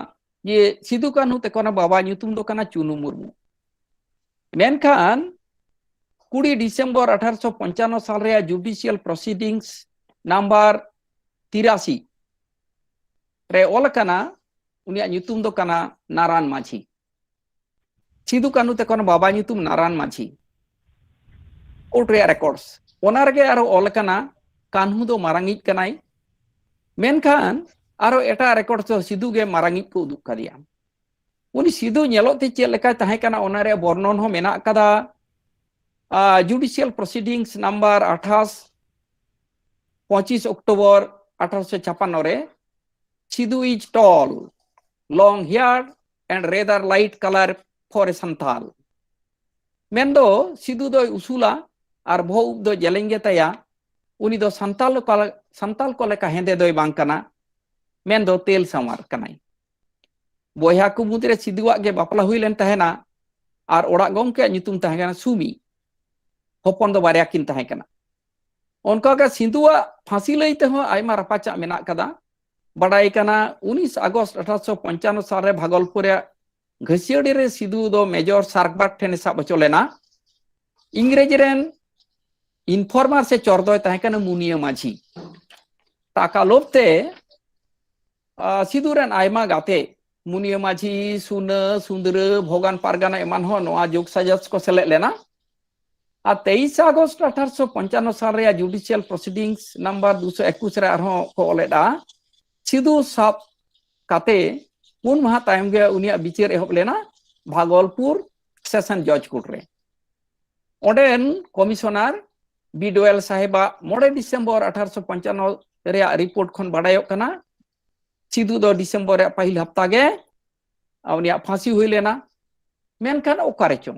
ये सिदु कान्हू ते कोना बाबा nyutum दो कना चुनु मुर्मू मेनखान 20 डिसेंबर 1855 साल रे जुडिशियल प्रोसीडिंग्स नंबर 83 रे ओल कना उनिया nyutum दो कना नारायण माझी सिदु कान्हू ते कोना बाबा nyutum नारायण माझी कोर्ट रे रिकॉर्ड्स ओना रगे आरो ओल कना कान्हू दो मारांगी कनाई मेनखान आरो एटा रिकॉर्ड्स दो सिदु गे मारांगी को उदुक कदिया उनी सिदु नेलोते चेल लेका तहे कना ओना रे वर्णन हो मेना कदा जुडिशियल प्रोसीडिंग्स नंबर 25 अक्टूबर 1856 रे Sidhu is tall long hair and rather light colour for a Santhal मेंदो सिदु दो उसूला आर भो दो जेलेंगे तया उनी दो संताल को लेका हेंदे दोय बांग कना मेंदो तेल सामार कनाई बोया को मुदरे सिदुआ गे बापला हुई लेन तहेना और ओड़ा गोमके ᱧᱩᱛᱩᱢ ᱛᱟᱦᱮᱸ ᱠᱟᱱᱟ सुमी हपन दो बारिया किन तहां कना उनका का सिंधुआ फांसी लईते हो आयमा रपाचा मेना कदा बड़ाई कना 19 अगस्त 1895 साल रे भागलपुर घसियड़ी रे सिधु दो मेजर सार्कबाट ठेन साब चलेना इंग्रेज रेन इनफॉर्मर से चोरदोय तहां कना मुनिया माझी टाका लोभते सिधु रेन आयमा गाते मुनिया माझी सुना सुंदर भोगान पारगाना एमान हो नोआ जोग साजस को सेलेद लेना 23 अगस्त 1895 साल रे जुडिशियल प्रोसीडिंग्स नंबर 221 रे आरो को ओलेदा सिधु साब काते पुन महा तायम गे उनिया बिचार एहब लेना भागलपुर सेशन जज कोर्ट रे ओडेन कमिश्नर बी डोयल साहेबा 9 दिसंबर 1895 रे रिपोर्ट खन बडायो कना सिधु दो दिसंबर रे पहिल हफ्ता गे उनिया फांसी हुई लेना मेनखान ओकारे चों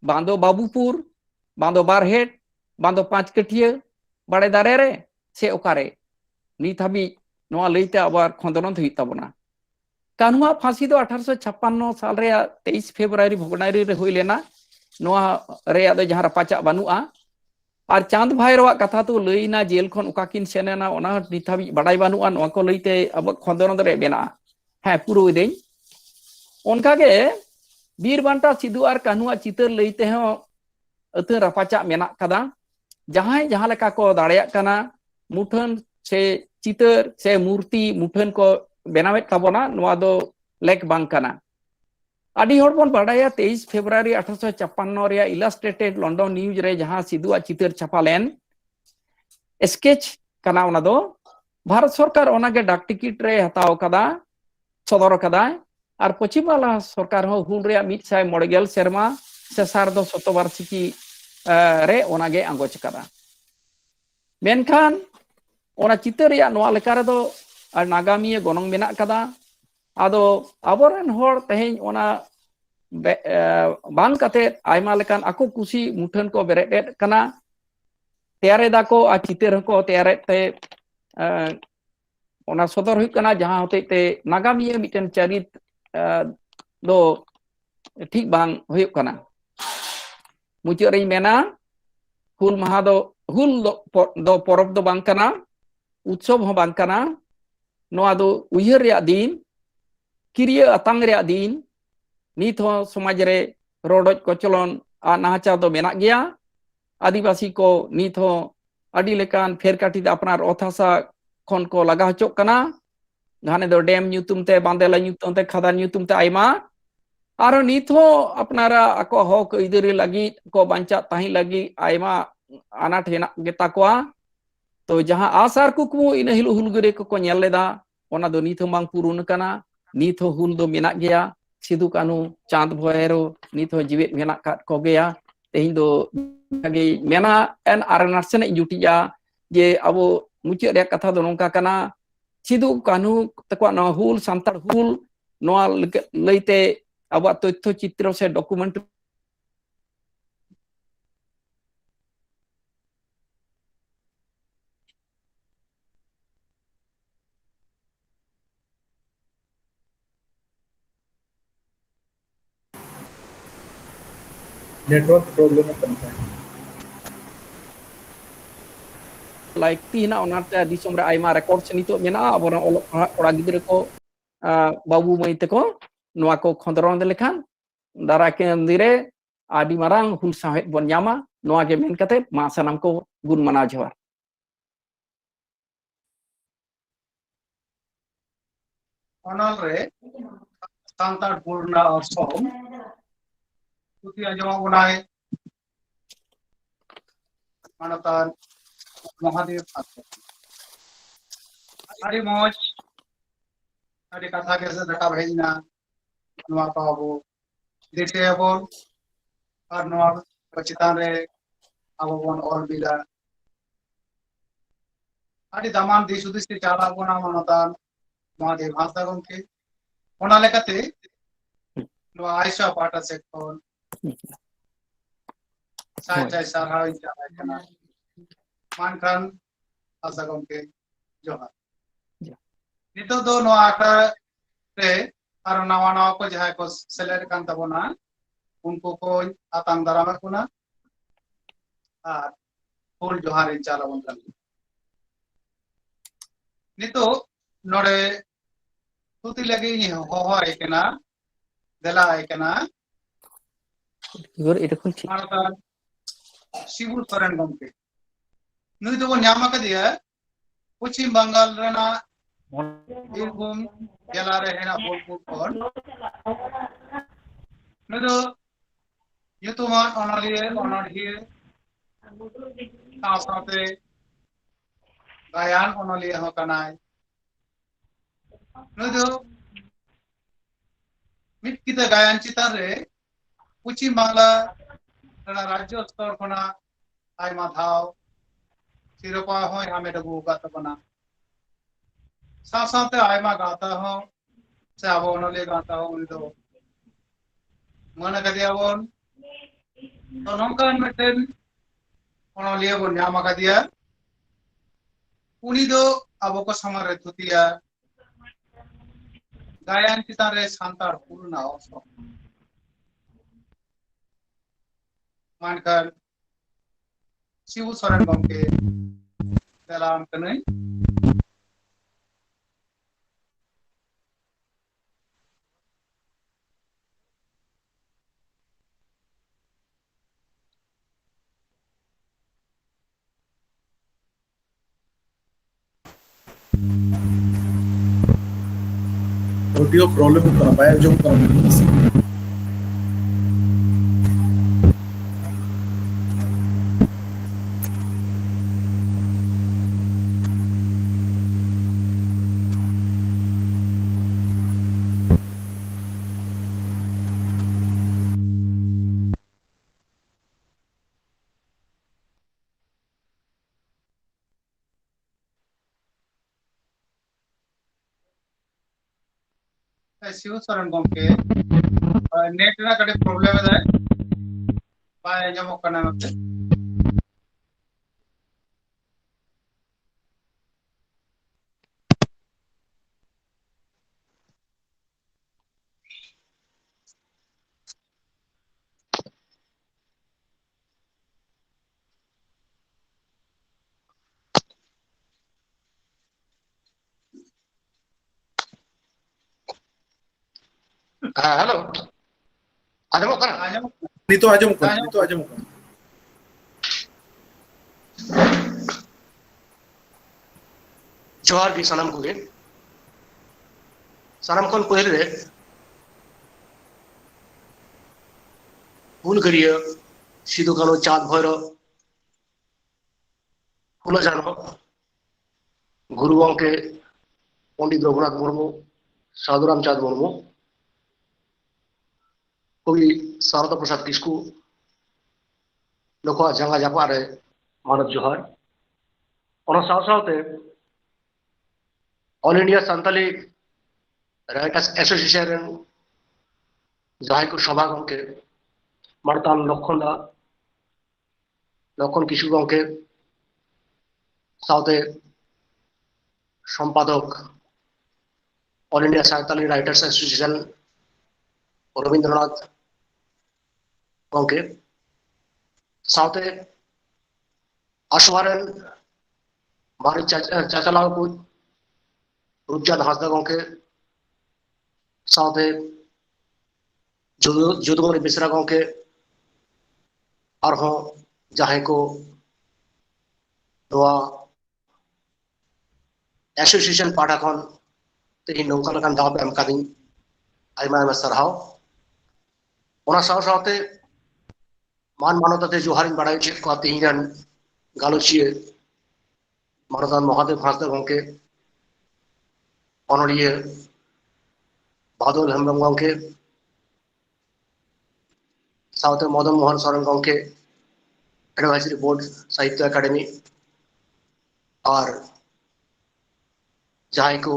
बांदो बाबूपुर बांदो बारहेट बांदो पांच कटिया बड़े दारे रे से ओकारे नित हाबी नोआ लईते आबार खंदन हुई तबना कानूआ फांसी दो 1856 साल रे 23 फेब्रुआरी भोगनारी रे हुई लेना नोआ रे आदो जहां रपाचा बानुआ और चांद भाईरवा कथा तो लईना जेल खन ओकाकिन सेनेना ओना नित हाबी बड़ाई बानुआ नोआ को लईते अब खंदन रे बेना है पुरो देई उनका के बीर बांटा सिधु और कान्हुआ चितर लईते हो अतन रपाचा मेना कदा जहां जहां लेका को दाड़िया कना मुठन से चितर से मूर्ति मुठन को बनावेत ताबोना नोआ दो लेक बांग कना आदि हर बन बड़ाया 23 फेब्रुआरी 1856 रे इलास्ट्रेटेड लंडन न्यूज रे जहां सिधुआ चितर छापालेन स्केच कना ओना दो भारत सरकार ओनागे डाक टिकट रे हताव कदा सदर कदा और पश्चिम बांग्ला सरकार हो हुल रे 100 सेरमा सेसार दो शतवार्षिकी रे ओनागे आंगोच कदा मेनखान ओना चितर या नोआ लेका रे दो नागामिया गोनंग मेना कदा आदो आबोरेन होर तेहेन ओना बांग कते आयमा लेकान आको कुसी मुठन को बेरेट कना तैयारे दाको आ चितर को तैयारे ते ओना सदर हुई कना जहां होते ते नागामिया मिटन चरित दो ठीक बांग हुई कना मुचाद रे मेना हुल महा दो हुल दो परब दो बांग कना उत्सव हो बांग कना नोआ दो उयहर रे दिन किरिया अतांग रे दिन नित हो समाज रे रोडज कोचलन आ नाहाचार दो मेना गया आदिवासी को नित हो अडी लेकान फेरकाटी अपनार ओथासा खन को लगा हचो कना घाने दो डैम ᱧᱩᱛᱩᱢ ते बांदेला ᱧᱩᱛᱩᱢ ते खदान ᱧᱩᱛᱩᱢ ते आयमा आरो नित हो अपनारा आको हक इदरी लगी को बांचा ताही लगी आयमा अनाट हेना गेता कोआ तो जहां आसार कुकमु इन हिल हुलगरे को नेल लेदा ओना दो नित मांग पुरुन कना नित हो हुल दो मेना गया सिधु कानू चांद भोयरो नित हो जीवित मेना का को गया तेहिं दो गे मेना एन आरनासन जुटिया जे अबो मुचे रे कथा दो नोंका कना सिधु कानू तको न हुल सांतार हुल नोआ लईते अब तथ्य चित्र से डॉक्यूमेंट नेटवर्क प्रॉब्लम करता है लाइक तीना ओनाते दिसोम रे आयमा रिकॉर्ड से नितो मेना अब ओड़ा गिद्र को बाबू मई तको नोआ को खंदरन लेखान दारा के अंदिरे आदि मारांग हुल साहेब बन ᱧᱟᱢᱟ नोआ के मेन कते मा सनम को गुण मना जोहार ऑनल रे सांतार पूर्णा और सोम तुतिया जमा बनाए मानतान महादेव अरे मौज अरे कथा कैसे धक्का भेजना नोआ पाबो देते बोल और नोआ पचितान रे अबो बन और बिला अरे दमान दिस उदिस के चाला बना मानतान महादेव हासा गंके ओना लेकाते नोआ आयशा पाटा से कोन साय सारा इजा कना मानखान हासा गंके जोहार नितो दो नोआ आखा रे और नवा नवा को जहाँ को सेलेक्ट कान तबोना उनको को आतंग दाराम कुना और फुल जोहार इन चाला बन कर नितो नोड़े तुती लगी हो एकना देला एकना इवर এটা খুলছি मानता शिबू सोरेन गमके नुई तो वो न्यामा का दिया पश्चिम बंगाल रना बीरभूम जला रहे ना बोलपुर पर नुई तो युतुमान ऑनरिये साथ गायन ऑनरिये हो कनाय नुई तो मिट किता गायन चितार रे पश्चिम बांगला रना राज्य स्तर खना आई माधाव सिरोपा हो यहाँ में डबू गाता बना साथ साथ आयमा गाता हो से अब उन्होंने गाता हो उन्हें तो मन कर दिया वो तो नौका मेंटेन उन्होंने वो न्यामा कर दिया उन्हीं तो अब को समर रहती है गायन की तरह शांतार पूर्ण हो सो मानकर शिव सोरेन गमके सलाम कने ऑडियो प्रॉब्लम होता है बाय जो कर शिव सोरेन गमके नेट ना कड़े प्रॉब्लम है बाय जमो करना मत हेलो आजमो कना आजम नहीं तो आजम कर जोहार की सनम को सनम को पहले भूल करिए सिदु कानो चाँद भैरव फुलो जानो गुरु गंके पंडित रघुनाथ मुर्मू साधुराम चाँद मुर्मू कवि शारदा प्रसाद किस्कू नुकु जंगा जापा रे मानव जोहार और साथ all India Santali writers association जहां को सभा गंके मारतान लक्षण किशु गंके साथे संपादक All India Santali writers association Rabindranath गंके साथे आशवारेन मारी चाचालाल को रुपचांद हांसदा गंके साथे जुदुमणि मिश्रा गंके और जहां को एसोसिएशन पाटा खन तेज नौका लकान दाव एम कादी आयमा आयमा सरहाव ओना साथे मान मानवताते जोहार बाड़ाई चेक को तेहन गालोचिए मानदान महादेव हांसदा गंके ऑनरिये बादल हेम्ब्रम गंके साथे मदन मोहन सोरेन गंके एडवाइजरी बोर्ड साहित्य एकेडमी और जहां को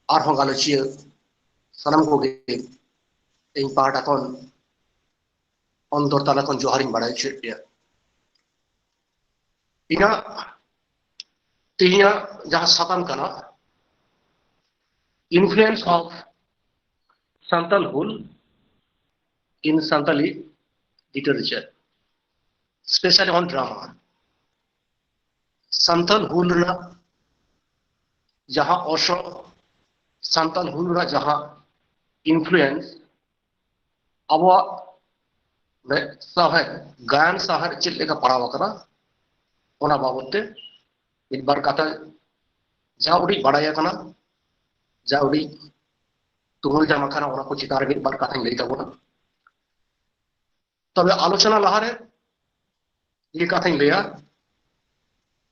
और गालोचिए सनम को इन पाटा खन अंतर तला खन जोहार बाड़ाई चेक इना तेहना जहां साताम कना influence of Santal Hul in Santali literature, especially on drama. Santal Hul na jaha also Santal Hul na jaha influence awa साहर गायन साहर चेक लेका पढ़ावा करा ओना बाबते एक बार कथा जाउडी बड़ाया कना जाउडी तुमुल जमा कना ओना को चितार एक बार कथा लेता बोला तबे आलोचना लहारे ये कथा लेया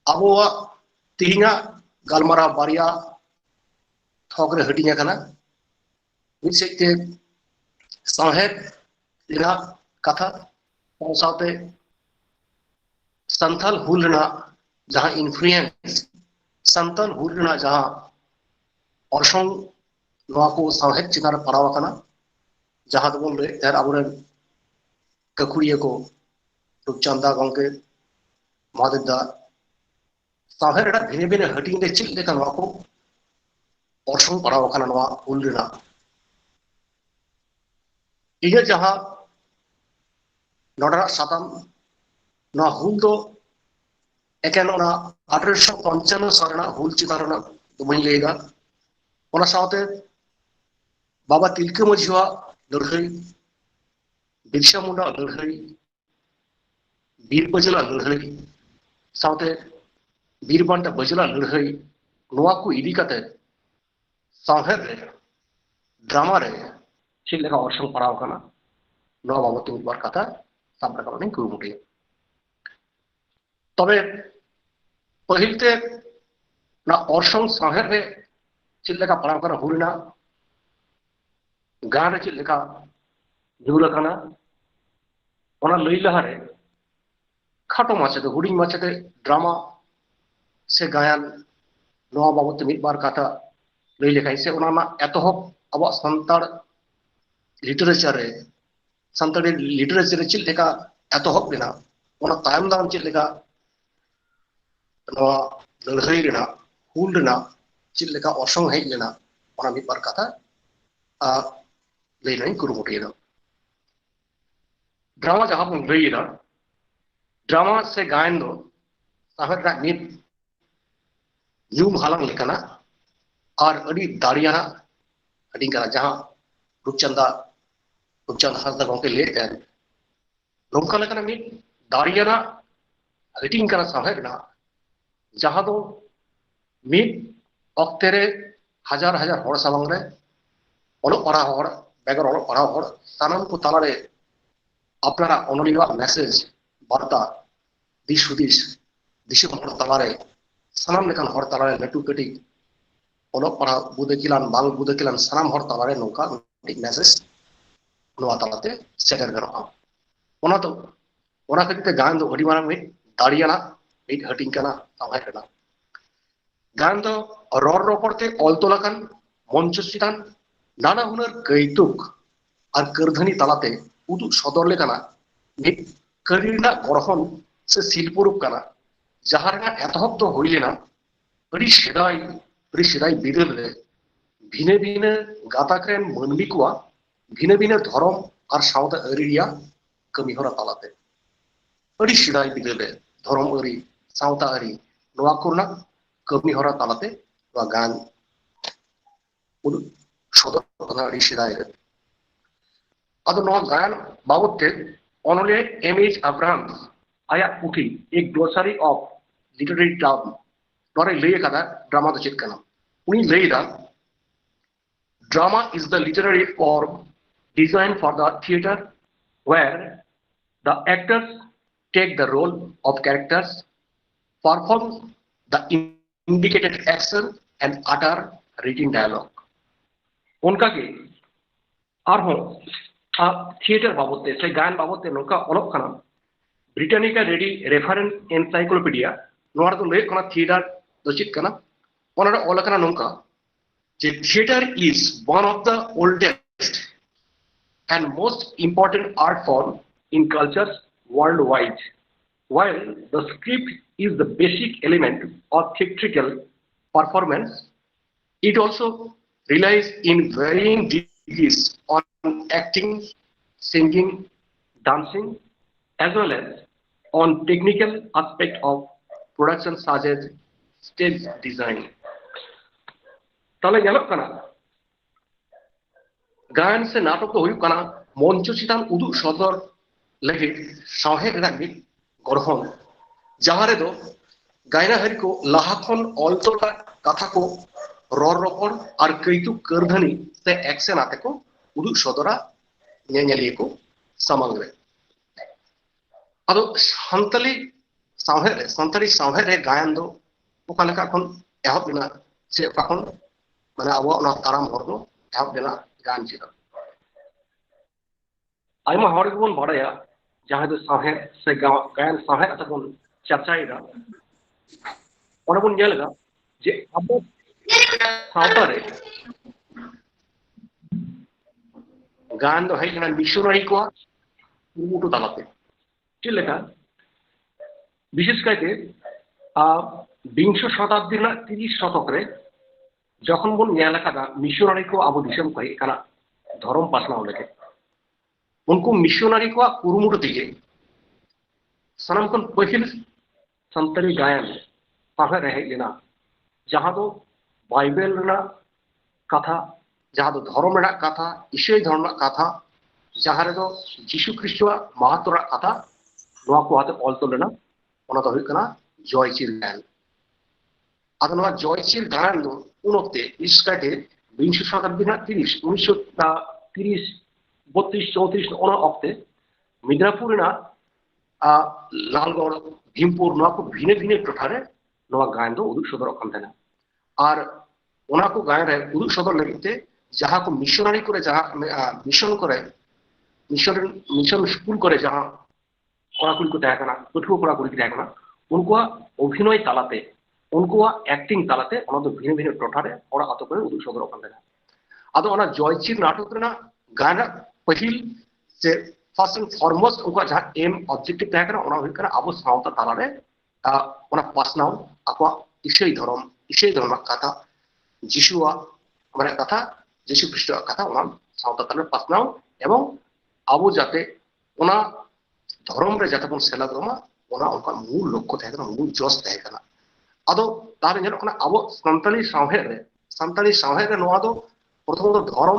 अबोवा तिहिना गालमारा बारिया थोकरे हटिया कना मिसेते साहेब लेना कथा साथे संथाल हुल जहां इन्फ्लुएंस संथाल हुल जहां अर्संग को साहेब चितार पड़ाव कना जहां तो बोल रहे अब ककुड़िया को रूपचंदा गंके महादेवदा साहेब भिने भिने हटिंग दे चिल लेका को अर्संग पड़ाव कना हुल इहे जहां नोडरा साताम ना हुल दो एकेन ओना 1855 सालना हुल चितारना दुमई लेगा ओना साथे बाबा तिलके मझिवा लड़ाई बिरसा मुंडा लड़ाई बीर बजला लड़ाई साथे बीरबांटा बजला लड़ाई नोआ को इदी कते साहेब रे ड्रामा रे चिलेका वर्षम पड़ाव कना नोआ बाबते उबार कथा सामना करने की उम्मीद है तबे पहिलते ना अर्संग साहेब रे चिल्लेका पड़ाव कना हुलना गान रे चिल्लेका जुरा कना ओना लई लहारे खाटो माचेते हुडिंग माचेते ड्रामा से गायन नोआ बाबते मिद बार कथा लई लेखाई से ओना एतहब अब संताड़ लिटरेचर रे संताड़ी लिटरेचर चिल लेका एतहब लेना ओना तायम दाम चिल लेका नोआ लड़ाई लेना हुल लेना चिल लेका अर्संग हेज लेना ओना मिद बार कथा लई नहीं कुरुमुटेना ड्रामा जहां बन लईना ड्रामा से गायन दो साहेब रा मिद यूम हालंग लेकाना और अड़ी दाड़ियाना अड़ी कना जहां रूपचंद हासदा गंके लेते हैं नौका लेकाना मिद दाड़ियाना हटिंग कना साहेब ना जहां दो मिद अक्तेरे हजार हजार हर सामंग रे ओलो पढ़ा हर बेगर ओलो पढ़ा हर सानाम को तालारे अपना अनलिया मैसेज वार्ता दिस हुदिस दिशु हर तालारे सानाम लेकान हर तालारे लटू कटी ओलो पढ़ा बुदे किलान बांग बुदे किलान सानाम हर तालारे नौका मैसेज नोआ तालाते सेटर गरोआ ओना तो ओना खते गान दो अडी मारंग मिद दाड़ियाना मिद हटिंग कना साहेब कना गान दो रोर रोपड़ते ऑलतोलाकन मंचस्थितान नाना हुनर कौतुक और करधनी तालाते उदु सदर लेकाना मिद करिना गरहन से शिल्परूप कना जहारना एतहब तो होई लेना अडी सेदाई बिदल रे भिने भिने गाताकरेन मनमी कुआ भिने भिने धर्म और सावता अरिया कमिहरा तालाते अडी सेदाई बिदल रे धर्म अरि सावता अरि नोआ कोरना कमिहरा तालाते नोआ गान उदु सदर कना अडी सेदाई रे अदो नोआ गान बाबते ओनले एमएच अब्राहम आया पुथी एक ग्लोसरी ऑफ लिटरेरी टर्म नोरे लेय कदा ड्रामा तो चेक कना उनी लेयदा drama is the literary form designed for the theater where the actors take the role of characters, perform the indicated action and utter written dialogue. उनका के आरहों थिएटर बाबते से गान बाबते नोका ओलोक कना ब्रिटानिका रेडी रेफरेंस एनसाइक्लोपीडिया नोआर तो ले कना थिएटर दोचित कना ओनारा ओलकना नोका जे theatre is one of the oldest and most important art form in cultures worldwide. While the script is the basic element of theatrical performance, it also relies in varying degrees on acting, singing, dancing, as well as on technical aspect of production such as stage design. তাহলে গেল কানা গায়ন সে নাটক তো হুᱭᱩᱜ ᱠᱟᱱᱟ মঞ্চ চিতান উদᱩᱜ সদর ᱞᱟᱹᱜᱤᱫ ᱥᱟᱶᱦᱮᱫ ᱨᱮᱱᱟᱜ ᱢᱤᱫ ᱜᱚᱲᱦᱚᱱ ᱡᱟᱦᱟᱸ ᱨᱮᱫᱚ ᱜᱟᱭᱱᱟᱦᱟᱹᱨᱤ ᱠᱚ ᱞᱟᱦᱟ ᱠᱷᱚᱱ ᱚᱞ ᱛᱚᱞᱟ ᱠᱟᱛᱷᱟ ᱠᱚ ᱨᱚᱲ ᱨᱚᱯᱚᱲ ᱟᱨ ᱠᱟᱹᱭᱛᱩ ᱠᱟᱹᱨᱫᱷᱟᱹᱱᱤ ᱥᱮ ᱮᱠᱥᱮᱱ ᱟᱛᱮ ᱠᱚ ᱩᱫᱩᱜ ᱥᱚᱫᱚᱨᱟ ᱧᱮᱧᱮᱞᱤᱭᱟᱹ ᱠᱚ ᱥᱟᱢᱟᱝ ᱨᱮ ᱟᱫᱚ ᱥᱟᱱᱛᱟᱲᱤ ᱥᱟᱶᱦᱮᱫ ᱨᱮ ᱜᱟᱭᱟᱱ ᱫᱚ ᱚᱠᱟ ᱞᱮᱠᱟ ᱠᱷᱚᱱ ᱮᱦᱚᱵ ᱞᱮᱱᱟ ᱥᱮ ᱚᱠᱟ ᱠᱷᱚᱱ ᱢᱟᱱᱮ ᱟᱵᱚᱣᱟᱜ ᱚᱱᱟ ᱛᱟᱲᱟᱢ ᱦᱚᱨ ᱫᱚ ᱮᱦᱚᱵ ᱞᱮᱱᱟ ᱜᱟᱭᱟᱱ ᱪᱮᱛᱟᱱ ᱟᱭᱢᱟ ᱦᱚᱲ ᱜᱮᱵᱚᱱ ᱵᱟᱲᱟᱭᱟ ᱡᱟᱦᱟᱸ ᱫᱚ ᱥᱟᱶᱦᱮᱫ ᱥᱮ ᱜᱟᱭᱟᱱ ᱥᱟᱶᱦᱮᱫ ᱟᱛᱮ ᱵᱚᱱ ᱪᱟᱨᱪᱟᱭᱮᱫᱟ ᱚᱱᱟ ᱵᱚᱱ ᱧᱮᱞᱮᱫᱟ ᱡᱮ ᱟᱵᱚ ᱥᱟᱶᱛᱟ ᱨᱮ গান ᱫᱚ ᱦᱮᱡ ᱞᱮᱱᱟ মিশনারি ᱠᱚᱣᱟᱜ ᱠᱩᱨᱩᱢᱩᱴᱩ ᱛᱟᱞᱟᱛᱮ ᱪᱮᱫ ᱞᱮᱠᱟ বিশেষ কায়তে বিংশ শতাব্দী ᱨᱮᱱᱟᱜ 30 শতক ᱨᱮ যখন বন ᱧᱮᱞ ᱟᱠᱟᱫᱟ মিশনারি ᱠᱚ ᱟᱵᱚ ᱫᱤᱥᱚᱢ ᱠᱚ ᱦᱮᱡ ᱟᱠᱟᱱᱟ ᱫᱷᱚᱨᱚᱢ ᱯᱟᱥᱱᱟᱣ ᱞᱟᱹᱜᱤᱫ उनको मिशनरी को कुरुमुटु दिए सानाम खन पहिल संताली गायन साहे रहे लेना जहां दो बाइबल रना कथा जहां दो धर्म रना कथा ईश्वर धर्म रना कथा जहां रे दो यीशु ख्रिस्ट महत्व रना कथा नोआ को आते ऑल तो लेना ओना तो हुई कना जॉयचिर गायन आदो नोआ जॉयचिर गायन दो उनोते इसकाटे 20 शताब्दी ना 30 1930 32-34 ᱚᱱᱟ ᱚᱠᱛᱮ ᱢᱤᱫᱽᱱᱟᱯᱩᱨ ᱨᱮᱱᱟᱜ ᱞᱟᱞᱜᱚᱲ ᱵᱷᱤᱢᱯᱩᱨ ᱱᱚᱣᱟ ᱠᱚ ᱵᱷᱤᱱᱟᱹ ᱵᱷᱤᱱᱟᱹ ᱴᱚᱴᱷᱟᱨᱮ ᱱᱚᱣᱟ ᱜᱟᱭᱟᱱ ᱫᱚ ᱩᱫᱩᱜ ᱥᱚᱫᱚᱨᱚᱜ ᱠᱟᱱ ᱛᱟᱦᱮᱱᱟ ᱟᱨ ᱚᱱᱟ ᱠᱚ ᱜᱟᱭᱟᱱ ᱨᱮ ᱩᱫᱩᱜ ᱥᱚᱫᱚᱨ ᱞᱟᱹᱜᱤᱫ ᱛᱮ ᱡᱟᱦᱟᱸ ᱠᱚ ᱢᱤশনারি করে ᱡᱟᱦᱟᱸ মিশন স্কুল করে ᱡᱟᱦᱟᱸ ᱠᱚᱲᱟ ᱠᱩᱲᱤ ᱠᱚ ᱛᱟᱦᱮᱸ ᱠᱟᱱᱟ ᱯᱟᱹᱴᱷᱩᱣᱟᱹ ᱠᱚᱲᱟ ᱠᱩᱲᱤ ᱠᱚ ᱛᱟᱦᱮᱸ ᱠᱟᱱᱟ ᱩᱱᱠᱩᱣᱟᱜ ᱚᱵᱷᱤᱱᱚᱭ ᱛᱟᱞᱟᱛᱮ ᱩᱱᱠᱩᱣᱟᱜ ᱮᱠᱴᱤᱝ ᱛᱟᱞᱟᱛᱮ ᱚᱱᱟ ᱫᱚ ᱵᱷᱤᱱᱟᱹ ᱵᱷᱤᱱᱟᱹ ᱴᱚᱴᱷᱟᱨᱮ ᱚᱲᱟᱜ ᱟᱛᱳ ᱠᱚᱨᱮ ᱩᱫᱩᱜ ᱥᱚᱫᱚᱨᱚᱜ ᱠᱟᱱ ᱛᱟᱦᱮᱱᱟ ᱟᱫᱚ ᱚᱱᱟ জয়চির নাটক ᱨᱮᱱᱟᱜ গায়ন पहिल से फर्स्ट एंड फॉरमोस्ट उनका जहां एम ऑब्जेक्टिव तय करना ओना हुई करना अब सावता तालारे ओना पासनाव आको ईशय धर्म कथा जिशुआ माने कथा जिशु ख्रिस्ट कथा ओना सावता तालारे पासनाव एवं अब जाते ओना धर्म रे जाते बन सेला दरमा ओना उनका मूल लक्ष्य तय करना मूल जोश तय करना अदो तारे जन ओना अब संताली सावहे रे नोआ दो प्रथम धर्म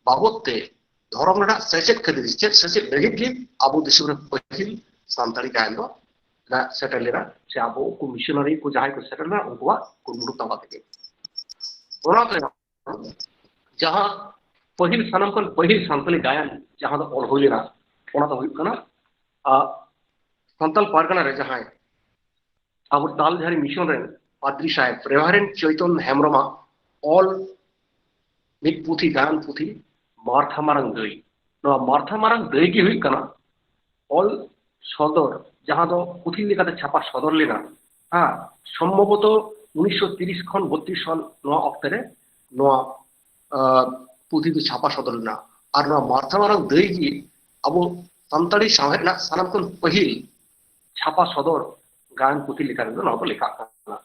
बाबतते धर्म रना सेचेत खदिर सेचेत लगित गे आबो दिसुम रे पहिल सान्ताली गायन दो ना सेटल लेना से आबो को मिशनरी को जहां को सेटल ना उनको कुरुमुटु तवा के ओना तो जहां पहिल सनम kon पहिल सान्ताली गायन जहां दो ऑल होइलेना ओना तो हुई कना सान्ताल पारगना रे जहां आबो तालझारी मिशन रे पाद्री साहेब रेवरेंट चैतन हेमरमा ऑल मिट पुथी गायन पुथी मार्था मारंग दई नोआ मार्था मारंग दई की हुई कना ऑल सदर जहां दो पुथी लेकाते छापा सदर लेना हां सम्भवत 1930 खन 32 सन नोआ अक्ते रे नोआ पुथी दो छापा सदर लेना और नोआ मार्था मारंग दई की अब संताली सावहेद ना सानाम खन पहिल छापा सदर गायन पुथी लेकाते दो नोआ लेखा कना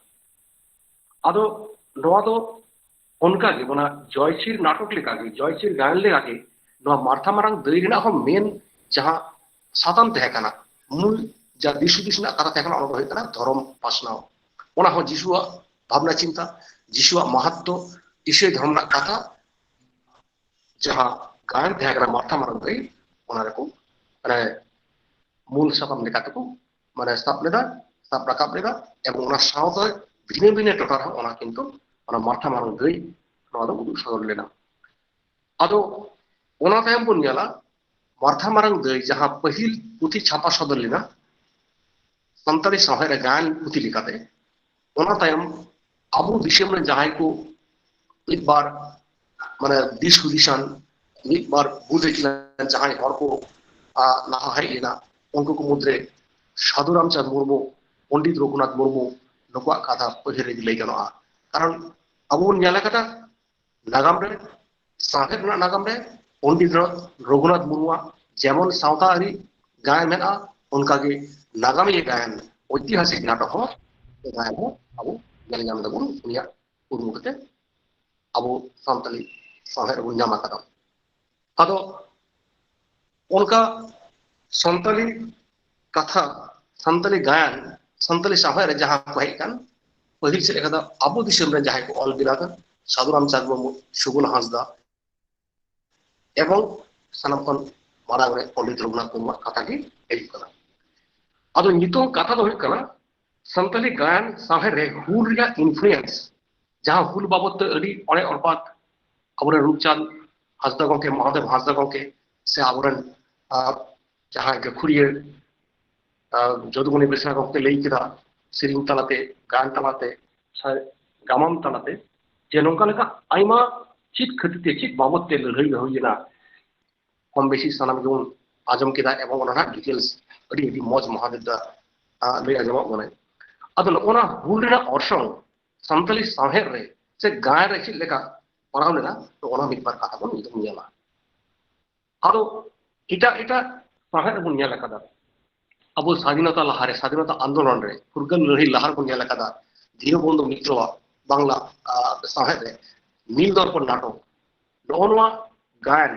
आदो नोआ दो उनका के बना जॉयचिर नाटक लेका के जॉयचिर गायन लेका के नोआ मार्था मारंग दई रेना हो मेन जहां साताम तहे कना मूल जा दिसुदिसना कथा तहे कना ओना होय कना धर्म पासनाव ओना हो जिसुआ भावना चिंता जिसुआ महत्व ईश्वर धर्म कथा जहां गायन तहे कना मार्था मारंग दई ओना रको माने मूल साताम लेका तको माने साब राकाब लेदा एवं ओना सावता भिन्न भिन्न टोटा ओना किंतु ओना मार्था मारंग दई नोआ दो उदुग सदर लेना आदो ओना तायम बन नेला मार्था मारंग दई जहां पहिल पुथी छापा सदर लेना संताली सावहे रे गायन पुथी लेकाते ओना तायम आबो दिसम रे जहां को एक बार माने दिस हुदिसान एक बार बुझे किना जहां हर को लाहा है लेना उनको को मुद्रे साधु रामचंद्र मुर्मू पंडित रघुनाथ मुर्मू नुकुआ कथा पहिल रे लई गनोआ कारण अब कटा नागाम रे साहेब नागाम रे पंडित रघुनाथ मुर्मू जेमन सावता आरी गायन मेना उनका के नागामी गायन ऐतिहासिक नाटक हो गायन हो अब जल नाम दबुन उनिया कुरुमुटते अब सान्ताली साहेब बन नाम आकादा आदो उनका संताली कथा संताली गायन संताली साहेब रे जहां को हेकन पहिल से लेकर अबो दिसम रे जहां को ऑल बिरादर साधु रामचंद्र मुर्मू सुगुन हांसदा एवं सनम खन मारांग रे पंडित रघुनाथ मुर्मू कथा की हेल्प करा आदो नितो कथा दो हेकना संताली गायन साहेब रे हुल रे इन्फ्लुएंस जहां हुल बाबत अड़ी अड़े अरपात अबरे रूपचांद हांसदा गंके महादेव हांसदा गंके से आवरन जहां गखुरिये जदुगुनी बेसना गंके लई किदा सिरिंग तलाते गान तलाते गामाम तलाते जे नोंका लेका आइमा चित खतिते चित बाबत ते लड़ाई होइना कम बेसी सनम गुन आजम किदा एवं ओना डिटेल्स अड़ी अड़ी मौज महादेव दा लई आजम गने अदल ओना हुलना ऑर्शंग संतली साहेब रे से गाय रे चित लेका पढ़ाव लेना तो ओना मिट बार कथा बन निदम नेला आदो इटा इटा साहेब बन नेला कदा अब स्वाधीनता लहारे स्वाधीनता आंदोलन रे फुरगल लड़ाई लहार बन नेला कदा दीनबंधु मित्र बांग्ला साहेब रे नील दर्पण नाटक नोनवा गायन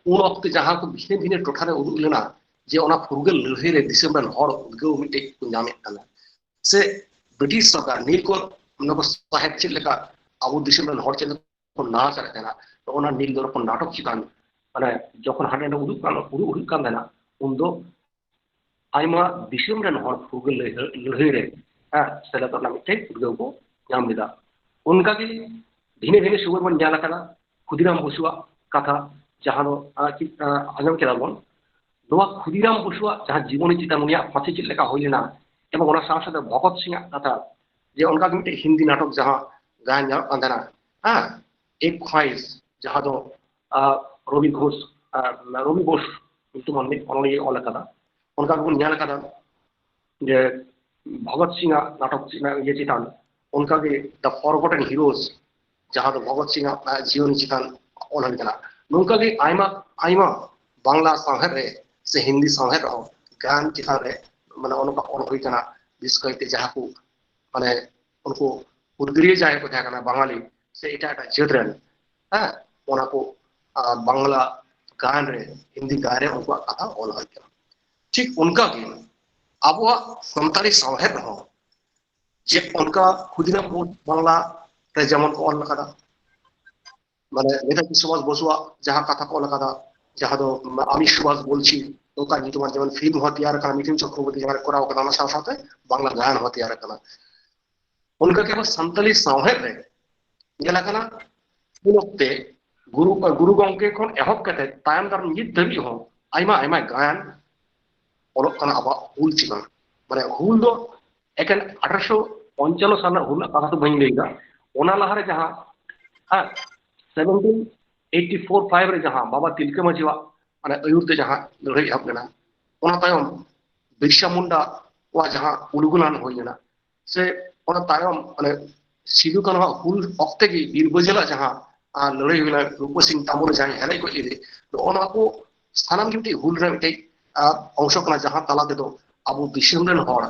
उन वक्त जहां को भिने भिने टोठा रे उदुग लेना जे ओना फुरगल लड़ाई रे दिसम रन हर उद्गव मिटे को नामे कना से ब्रिटिश सरकार नील को नको साहेब चित लेका अब दिसम रन हर चेन को ना चलना तो ओना नील दर्पण नाटक चितान माने जखन हाने उदुग कान देना उन दो आइमा दिसम रन हर फुरगल लड़ाई रे सेला तो ना मिटे उद्गव को नाम लेदा उनका की भिने भिने सुगर बन जाना कना खुदीराम बसुआ कथा जहां दो आजम केदा बन नोआ खुदीराम बसुआ जहां जीवनी चितान उनिया फांसी चित लेका होइलेना एवं ओना साथ साथ भगत सिंह कथा जे उनका मिटे हिंदी नाटक जहां गायन अंदना एक ख्वाहिश जहां दो रवि घोष तुम अनली ऑल कदा उनका को न्याल कदा जे भगत सिंह नाटक ये चितान उनका के द फॉरगॉटन हीरोज जहां दो भगत सिंह जीवन चितान ऑल कना उनका के आइमा बांग्ला साहेब रे से हिंदी साहेब रहो गान चितान रे माने उनका ऑल होई कना बिस्कइते जहां को माने उनको उद्ग्रिय जाय को था कना बंगाली से इटा क्षेत्र ओना को बांग्ला गान रे हिंदी गान रे उनको कथा ऑल होई कना ठीक उनका के आबवा संताली साहेब रहो जे उनका खुदीराम बांग्ला रे जेमन को ऑल कदा माने नेताजी सुभाष बसुआ जहां कथा को ऑल कदा जहां दो आमी सुभाष बोलছি उनका नितमान जेमन फिल्म हो तैयार कना मिथुन चक्रवर्ती जहां कराव कदा ना साथ बांग्ला गान हो तैयार कना उनका केवल संताली साहेब रे जेला कना उनते गुरु गंगे खन एहब कते तायम दार नित दबी हो आइमा गायन ऑलक कना अब हुल चिकन माने हुल दो एकेन 1855 साल हुल कथा तो बइन लेगा ओना लहारे जहां 1784-5 रे जहां बाबा तिलका मांझीवा माने अयुरते जहां लड़ाई एहब लेना ओना तायम बिरसा मुंडा वा जहां उलगुलान होइना से ओना तायम माने सिदु कान्हा हुल ऑक्ते की बीरबजला जहां लड़ाई हुइना रूप सिंह तामुल जहां हेलाई को इदे तो ओना को स्थानम किमती हुल रे मिटे अंश कना जहां तला दे दो अबो दिसम रेन हर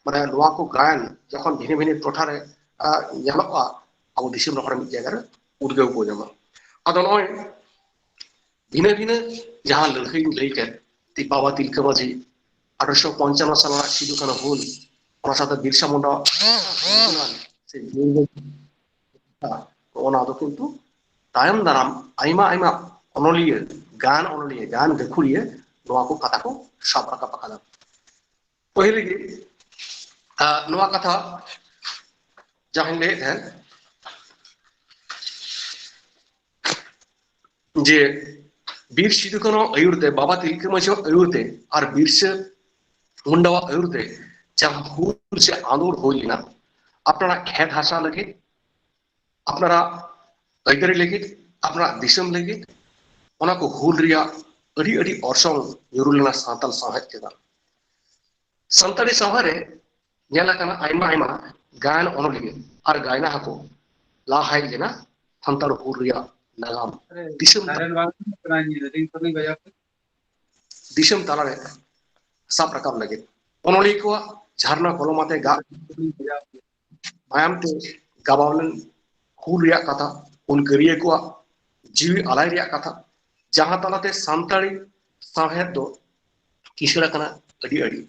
माने नोआ को गायन जखन भिने भिने टोठा रे यलका अबो दिसम हर मिट जगह रे उद्गव को जमा अदो नय भिने भिने जहां लड़ाई लई के ती बाबा तिलका मांझी 1855 साल सिदु कान्हा हुल ओना साथे बिरसा मुंडा से ओना दो किंतु तायम दाराम आइमा अनलिए गान गखुरिए नोआ को कथा को साब रखा पकादा पहले की नोआ कथा जहां ले है जे बीर सिदु कान्हा अयुरते बाबा तिलका मांझी अयुरते और बिरसा मुंडा अयुरते जहां हुल से आंदोलन होइना अपना खेत हासा लगे अपना अगर लगे अपना दिसम लगे ओना को हुल रिया अड़ी अड़ी ऑर्सोंग यूरुलना सांतल साहेब केदा संताली साहेब रे नेला कना आइमा गायन ओनलिगे और गायना हको ला हाय लेना संताल हुल रिया नागाम दिसम ताला रे साप रकाब लगे ओनली को झरना कलमाते गा मायाम ते गाबावलन हुल रिया कथा हुलगरिया को जीवी आलाय रिया कथा जहां तलाते सानताड़ी साहेब दो किशोरा कना अड़ी अड़ी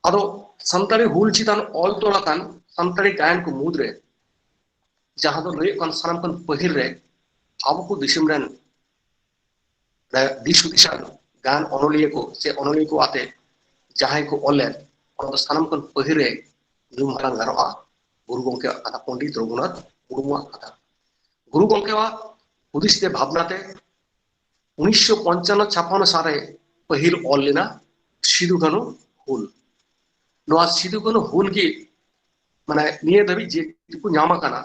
अदो सानताड़ी हुल चितान ऑल तोड़ाकान सानताड़ी गायन को मुद्रे जहां दो लय कान सानाम कान पहिर रे अब को दिसम रेन दिशु दिशा गान अनलिया को से अनलिया को आते जहां को ऑले और सानाम कान पहिर रे नुम हरांग गारोआ गुरु गोंके कथा पंडित रघुनाथ मुर्मुआ कथा गुरु गोंके वा उदिसते भावनाते 1955-56 सारे पहिल ऑल लेना सिदु कानु हुल नवा सिदु कानु हुल की माने निये दबी जे को न्यामा काना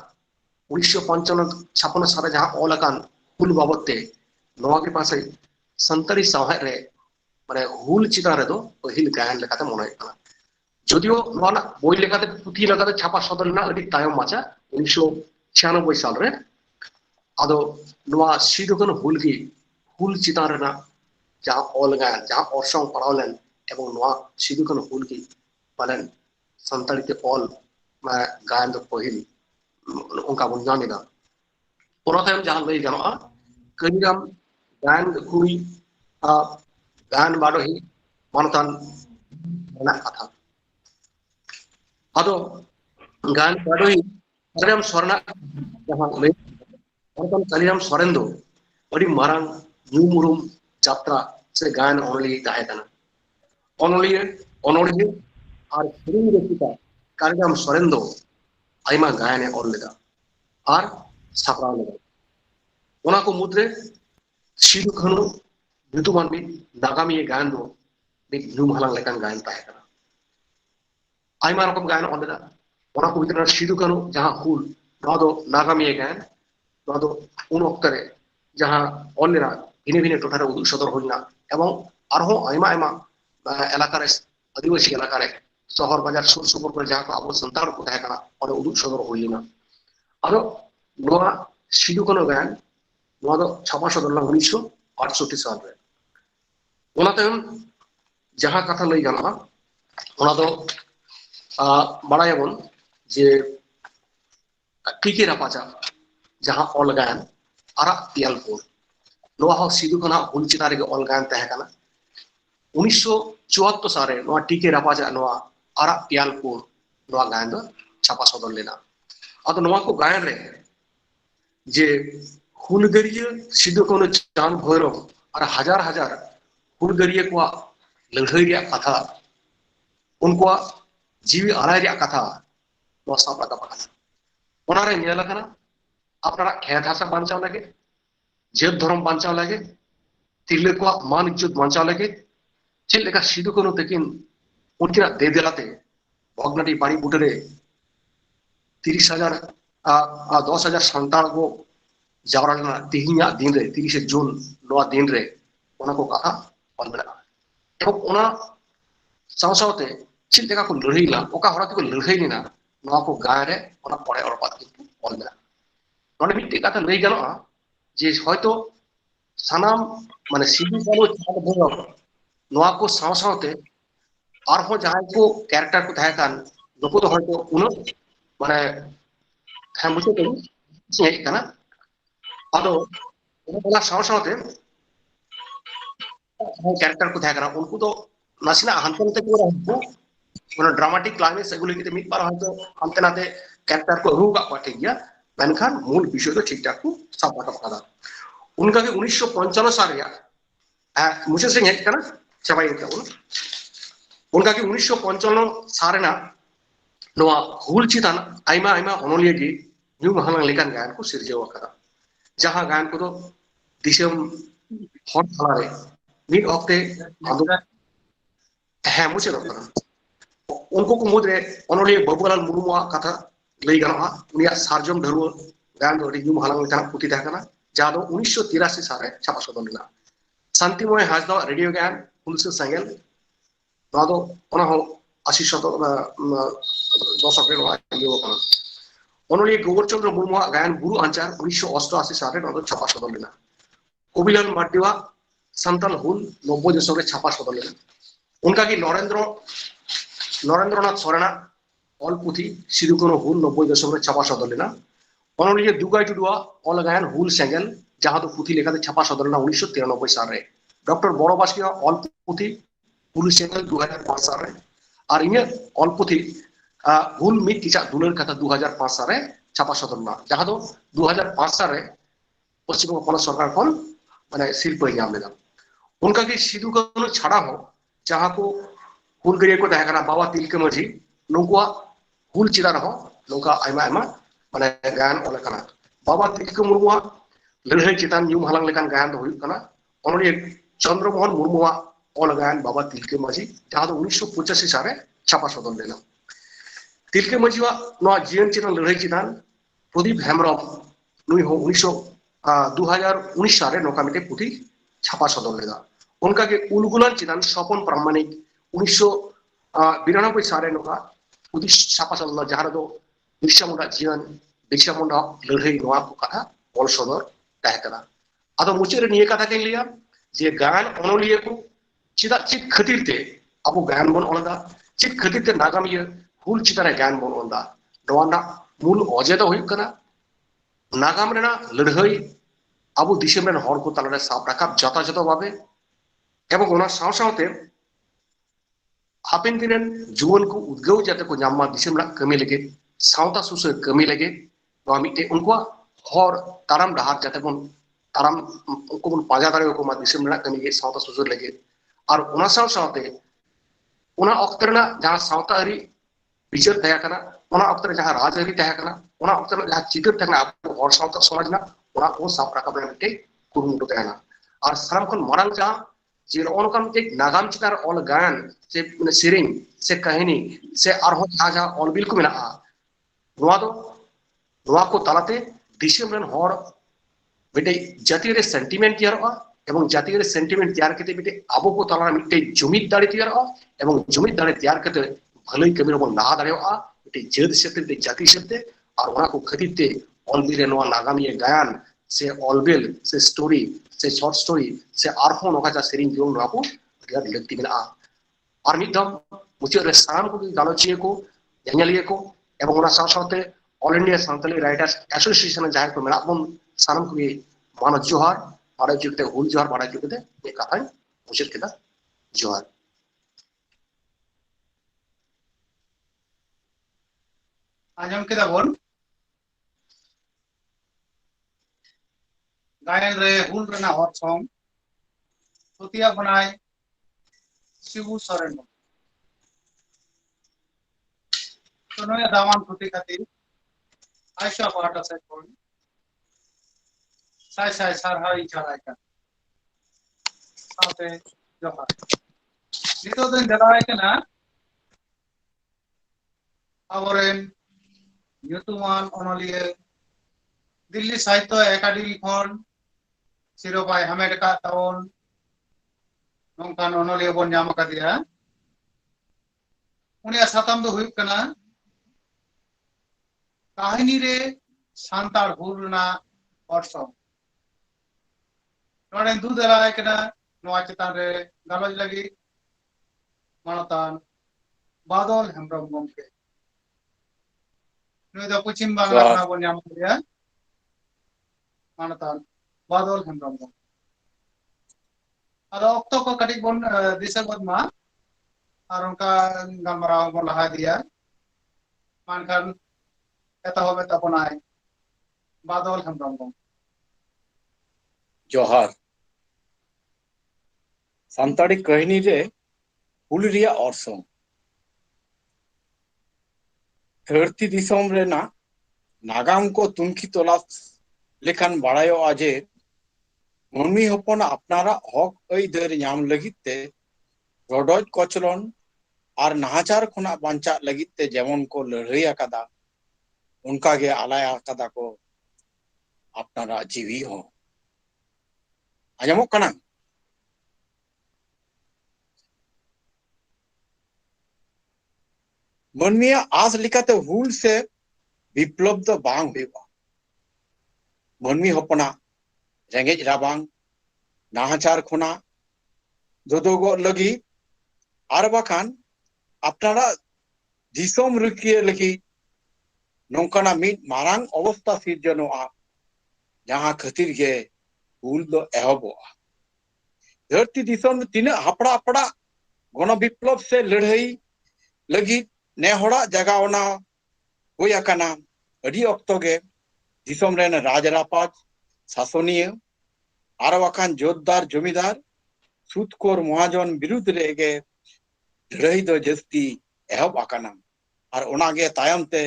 1955-56 सारे जहां ऑल अकान हुल बाबते नवा के पास संतरी साहे रे माने हुल चिता रे दो पहिल गायन लेकाते मने काना जदियो नवा ना बोई लेकाते पुथी लेकाते छापा सदर ना अडी तायम माचा 1996 साल रे आदो नवा सिदु कानु हुल की हुल चिता रे ना जहां ऑल गायन जहां ऑर्सोंग पढ़ावलेन एवं नवा सिदु कानु हुल की पालन संतरी ते ऑल मा गायन दो पहिल उनका बुनियादा ओना तायम जहां लई गानोआ करिराम गायन कुई गायन बाडोही मानतान ना कथा आदो गायन बाडोही करिराम सोरना जहां लई मानतान करिराम सोरेन दो अडी मारांग न्यूमुरुम यात्रा से गायन ओनली ताहे कना ओनली ओनली और सेरिंग रेसिता करिराम सोरेन दो आइमा गायने ऑल लेदा और सापड़ा लेदा ओना को मुद्रे सिदु कानु युतुमान भी नागामी गायन दो एक न्यूम हलांग लेकान गायन ताहे कना आइमा रकम गायन ऑल लेदा ओना को भीतर सिदु कानु जहां हुल नवा दो नागामी गायन नवा दो उन अक्तरे जहां ऑल लेना भिने भिने टोठारे उदुग सदर होइना एवं आरहो आइमा आइमा एलाकारे आदिवासी एलाकारे शहर बाजार सुर सुपुर पर जहां को अब संतान को ताहे कना और उदुग सदर होइना आरो नवा सिदु कानु गायन नवा दो छापा सदर ला 1968 साल रे ओना तायम जहां कथा लई गाना ओना दो बड़ायाबन जे टीके रापाचा जहां ऑल गायन आरा पियालपुर नवा हो सिदु कानु हुल चितारे के ऑल गायन ताहे कना 1974 सारे नवा टीके रापाचा नवा आरा पियालपुर नवा गायन दो छापा सदर लेना अतो नवा को गायन रे जे हुलगरिया सिदु कानु चांद भैरव और हजार हजार हुलगरिया को लड़ाई रिया कथा उनको जीवी आलाय रिया कथा नवा साप राका पाना ओना रे नेला कना अपना खेत हासा बांचाव लगे जेब धर्म बांचाव लगे तिरले को मान इज्जत बांचाव लगे चेल लेका सिदु कानु तकिन उनकी दे दिलाते भगनाटी बाड़ी बुटरे 30,000 10,000 संतान को जावराना तिहिया दिन रे 30 जून नवा दिन रे ओना को कथा ऑल मेना एवं ओना सावसावते चेल लेका को लड़ाईला ओका हरा को लड़ाई ना नवा को गाय रे ओना पड़े और बात किंतु ऑल मेना नोने मिट्टी कथा लई गानोआ जे हयतो सानाम माने सिदु कानु चांद भैरव नवा को सावसावते और हो जहां को कैरेक्टर को थाहे कान नुको तो हयतो उन माने हम मुझे तो से कना आदो ओना सावसावते कैरेक्टर को थाहे कान उनको तो नासिना हंतनते को रहको माने ड्रामाटिक क्लाइमेक्स एगुली की मिट बार हयतो हंते नाते कैरेक्टर को रूगा पाटे गया मेनखान मूल विषय तो ठीक ठाक को साफ पता उनका के 1955 साल या मुझे से हेड करना चबाई का उनका के 1955 साल ना नवा हुल चितान आइमा आइमा ओनलिया की न्यू महालांग लेकान गायन को सिरजेवा करा जहां गायन को तो दिसम हॉट हलारे मिड ऑक्टे है मुझे रखना उनको को मुद्रे ओनलिया बबुलाल मुर्मुआ कथा लई गाना उनिया सार्जम धरुव गायन दो न्यू महालांग लेकान पुती ताहे कना जहां दो 1983 साल रे छापा सदर लेना शांतिमय हाजदा रेडियो गायन हुलसे संगेल नवा दो ओना हो 80 शतक 10 रे लियो कना ओनली गोवर्चंद्र मुर्मुआ गायन गुरु आंचार 1988 साल रे नवा दो छापा सदर लेना कबिलाल मार्टिवा संताल हुल 90 दशक रे छापा सदर लेना उनका की नरेंद्रनाथ सोरेना ऑल पुथी सिदु कानु हुल 90 दशक रे छापा सदर लेना অনলিয়ে দুগাই টুডুয়া অলগায়ন হুল সেঙ্গেল যাহা তো পুঁথি লেখাতে ছাপা সদর না 1993 সালে ডক্টর বড় বাসকিয়া অল পুঁথি হুল সেঙ্গেল 2005 সালে আর ইয়ে অল পুঁথি হুল মিট কিচা দুলের কথা 2005 সালে ছাপা সদর না যাহা তো 2005 সালে পশ্চিমবঙ্গ পনেরো সরকার খন মানে শিল্প নাম লেনা उनका के सिधु कानू छाड़ा हो जहां को हुलगरिया को तहकना बाबा तिलके माझी नुकुआ हुल चिरा रहो नुका आयमा आयमा माने गायन ओलकना बाबा तिलके मुर्मुआ लड़ाई चितान न्यूम हलांग लेकान गायन दो हुई कना ओनली चंद्रमोहन मुर्मुआ ओल गायन बाबा तिलके माझी जहां तो 1985 साले छापा सदन लेना तिलके माझीवा नो जीवन चितान लड़ाई चितान प्रदीप हेमब्रम नुई हो 2019 साले नौका मिटे पुथी छापा सदन लेना उनका के उलगुलान चितान स्वपन प्रामाणिक 1992 साले नौका पुथी छापा सदन जहां तो बिरसा मुंडा जीवन बिरसा मुंडा लड़ाई नोआ को कथा ऑल सदर तहकना आदो मुचेरे निये कथा के लिया जे गान ओनलिए को चिदा चित खतिरते अब गान बन ओलदा चित खतिरते नागामिया हुल चितारे गान बन ओलदा नोआना मूल अजे दो हुई कना नागाम रेना लड़ाई अब दिसम रेन हर को तालारे साब राखाब যথাযথ ভাবে এবং ওনার সাথে हापेन दिन जुवन को उद्गव जाते को नामा दिसम रा कमी लगे सावता सुसे कमी लगे नोआ मिटे उनको हर ताराम डहार जाते बन ताराम उनको बन पाजा दारे को मा दिसम रा कमी के सावता सुसे लगे और ओना साथे ओना अक्तरना जहां सावता हरी विचार तया कना ओना अक्तर जहां राज हरी तया कना ओना अक्तर जहां चितर तया अब हर सावता समाज ना ओना को साफ राखा बने मिटे कुरुमुटु तया और साराम खन मरांग जहां जे ओनकम एक नागाम चितार ऑल गायन से सेरिंग से कहानी से आरहो जहां ऑल बिल को मिला नोआ दो नोआ को तालाते दिसम रेन हर मिटे जातीय रे सेंटिमेंट तैयार एवं जातीय रे सेंटिमेंट तैयार करते मिटे आबो को ताला मिटे जुमिद दाड़ी तैयार एवं जुमिद दाड़ी तैयार करते भलई कमी रबो ना दाड़ेवा मिटे जेद शब्द जाति शब्द और ओना को खरीदते ऑल बिल नोआ नागामी गायन से ऑल बिल से स्टोरी से शॉर्ट स्टोरी से आरहो नोका जा सेरिंग जों नोआ को बिराद लगती मिला और मिदम मुझे रे साम को गालोचिए को जंगलिए को एवं ओना साथे ऑल इंडिया सांतली राइटर्स एसोसिएशन जाय को मेरा बन सानम को मान जोहार बाड़ा जुगते हुल जोहार बाड़ा जुगते ये कथा मुझे केदा जोहार आजम केदा बोल गायन रे हुल रेना हर सॉन्ग पुतिया बनाए शिबू सोरेन तो नया दामान पुति खातिर आयशा पाटा से कोन साय साय सारहाई चलाय का साथे जोहार नितो दिन दलाय कना आवरेन युतुमान ओनलिए दिल्ली साहित्य एकाडेमी खन सिरोपाय हमेट का तावन नोंकान ओनलिए बन नाम का दिया उनिया सातम दो हुई कना कहानी रे सांतार हुलना वर्षो नोडे दू दलाय कना नोआ चितान रे गालोज लगी मानतान बादल हेमब्रम गमके नुई दो पश्चिम बांग्ला खना बन नाम दिया मानतान बादल हेमब्रम गमके और अक्तो को कटिक बन दिशा बदमा और उनका गमराव बन लहा दिया मानखान एता होबे तपनाय बादल हेमब्रम गमके जोहार सान्ताड़ी कहनी रे हुल रिया ऑर्सों धरती दिसोम रेना नागाम को तुमकी तलाश लेखान बाड़ायो आजे मम्मी हपन अपनारा हक ऐदर नाम लगिते रडोज कचलन और नाचार खुना बांचा लगिते जेमन को लड़ाई आकादा उनका गे आलाय आकादा को अपनारा जीवी हो आजमो कना मनमिया आज लिखाते हुल से विप्लव दो बांग हुआ मनमी हपना रेंगेज राबांग नाहाचार खुना दोदोगो लगी आर बाखान अपनारा दिसोम रुकिए लगी नौकाना मिट मारांग अवस्था सिर्जनोआ जहां खातिर के हुल दो एहबोआ धरती दिसम तीना हपड़ा हपड़ा गण विप्लव से लड़ाई लगी नेहड़ा जगावना हुई अकाना अडी अक्तो के दिसम रेन राजरापाज शासनीय आरवाकान जोतदार जमीदार सूदखोर महाजन विरुद्ध रेगे लड़ाई दो जस्ती एहब अकाना और ओनागे तायम ते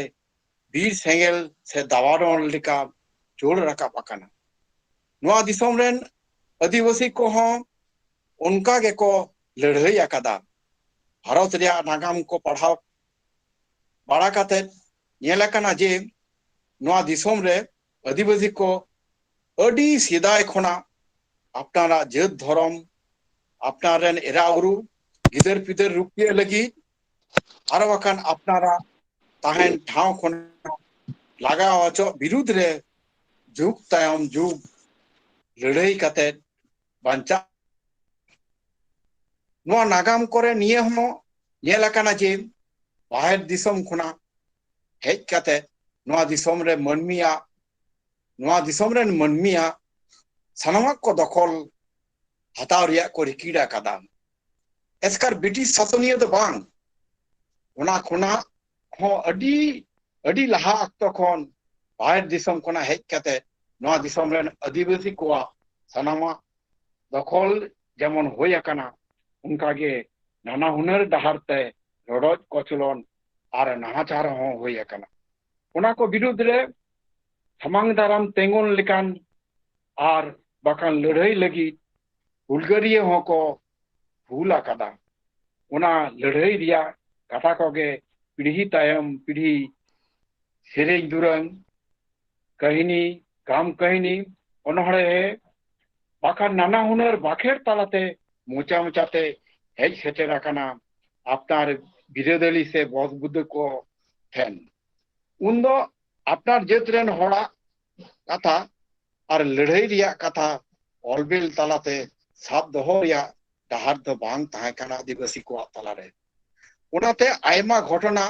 बीर सेंगेल से दावारों लिका जोड़ रखा अकाना नोआ दिसम रेन आदिवासी को हों उनका के को लड़ाई अकादा भारत रिया नागाम को पढ़ाओ बड़ा काते नेलाकाना जे नोआ दिसम रे आदिवासी को अडी सिदाय खोना अपनारा जात धर्म अपनारेन एराउरु गिदर पिदर रुपिया लगी आरो वकान अपनारा ताहेन ठाव खोन लगा अचो विरुद्ध रे जुग तायम जुग लड़ाई काते बांचा नोआ नागाम करे निये हो नेलाकाना जे बाहर दिसम खुना हेज काते नोआ दिसम रे मनमिया नोआ दिसम रे मनमिया सनामक को दखल हताव रिया को रिकीड़ा कादा एसकार ब्रिटिश शासनीय तो बांग ओना खुना हो अडी अडी लहा अक्तो खन बाहर दिसम खुना हेज काते नोआ दिसम रे आदिवासी को सनामा दखल जेमन होय अकाना उनका के नाना हुनर डहारते रड़ोज कचलन और नाहाचार हो होय अकाना ओना को विरुद्ध रे समांग दाराम तेंगुन लिकान और बाकान लड़ाई लगी हुलगरिये हो को भूला कदा ओना लड़ाई रिया कथा को गे पीढ़ी तायम पीढ़ी सेरेज दुरंग कहिनी काम कहिनी ओनहड़े बाकान नाना हुनर बाखेर तालाते मोचा मोचाते हेज सेटेर अकाना अपनार बिरोधली से बस बुद्ध को ठेन उन्दो अपनार जात रेन होड़ा कथा और लड़ाई रिया कथा ऑलबिल तालाते साब दोहो रिया डहार दो बांग ताहे काना आदिवासी को तालारे उनाते आयमा घटना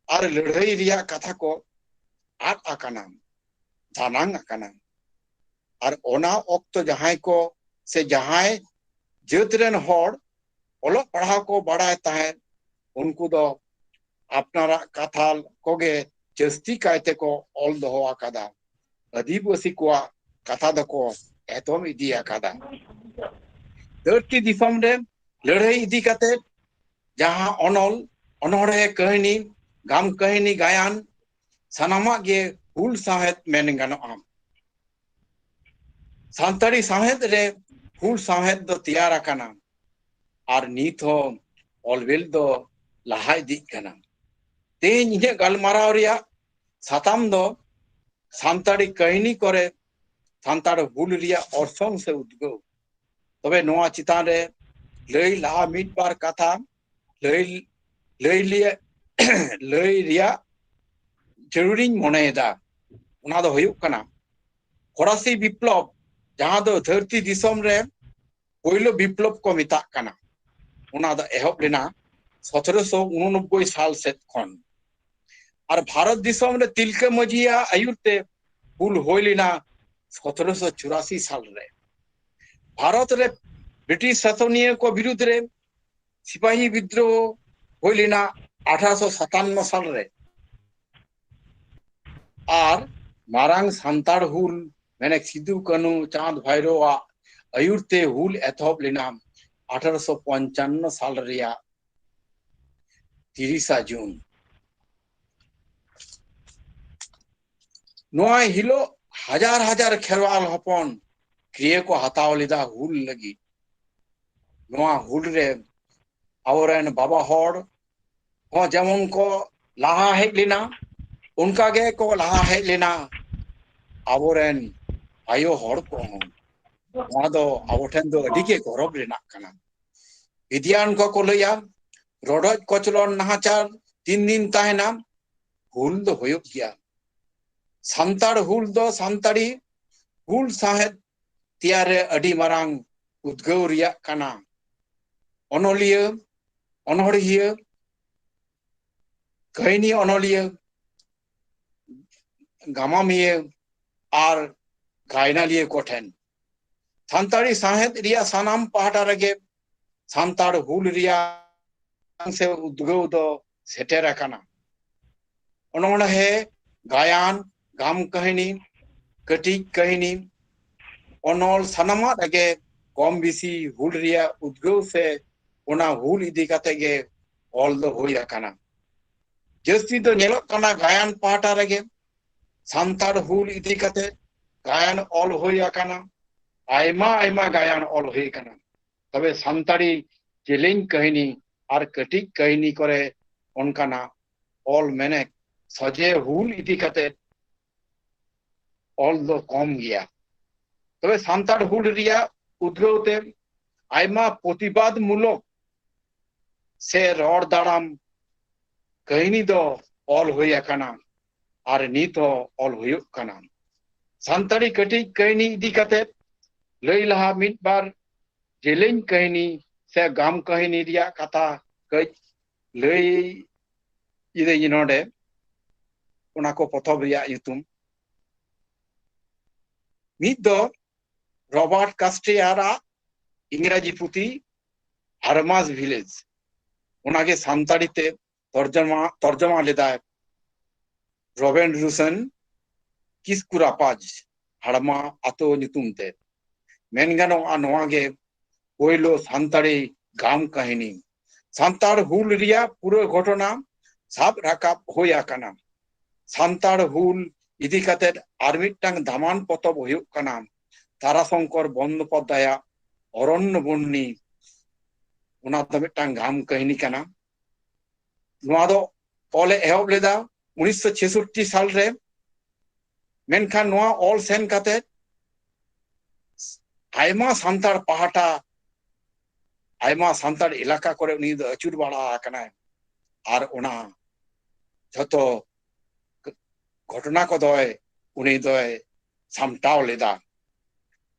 और लड़ाई रिया कथा को आद अकाना दानांग अकाना और ओना ओक्तो जहां को से जहां जात रेन होड़ ओलो पढ़ा को बड़ा ताहे उनको दो अपनारा कथा कोगे जस्ती कायते को ऑल दोहो अकादा आदिवासी को कथा दको एतम इदी अकादा धरती दिसम रे लड़ाई इदी काते जहां अनल अनहड़े कहानी गाम कहानी गायन सनामा गे हुल साहेद मेन गानो आम सांतारी साहेद रे हुल साहेद दो तैयार अकाना और नीत हो ऑलवेल दो लहा इदी काना तेन इने गलमाराव रिया साताम दो सांतारी कहानी करे सांतार हुल रिया ऑर्सोंग से उद्गो तबे नोआ चितान रे लई लहा मिट बार कथा लई लई लिया लई रिया जरूरी मोनेदा उना दो हुयुक कना फरासी विप्लव जहां दो धरती दिसम रे पहिलो विप्लव को मिता कना उना दो एहब लेना 1789 साल सेत खन और भारत दिसम रे तिलका मजिया आयुरते हुल होइलिना 1784 साल रे भारत रे ब्रिटिश शासनीय को विरुद्ध रे सिपाही विद्रोह होइलिना 1857 साल रे और मारांग सांताड़ हुल मैंने सिद्धू कानू चांद भैरो आयुरते हुल एथोब लेना 1855 साल रिया 30 जून नोआ हिलो हजार हजार खेरवाल हपन क्रिया को हताव लेदा हुल लगी नोआ हुल रे आवरेन बाबा होड़ हो जेमन को लाहा हेज लेना उनका गे को लाहा हेज लेना आवरेन आयो होड़ को नोआ दो आवठेन दो अडी के गौरव लेना कना विद्यान को लैया रोडज कचलन नाहाचार 3 दिन ताहेना हुल दो होयुक गया सांताड़ हुल दो सांताड़ी हुल साहेद तियारे अडी मारांग उद्गव रिया कना अनलिया अनहड़िया कहानी अनलिया गामामिये आर गायनालिये कोठेन सानताड़ी साहेद रिया सानाम पाहटा रगे सानताड़ हुल रिया से उद्गव दो सेटेर अकाना है गायन गाम कहानी कटी कहानी अनल सानामा रगे कम बिसी हुल रिया उद्गव से ओना हुल इदी काते गे ऑल दो होई अकाना जस्ती दो नेलो कना गायन पाहटा रगे सानताड़ हुल इदी काते गायन ऑल होई अकाना आयमा आयमा गायन ऑल होई अकाना तबे सानताड़ी जेलें कहानी और कटी कहानी करे उनकाना ऑल मैंने सजे हुल इदी काते ऑल दो कम गया तबे सानताड़ हुल रिया उद्गवते आयमा प्रतिबाद मूलक से रड़ दाड़ाम कहानी दो ऑल होई अकाना और नीत हो ऑल हुयुक काना सानताड़ी कटी कहानी इदी काते लई लहा मिद बार जेलें कहानी से गाम कहानी रिया कथा कई लई इदे नोडे उना को पथब रिया युतुम मिद दो रॉबर्ट कास्टियारा इंग्राजी पुती हरमास विलेज उनागे सानताड़ी ते तर्जमा लेदा रॉबेन रूसन किसकुरापाज हड़मा आतो नितुम ते मेनगानो नवागे पोइलो सानताड़ी गाम कहानी सानताड़ हुल रिया पूरा घटना साब राकाब होय आकाना सानताड़ हुल इदी काते आर मिदटांग धामान पतब हुयुक काना ताराशंकर बंदोपाध्याय अरण्य बन्नी उना दो मिदटांग गाम कहानी काना नुआ दो ऑले एहब लेदा 1966 साल रे मेनखान नुआ ऑल सेन काते आयमा सानताड़ पाहटा आयमा सानताड़ इलाका करे उनी दो अचुर बाड़ा आकना आर उना जतो घटना को दोय उनी दोय सामटाव लेदा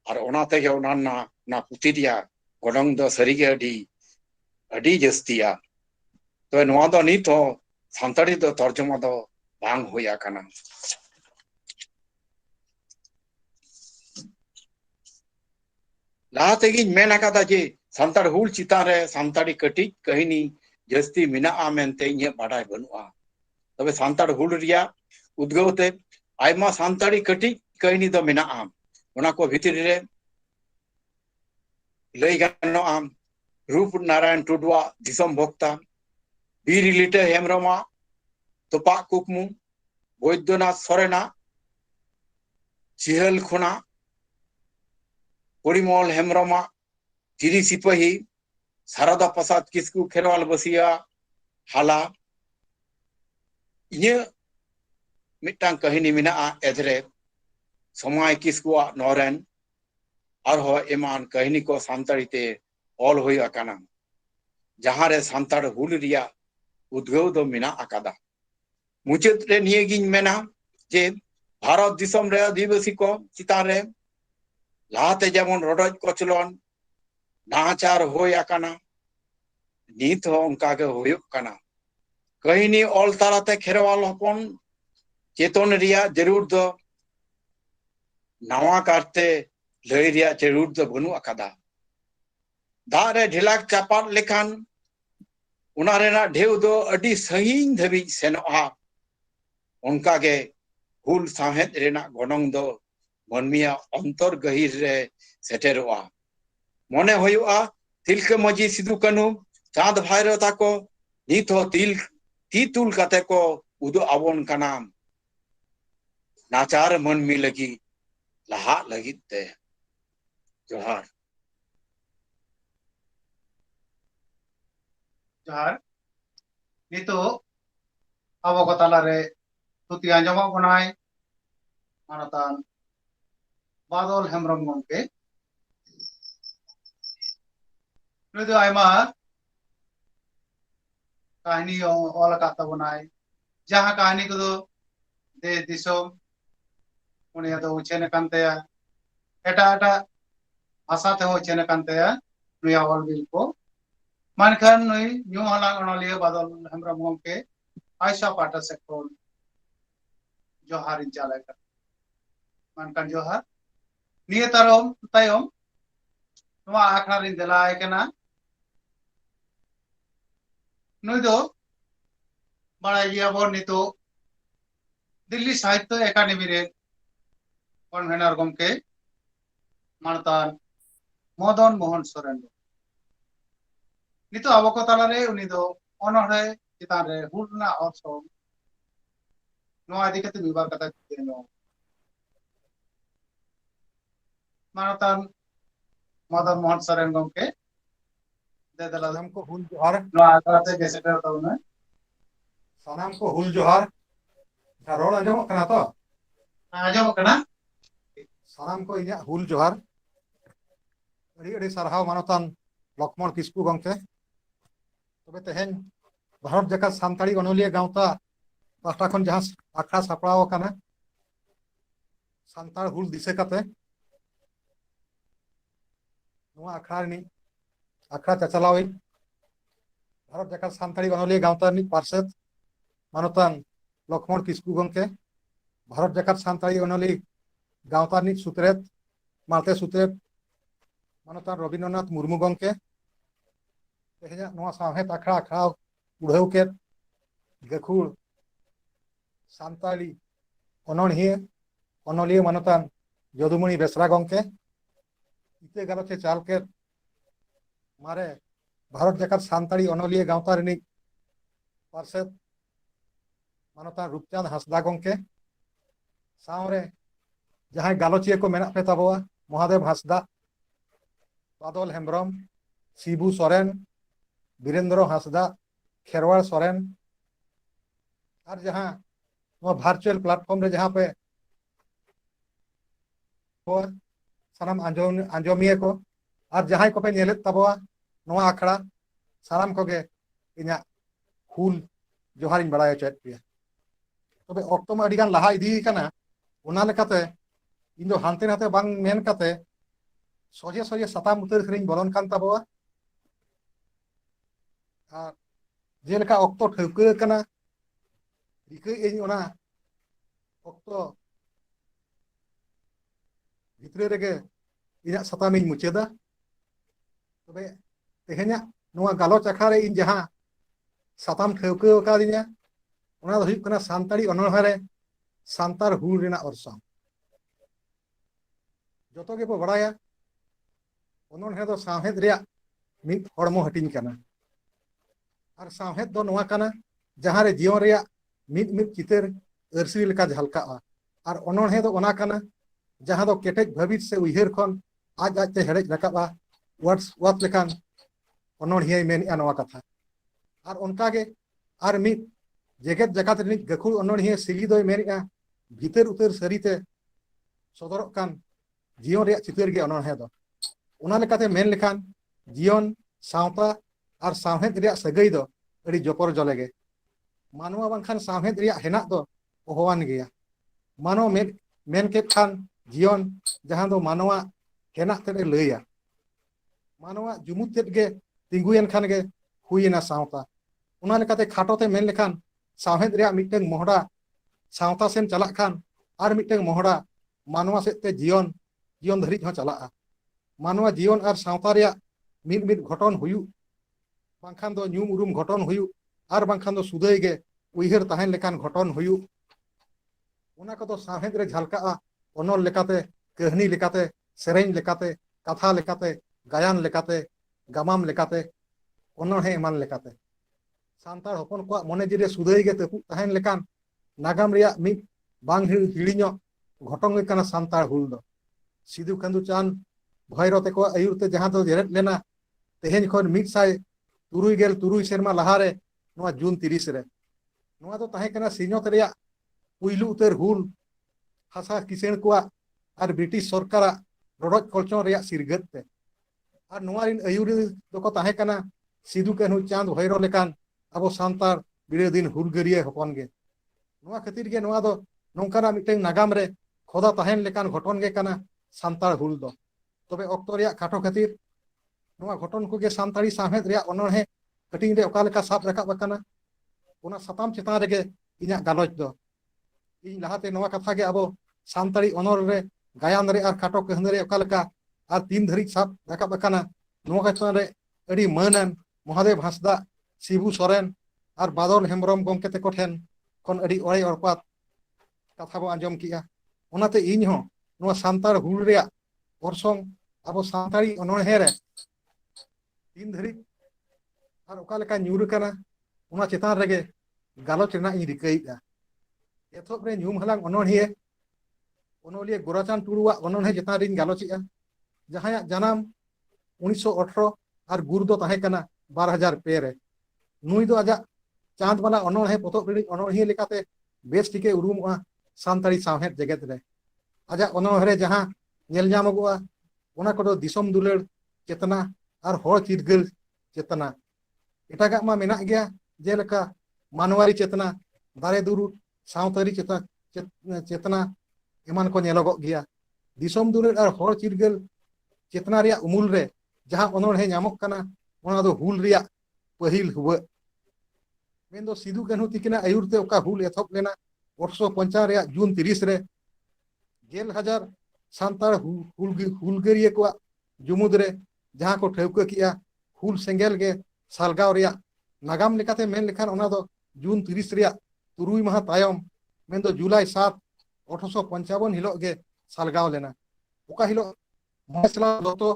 और उना तेगे उना ना पुती दिया गडंग दो सरीगे अडी जस्तिया तो नुआ दो नीत हो सानताड़ी दो तर्जमा दो बांग होया काना लातेगी मेन आकादा जे सानताड़ हुल चितान रे सानताड़ी कटी कहानी जस्ती मिना मेनते इnye बाडाय बनुआ तबे सानताड़ हुल रिया उद्गवते आयमा सानताड़ी कटी कहानी दो मिना उना को भितर रे लई गानो रूप नारायण टुडुआ दिसम भक्ता बीर लिटे हेमरमा तोपा कुकमु वैद्यनाथ सोरेना चिहल खुना परिमल हेमरमा तिरी सिपाही शारदा प्रसाद किस्कू खेरवाल बसिया हाला इnye मिदटांग कहानी मिना एधरे समय किस्कुआ नरेन और हो एमान कहानी को सानताड़ी ते ऑल होई अकाना जहां रे सानताड़ हुल रिया उद्गव दो मिना अकादा मुचाद रे निये गिन मेना जे भारत दिसम रे आदिवासी को चितान रे लाते जेमन रडज कचलन नाचार होय अकाना नीत हो उनका के होयुक काना कहानी ऑल तालाते खेरवाल हपन चेतन रिया जरूर दो नवा करते लई रिया जरूर दो बनु अकादा दारे ढिलाक चापात लेखान उना रेना ढेव दो अडी सहीन धबी सेनोआ उनका के हुल साहेद रेना गणंग दो मनमिया अंतर गहिर रे सेटेरोआ मने होयुआ तिलके मजी सिदु कानू चांद भाईरो ताको नीत हो ती तुल काते को उदो आबोन काना नाचार मनमी लगी लहा लगित ते जोहार जोहार नितो अबो को ताला रे तुति आंजमा बनाय मानतान बादल हेमरम गमके नुदो आयमा कहानी ऑल काता बनाय जहां कहानी को दे दिसो उनिया तो उचेन कांतेया एटा एटा भाषा ते उचेन कांतेया नुया ऑल बिल को मानखान नुई न्यू हला अनलिया बादल हेमरम गमके आयशा पाटा सेक्टर जोहार इन चाले कर मानकान जोहार निये तायम नवा आखड़ा रिन दिलाय कना नुई दो बड़ा गियाबन नितो दिल्ली साहित्य एकाडेमी रे कन्वेनर गमके मानतान मदन मोहन सोरेन नितो आबो को तालारे उनी दो अनहरे चितान रे हुलना अर्थ नवा इदी कते विभाग कथा देनो मानतान मदन मोहन सोरेन गमके दे दला सानाम को हुल जोहार नवा आखराते गेसेटर तौना सानाम को हुल जोहार रोड आजम कना तो आजम कना सानाम को इन्या हुल जोहार अड़ी अड़ी सरहाव मानतान लक्ष्मण किस्कू गंके तबे तेहेन भारत जगत सानताड़ी अनलिया गांवता पास्टा खन जहां आखड़ा सापड़ाव कना सानताड़ हुल दिसे कते नवा आखड़ा नि आखड़ा चचलावे भारत जगत सानताड़ी अनलिया गांवता नि पार्षद मानतान लक्ष्मण किस्कू गंके भारत जगत सानताड़ी अनली गांवता नि सुत्रेत मालते सुत्रेत मानतान रवीन्द्रनाथ मुर्मू गंके तेहेजा नवा साहेत आखड़ा आखड़ा उड़ाव के गखुड़ सानताड़ी अनणिये अनलिया मानतान यदुमणि बेसरा गंके इते गालोचे चाल के मारे भारत जगत सानताड़ी अनलिया गांवता रिनी पार्षद मानतान रूपचांद हांसदा गंके सावरे जहां गालोचिया को मेना पे ताबोआ महादेव हांसदा बादल हेम्ब्रम शिबू सोरेन बीरेंद्र हांसदा खेरवाड़ सोरेन और जहां भार्चुअल प्लेटफॉर्म रे जहां पे सानाम आंजोमिया को और जहां को पे नेले ताबोआ नवा आखड़ा सानाम को गे इना हुल जोहार इन बड़ाय चेत पे तबे ऑक्टो में अडिगान लहा इदी कना उना लेकाते इन दो हानते नाते बांग मेन काते सोजे सोजे सताम उतर खरिन बोलन कान ताबोआ और जेलका ऑक्टो ठौके कना रिके इन ओना ऑक्टो भितरे रेगे इना सताम इन मुचेदा तबे तेहेन्या नवा गालोच आखड़ा रे इन जहां सताम ठौके कादिन्या ओना दो हुयुग कना सानताड़ी अनहरे सानतार हुल रेना अरसंग जोतो गे बो बड़ाया अनहरे दो साहेद रेया मिद हड़मो हटिंग कना और साहेद दो नवा कना जहां रे जीवन रेया मिद मिद चितर अरसी लेका झलका और अनहरे दो ओना कना जहां दो केटेज भविष्य से उइहर खन आज आज ते हेड़ेज रकाबा वर्ड्स वात लेकान अनहरे मेन नवा कथा और उनका गे और मिद जेगेत जगत रिनिज गखुड़ अनहरे सिली दोय मेनिया भीतर उतर सरीते सदरक कान जीवन रे चितर गे अनहरे दो उना लेकाते मेन लेखान जीवन सावता और साहेद रे सगई दो अड़ी जपर जलेगे मानवा बांखान साहेद रे हेना दो ओहवान गया मानो मेन के खान जीवन जहां दो मानवा हेना ते लैया मानवा जुमुत तेद गे तिंगुयन खान गे हुईना सावता उना लेकाते खाटोते मेन लेखान साहेद रे मिटeng मोहड़ा सावता सेन चला खान और मिटeng मोहड़ा मानवा सेते जीवन जीवन धरिज हो चला मानवा जीवन और सावता रे मिद मिद घटन हुयु बांखान दो न्यूम उरुम घटन हुयु और बांखान दो सुदय गे उइहर ताहेन लेकान घटन हुयु उना को दो साहेद रे झलका अनल लेकाते कहानी लेकाते सेरेंज लेकाते कथा लेकाते गायन लेकाते गामाम लेकाते अनहे एमान लेकाते सानतार हपन को मने जिरे सुदय गे तपु ताहेन लेकान नागाम रिया मिद बांग हिड़िño घटन गे कना सानतार हुल दो सिदु कंदु चांद भैरते को आयुरते जहां दो जेरेट लेना तेहेन खन मिद साय तुरुई गेल तुरुई सेरमा लहारे नवा जून 30 रे नवा दो ताहे कना सिñot रिया पुइलु उतर हुल हासा किसेन को और ब्रिटिश सरकार रोडज कलचन रिया सिरगत ते और नवा रिन आयुर दोको ताहे कना सिदु कान्हू चांद भैरो लेकान अब सानतार बिरे दिन हुलगरिया हपन गे नवा खातिर गे नवा दो नोंकाना मिटें नागाम रे खोदा ताहेन लेकान घटन गे कना सानतार हुल दो तबे ऑक्टो रिया खाटो खातिर नवा घटन को गे सानताड़ी साहेद रिया अनहे कटिंग रे ओका लेका साब रकाब कना ओना सताम चितान रे गे इना गालोच दो ᱤᱧ ᱞᱟᱦᱟᱛᱮ ᱱᱚᱣᱟ ᱠᱟᱛᱷᱟ ᱜᱮ ᱟᱵᱚ ᱥᱟᱱᱛᱟᱲᱤ ᱚᱱᱚᱞ ᱨᱮ ᱜᱟᱭᱟᱱ ᱨᱮ ᱟᱨ ᱠᱷᱟᱴᱚ ᱠᱟᱹᱦᱱᱤ ᱨᱮ ᱚᱠᱟ ᱞᱮᱠᱟ ᱟᱨ ᱛᱤᱱ ᱫᱷᱟᱹᱨᱤᱡ ᱥᱟᱵ ᱨᱟᱠᱟᱵ ᱟᱠᱟᱱᱟ ᱱᱚᱣᱟ ᱪᱮᱛᱟᱱ ᱨᱮ ᱟᱹᱰᱤ ᱢᱟᱹᱱᱟᱱ ᱢᱚᱦᱟᱫᱮᱵ ᱦᱟᱸᱥᱫᱟ, ᱥᱤᱵᱩ ᱥᱚᱨᱮᱱ ᱟᱨ ᱵᱟᱫᱚᱞ ᱦᱮᱢᱵᱨᱚᱢ ᱜᱚᱢᱠᱮ ᱛᱟᱠᱚ ᱴᱷᱮᱱ ᱠᱷᱚᱱ ᱟᱹᱰᱤ ᱚᱲᱮ ᱚᱲᱯᱟᱛ ᱠᱟᱛᱷᱟ ᱵᱚ ᱟᱸᱡᱚᱢ ᱠᱮᱜᱼᱟ। ᱚᱱᱟᱛᱮ ᱤᱧ ᱦᱚᱸ ᱱᱚᱣᱟ ᱥᱟᱱᱛᱟᱲ ᱦᱩᱞ ᱨᱮᱭᱟᱜ ᱚᱨᱥᱚᱝ ᱟᱵᱚ ᱥᱟᱱᱛᱟᱲᱤ ᱚᱱᱚᱬᱦᱮ ᱨᱮ ᱛᱤᱱ ᱫᱷᱟᱹᱨᱤᱡ ᱟᱨ ᱚᱠᱟ ᱞᱮᱠᱟ ᱧᱩᱨ ᱟᱠᱟᱱᱟ ᱚᱱᱟ ᱪᱮᱛᱟᱱ ᱨᱮᱜᱮ ᱜᱟᱞᱚᱪ ᱨᱮᱱᱟᱜ ᱤᱧ ᱨᱤᱠᱟᱹᱭᱮᱫᱼᱟ। ᱮᱛᱚᱦᱚᱵ ᱨᱮ ᱧᱩᱢ ᱦᱟᱞᱟᱝ ᱚᱱᱚᱬᱦᱤᱭᱟᱹ ᱚᱱᱚᱞᱤᱭᱟᱹ ᱜᱳᱨᱟᱪᱟᱸᱫᱽ ᱴᱩᱰᱩᱣᱟᱜ ᱚᱱᱚᱬᱦᱮ ᱪᱮᱛᱟᱱ ᱨᱤᱧ ᱜᱟᱞᱚᱪᱮᱜᱼᱟ, ᱡᱟᱦᱟᱸᱭᱟᱜ ᱡᱟᱱᱟᱢ 1918 ᱟᱨ ᱜᱩᱨ ᱫᱚ ᱛᱟᱦᱮᱸ ᱠᱟᱱᱟ 2002 ᱨᱮ। ᱱᱩᱭ ᱫᱚ ᱟᱡᱟᱜ ᱪᱟᱸᱫ ᱵᱟᱞᱟ ᱚᱱᱚᱬᱦᱮ ᱯᱚᱛᱚᱵ ᱨᱤᱱᱤᱡ ᱚᱱᱚᱬᱦᱤᱭᱟᱹ ᱞᱮᱠᱟᱛᱮ ᱵᱮᱥ ᱴᱷᱤᱠᱮ ᱩᱨᱩᱢᱚᱜᱼᱟ ᱥᱟᱱᱛᱟᱲᱤ ᱥᱟᱶᱦᱮᱫ ᱡᱮᱜᱮᱫ ᱨᱮ। ᱟᱡᱟᱜ ᱚᱱᱚᱬᱦᱮ ᱨᱮ ᱡᱟᱦᱟᱸ ᱧᱮᱞ ᱧᱟᱢᱚᱜᱚᱜᱼᱟ ᱚᱱᱟ ᱠᱚᱫᱚ ᱫᱤᱥᱚᱢ ᱫᱩᱞᱟᱹᱲ ᱪᱮᱛᱱᱟ ᱟᱨ ᱦᱚᱲ ᱪᱤᱨᱜᱟᱹᱞ ᱪᱮᱛᱱᱟ। ᱮᱴᱟᱜᱟᱜ ᱢᱟ ᱢᱮᱱᱟᱜ ᱜᱮᱭᱟ, ᱡᱮᱞᱮᱠᱟ ᱢᱟᱱᱣᱟᱨᱤ ᱪᱮᱛᱱᱟ, ᱫᱟᱲᱮ ᱫᱩᱨᱩᱫ, ᱥᱟᱶᱛᱟᱹᱨᱤ ᱪᱮᱛᱱᱟ ᱮᱢᱟᱱ ᱠᱚ ᱧᱮᱞᱚᱜᱚᱜ ᱜᱮᱭᱟ। ᱫᱤᱥᱚᱢ ᱫᱩᱞᱟᱹᱲ ᱟᱨ ᱦᱚᱲ ᱪᱤᱨᱜᱟᱹᱞ ᱪᱮᱛᱱᱟ ᱨᱮᱭᱟᱜ ᱩᱢᱩᱞ ᱨᱮ ᱡᱟᱦᱟᱸ ᱚᱱᱚᱬᱦᱮ ᱧᱟᱢᱚᱜ ᱠᱟᱱᱟ ᱚᱱᱟ ᱫᱚ ᱦᱩᱞ ᱨᱮᱭᱟᱜ ᱯᱟᱹᱦᱤᱞ ᱦᱩᱵᱟᱹᱜ। ᱢᱮᱱᱫᱚ ᱥᱤᱫᱩ ᱠᱟᱹᱱᱦᱩ ᱛᱤᱠᱤᱱᱟᱜ ᱟᱹᱭᱩᱨ ᱛᱮ ᱚᱠᱟ ᱦᱩᱞ ᱮᱛᱚᱦᱚᱵ ᱞᱮᱱᱟ 1850 ᱨᱮᱭᱟᱜ ᱡᱩᱱ 30 ᱨᱮ 10,000 ᱥᱟᱱᱛᱟᱲ ᱦᱩᱞᱜᱟᱹᱨᱤᱭᱟᱹ ᱠᱚᱣᱟᱜ ᱡᱩᱢᱩᱫ ᱨᱮ ᱡᱟᱦᱟᱸ ᱠᱚ ᱴᱷᱟᱹᱣᱠᱟᱹ ᱠᱮᱜᱼᱟ ᱦᱩᱞ ᱥᱮᱸᱜᱮᱞ ᱜᱮ ᱥᱟᱞᱜᱟᱣ ᱨᱮᱭᱟᱜ ᱱᱟᱜᱟᱢ ᱞᱮᱠᱟᱛᱮ ᱢᱮᱱ ᱞᱮᱠᱷᱟᱱ ᱚᱱᱟ ᱫᱚ ᱡᱩᱱ 30 ᱨᱮᱭᱟᱜ 3 ᱢᱟᱦᱟ ᱛᱟᱭᱚᱢ ᱢᱮᱱᱫᱚ ᱡᱩᱞᱟᱭ 7, 1855 ᱦᱤᱞᱳᱜ ᱜᱮ ᱥᱟᱞᱜᱟᱣ ᱞᱮᱱᱟ। ᱚᱠᱟ ᱦᱤᱞᱳᱜ ᱢᱚᱦᱮᱥᱞᱟ ᱫᱚᱛᱛᱚ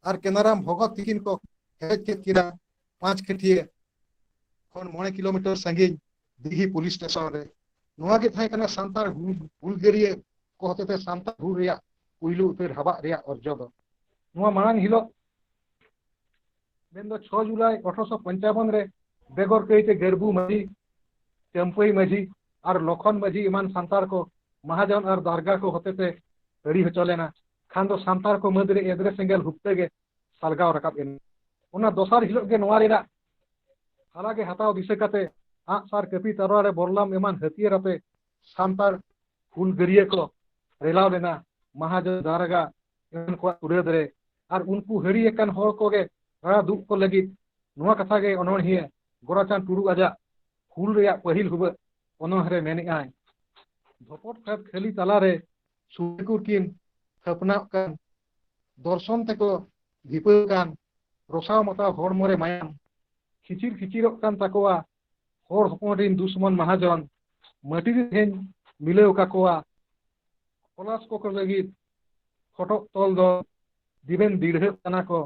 ᱟᱨ ᱠᱮᱱᱟᱨᱟᱢ ᱵᱷᱚᱜᱚᱛ ᱛᱤᱠᱤᱱ ᱠᱚ ᱦᱮᱡ ᱠᱮᱫ ᱠᱤᱱᱟ 5 ᱠᱟᱹᱴᱷᱤᱭᱟᱹ ᱠᱷᱚᱱ 9 ᱠᱤᱞᱳᱢᱤᱴᱟᱨ ᱥᱟᱺᱜᱤᱧ ᱫᱤᱜᱷᱤ ᱯᱩᱞᱤᱥ ᱥᱴᱮᱥᱚᱱ ᱨᱮ। ᱱᱚᱣᱟ ᱜᱮ ᱛᱟᱦᱮᱸ ᱠᱟᱱᱟ ᱥᱟᱱᱛᱟᱲ ᱦᱩᱞᱜᱟᱹᱨᱤᱭᱟᱹ ᱠᱚ ᱦᱚᱛᱮᱛᱮ ᱥᱟᱱᱛᱟᱲ ᱦᱩᱞ ᱨᱮᱭᱟᱜ ᱯᱩᱭᱞᱩ ᱩᱛᱟᱹᱨ ᱦᱟᱵᱟᱜ ᱨᱮᱭᱟᱜ ᱚᱨᱡᱚ ᱫᱚ। ᱱᱚᱣᱟ ᱢᱟᱲᱟᱝ ᱦᱤᱞᱳᱜ ᱢᱮᱱᱫᱚ 6 ᱡᱩᱞᱟᱭ 1855 ᱨᱮ ᱵᱮᱜᱚᱨ ᱠᱟᱹᱭᱛᱮ ᱜᱟᱹᱨᱵᱩ ᱢᱟᱹᱡᱷᱤ, ᱪᱟᱹᱢᱯᱟᱹᱭ ᱢᱟᱹᱡᱷᱤ ᱟᱨ ᱞᱚᱠᱷᱚᱱ ᱢᱟᱹᱡᱷᱤ ᱮᱢᱟᱱ ᱥᱟᱱᱛᱟᱲ ᱠᱚ ᱢᱟᱦᱟᱡᱚᱱ ᱟᱨ ᱫᱟᱨᱜᱟ ᱠᱚ ᱦᱚᱛᱮᱛᱮ ᱦᱟᱹᱨᱤ ᱦᱚᱪᱚ ᱞᱮᱱᱟ। ᱠᱷᱟᱱ ᱫᱚ ᱥᱟᱱᱛᱟᱲ ᱠᱚ ᱢᱩᱫᱽᱨᱮ ᱮᱫᱽᱨᱮ ᱥᱮᱸᱜᱮᱞ ᱦᱩᱯᱛᱟᱹ ᱜᱮ ᱥᱟᱞᱜᱟᱣ ᱨᱟᱠᱟᱵ ᱮᱱᱟ। ᱚᱱᱟ ᱫᱚᱥᱟᱨ ᱦᱤᱞᱳᱜ ᱜᱮ ᱱᱚᱣᱟ ᱨᱮᱱᱟᱜ ᱦᱟᱞᱟ ᱜᱮ ᱦᱟᱛᱟᱣ ᱫᱤᱥᱟᱹ ᱠᱟᱛᱮ ᱟᱸᱜᱼᱥᱟᱨ ᱠᱟᱹᱯᱤ ᱛᱟᱨᱣᱟᱲ ᱨᱮ ᱵᱚᱨᱞᱟᱢ ᱮᱢᱟᱱ ᱦᱟᱹᱛᱭᱟᱹᱨ ᱟᱛᱮ ᱥᱟᱱᱛᱟᱲ ᱦᱩᱞᱜᱟᱹᱨᱤᱭᱟᱹ ᱠᱚ ᱨᱮᱞᱟᱣ ᱞᱮᱱᱟ ᱢᱟᱦᱟᱡᱚᱱ ᱫᱟᱨᱜᱟ ᱮᱢᱟᱱ ᱠᱚᱣᱟᱜ ᱩᱨᱟᱹᱫ ᱨᱮ। ᱟᱨ ᱩᱱᱠᱩ ᱦᱟᱹᱨᱤ ᱟᱠᱟᱱ ᱦᱚᱲ ᱠᱚᱜᱮ ᱨᱟᱲᱟ ᱫᱩᱜ ᱠᱚ ᱞᱟᱹᱜᱤᱫ ᱱᱚᱣᱟ ᱠᱟᱛᱷᱟ ᱜᱮ ᱚᱱᱚᱬᱦᱤᱭᱟᱹ ᱜᱳᱨᱟᱪᱟᱸᱫᱽ ᱴᱩᱰᱩ ᱟᱡᱟᱜ ᱦᱩᱞ ᱨᱮᱭᱟᱜ ᱯᱟᱹᱦᱤᱞ ᱦᱩᱵᱟᱹᱜ ᱚᱱᱚᱬᱦᱮ ᱨᱮ ᱢᱮᱱᱮᱜᱼᱟᱭ, ᱫᱷᱚᱯᱚᱴ ᱠᱷᱟᱛ ᱠᱷᱟᱹᱞᱤ ᱛᱟᱞᱟᱨᱮ ᱥᱩᱨᱠᱩᱨ ᱠᱤᱱ ᱛᱷᱟᱯᱱᱟᱜ ᱠᱟᱱ ᱫᱚᱨশন ᱛᱮᱠᱚ ᱫᱷᱤᱯᱟᱹᱣ ᱠᱟᱱ ᱨᱚᱥᱟᱣ ᱢᱟᱛᱟᱣ ᱦᱚᱲᱢᱚ ᱨᱮ ᱢᱟᱭᱟᱢ ᱠᱷᱤᱪᱤᱨ ᱠᱷᱤᱪᱤᱨᱚᱜ ᱠᱟᱱ ᱛᱟᱠᱚᱣᱟ ᱦᱚᱲ ᱦᱚᱯᱚᱱ ᱨᱤᱱ ᱫᱩᱥᱢᱚᱱ ᱢᱟᱦᱟᱡᱚᱱ ᱢᱟᱹᱴᱤ ᱨᱮ ᱛᱮᱦᱮᱧ ᱢᱤᱞᱟᱹᱣ ᱠᱟᱠᱚᱣᱟ ᱯᱚᱞᱟᱥ ᱠᱚ ᱞᱟᱹᱜᱤᱫ ᱦᱚᱴᱚᱜ ᱛᱚᱞ ᱫᱚ ᱫᱤᱵᱮᱱ ᱫᱤᱲᱦᱟᱹᱜ ᱠᱟᱱᱟ ᱠᱚ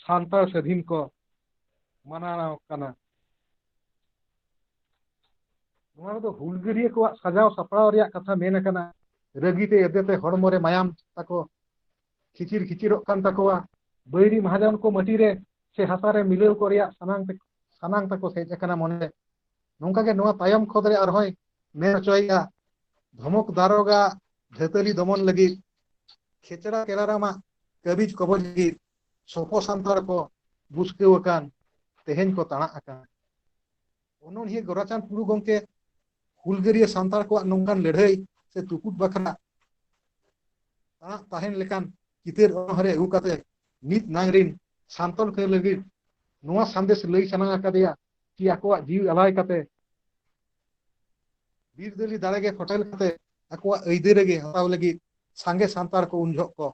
ᱥᱟᱱᱛᱟᱲ ᱥᱟᱹᱫᱷᱤᱱ ko ᱢᱟᱱᱟᱣ ᱠᱟᱱᱟ। ᱱᱚᱣᱟ ᱨᱮᱫᱚ ᱦᱩᱞᱜᱟᱹᱨᱤᱭᱟᱹ ᱠᱚᱣᱟᱜ ᱥᱟᱡᱟᱣ ᱥᱟᱯᱲᱟᱣ ᱨᱮᱭᱟᱜ ᱠᱟᱛᱷᱟ ᱢᱮᱱ ᱟᱠᱟᱱᱟ। ᱨᱟᱹᱜᱤᱛᱮ ᱮᱫᱮᱛᱮ ᱦᱚᱲᱢᱚ ᱨᱮ ᱢᱟᱭᱟᱢ ᱛᱟᱠᱚ ᱠᱷᱤᱪᱤᱨ ᱠᱷᱤᱪᱤᱨᱚᱜ ᱠᱟᱱ ᱛᱟᱠᱚᱣᱟ ᱵᱟᱹᱭᱨᱤ ᱢᱟᱦᱟᱡᱚᱱ ᱠᱚ ᱢᱟᱹᱴᱤ ᱨᱮ ᱥᱮ ᱦᱟᱥᱟ ᱨᱮ ᱢᱤᱞᱟᱹᱣ ᱠᱚ ᱨᱮᱭᱟᱜ ᱥᱟᱱᱟᱝ ᱛᱟᱠᱚ ᱦᱮᱡ ᱟᱠᱟᱱᱟ ᱢᱚᱱᱮ। ᱱᱚᱝᱠᱟ ᱜᱮ ᱱᱚᱣᱟ ᱛᱟᱭᱚᱢ ᱠᱷᱚᱫ ᱨᱮ ᱟᱨᱦᱚᱸᱭ ᱢᱮᱱ ᱦᱚᱪᱚᱭᱮᱜᱼᱟ, ᱫᱷᱚᱢᱚᱠ ᱫᱟᱨᱚᱜᱟ ᱫᱷᱟᱹᱛᱟᱹᱞᱤ ᱫᱚᱢᱚᱱ ᱞᱟᱹᱜᱤᱫ ᱠᱷᱮᱪᱲᱟ ᱠᱮᱨᱟᱨᱟᱢᱟᱜ ᱠᱟᱹᱵᱤᱡ ᱠᱚᱵᱚᱡ ᱞᱟᱹᱜᱤᱫ ᱥᱚᱯᱚ ᱥᱟᱱᱛᱟᱲ ᱠᱚ ᱵᱩᱥᱠᱟᱹᱣ ᱟᱠᱟᱱ ᱛᱮᱦᱮᱧ ᱠᱚ ᱛᱟᱬᱟᱜ ᱟᱠᱟᱱ। ᱚᱱᱚᱬᱦᱤᱭᱟᱹ ᱜᱳᱨᱟᱪᱟᱸᱫᱽ ᱴᱩᱰᱩ ᱜᱚᱢᱠᱮ ᱦᱩᱞᱜᱟᱹᱨᱤᱭᱟᱹ ᱥᱟᱱᱛᱟᱲ ᱠᱚᱣᱟᱜ ᱱᱚᱝᱠᱟᱱ ᱞᱟᱹᱲᱦᱟᱹᱭ ᱥᱮ ᱛᱩᱯᱩᱫ ᱵᱟᱠᱷᱨᱟ ᱛᱟᱬᱟᱜ ᱛᱟᱦᱮᱱ ᱞᱮᱠᱟᱱ ᱪᱤᱛᱟᱹᱨ ᱚᱱᱚᱬᱦᱮ ᱟᱹᱜᱩ ᱠᱟᱛᱮ ᱢᱤᱫ ᱱᱟᱝ ᱨᱤᱱ ᱥᱟᱱᱛᱟᱲ ᱠᱚ ᱞᱟᱹᱜᱤᱫ ᱱᱚᱣᱟ ᱥᱟᱸᱫᱮᱥ ᱞᱟᱹᱭ ᱥᱟᱱᱟ ᱟᱠᱟᱫᱮᱭᱟ ᱠᱤ ᱟᱠᱚᱣᱟᱜ ᱡᱤᱣᱤ ᱟᱞᱟᱭ ᱠᱟᱛᱮ ᱵᱤᱨᱫᱟᱹᱞᱤ ᱫᱟᱲᱮᱜᱮ ᱯᱷᱚᱴᱮᱞ ᱠᱟᱛᱮ ᱟᱠᱚᱣᱟᱜ ᱟᱹᱭᱫᱟᱹᱨ ᱨᱮᱜᱮ ᱦᱟᱛᱟᱣ ᱞᱟᱹᱜᱤᱫ ᱥᱟᱸᱜᱮ ᱥᱟᱱᱛᱟᱲ ᱠᱚ ᱩᱱ ᱡᱚᱦᱚᱜ ᱠᱚ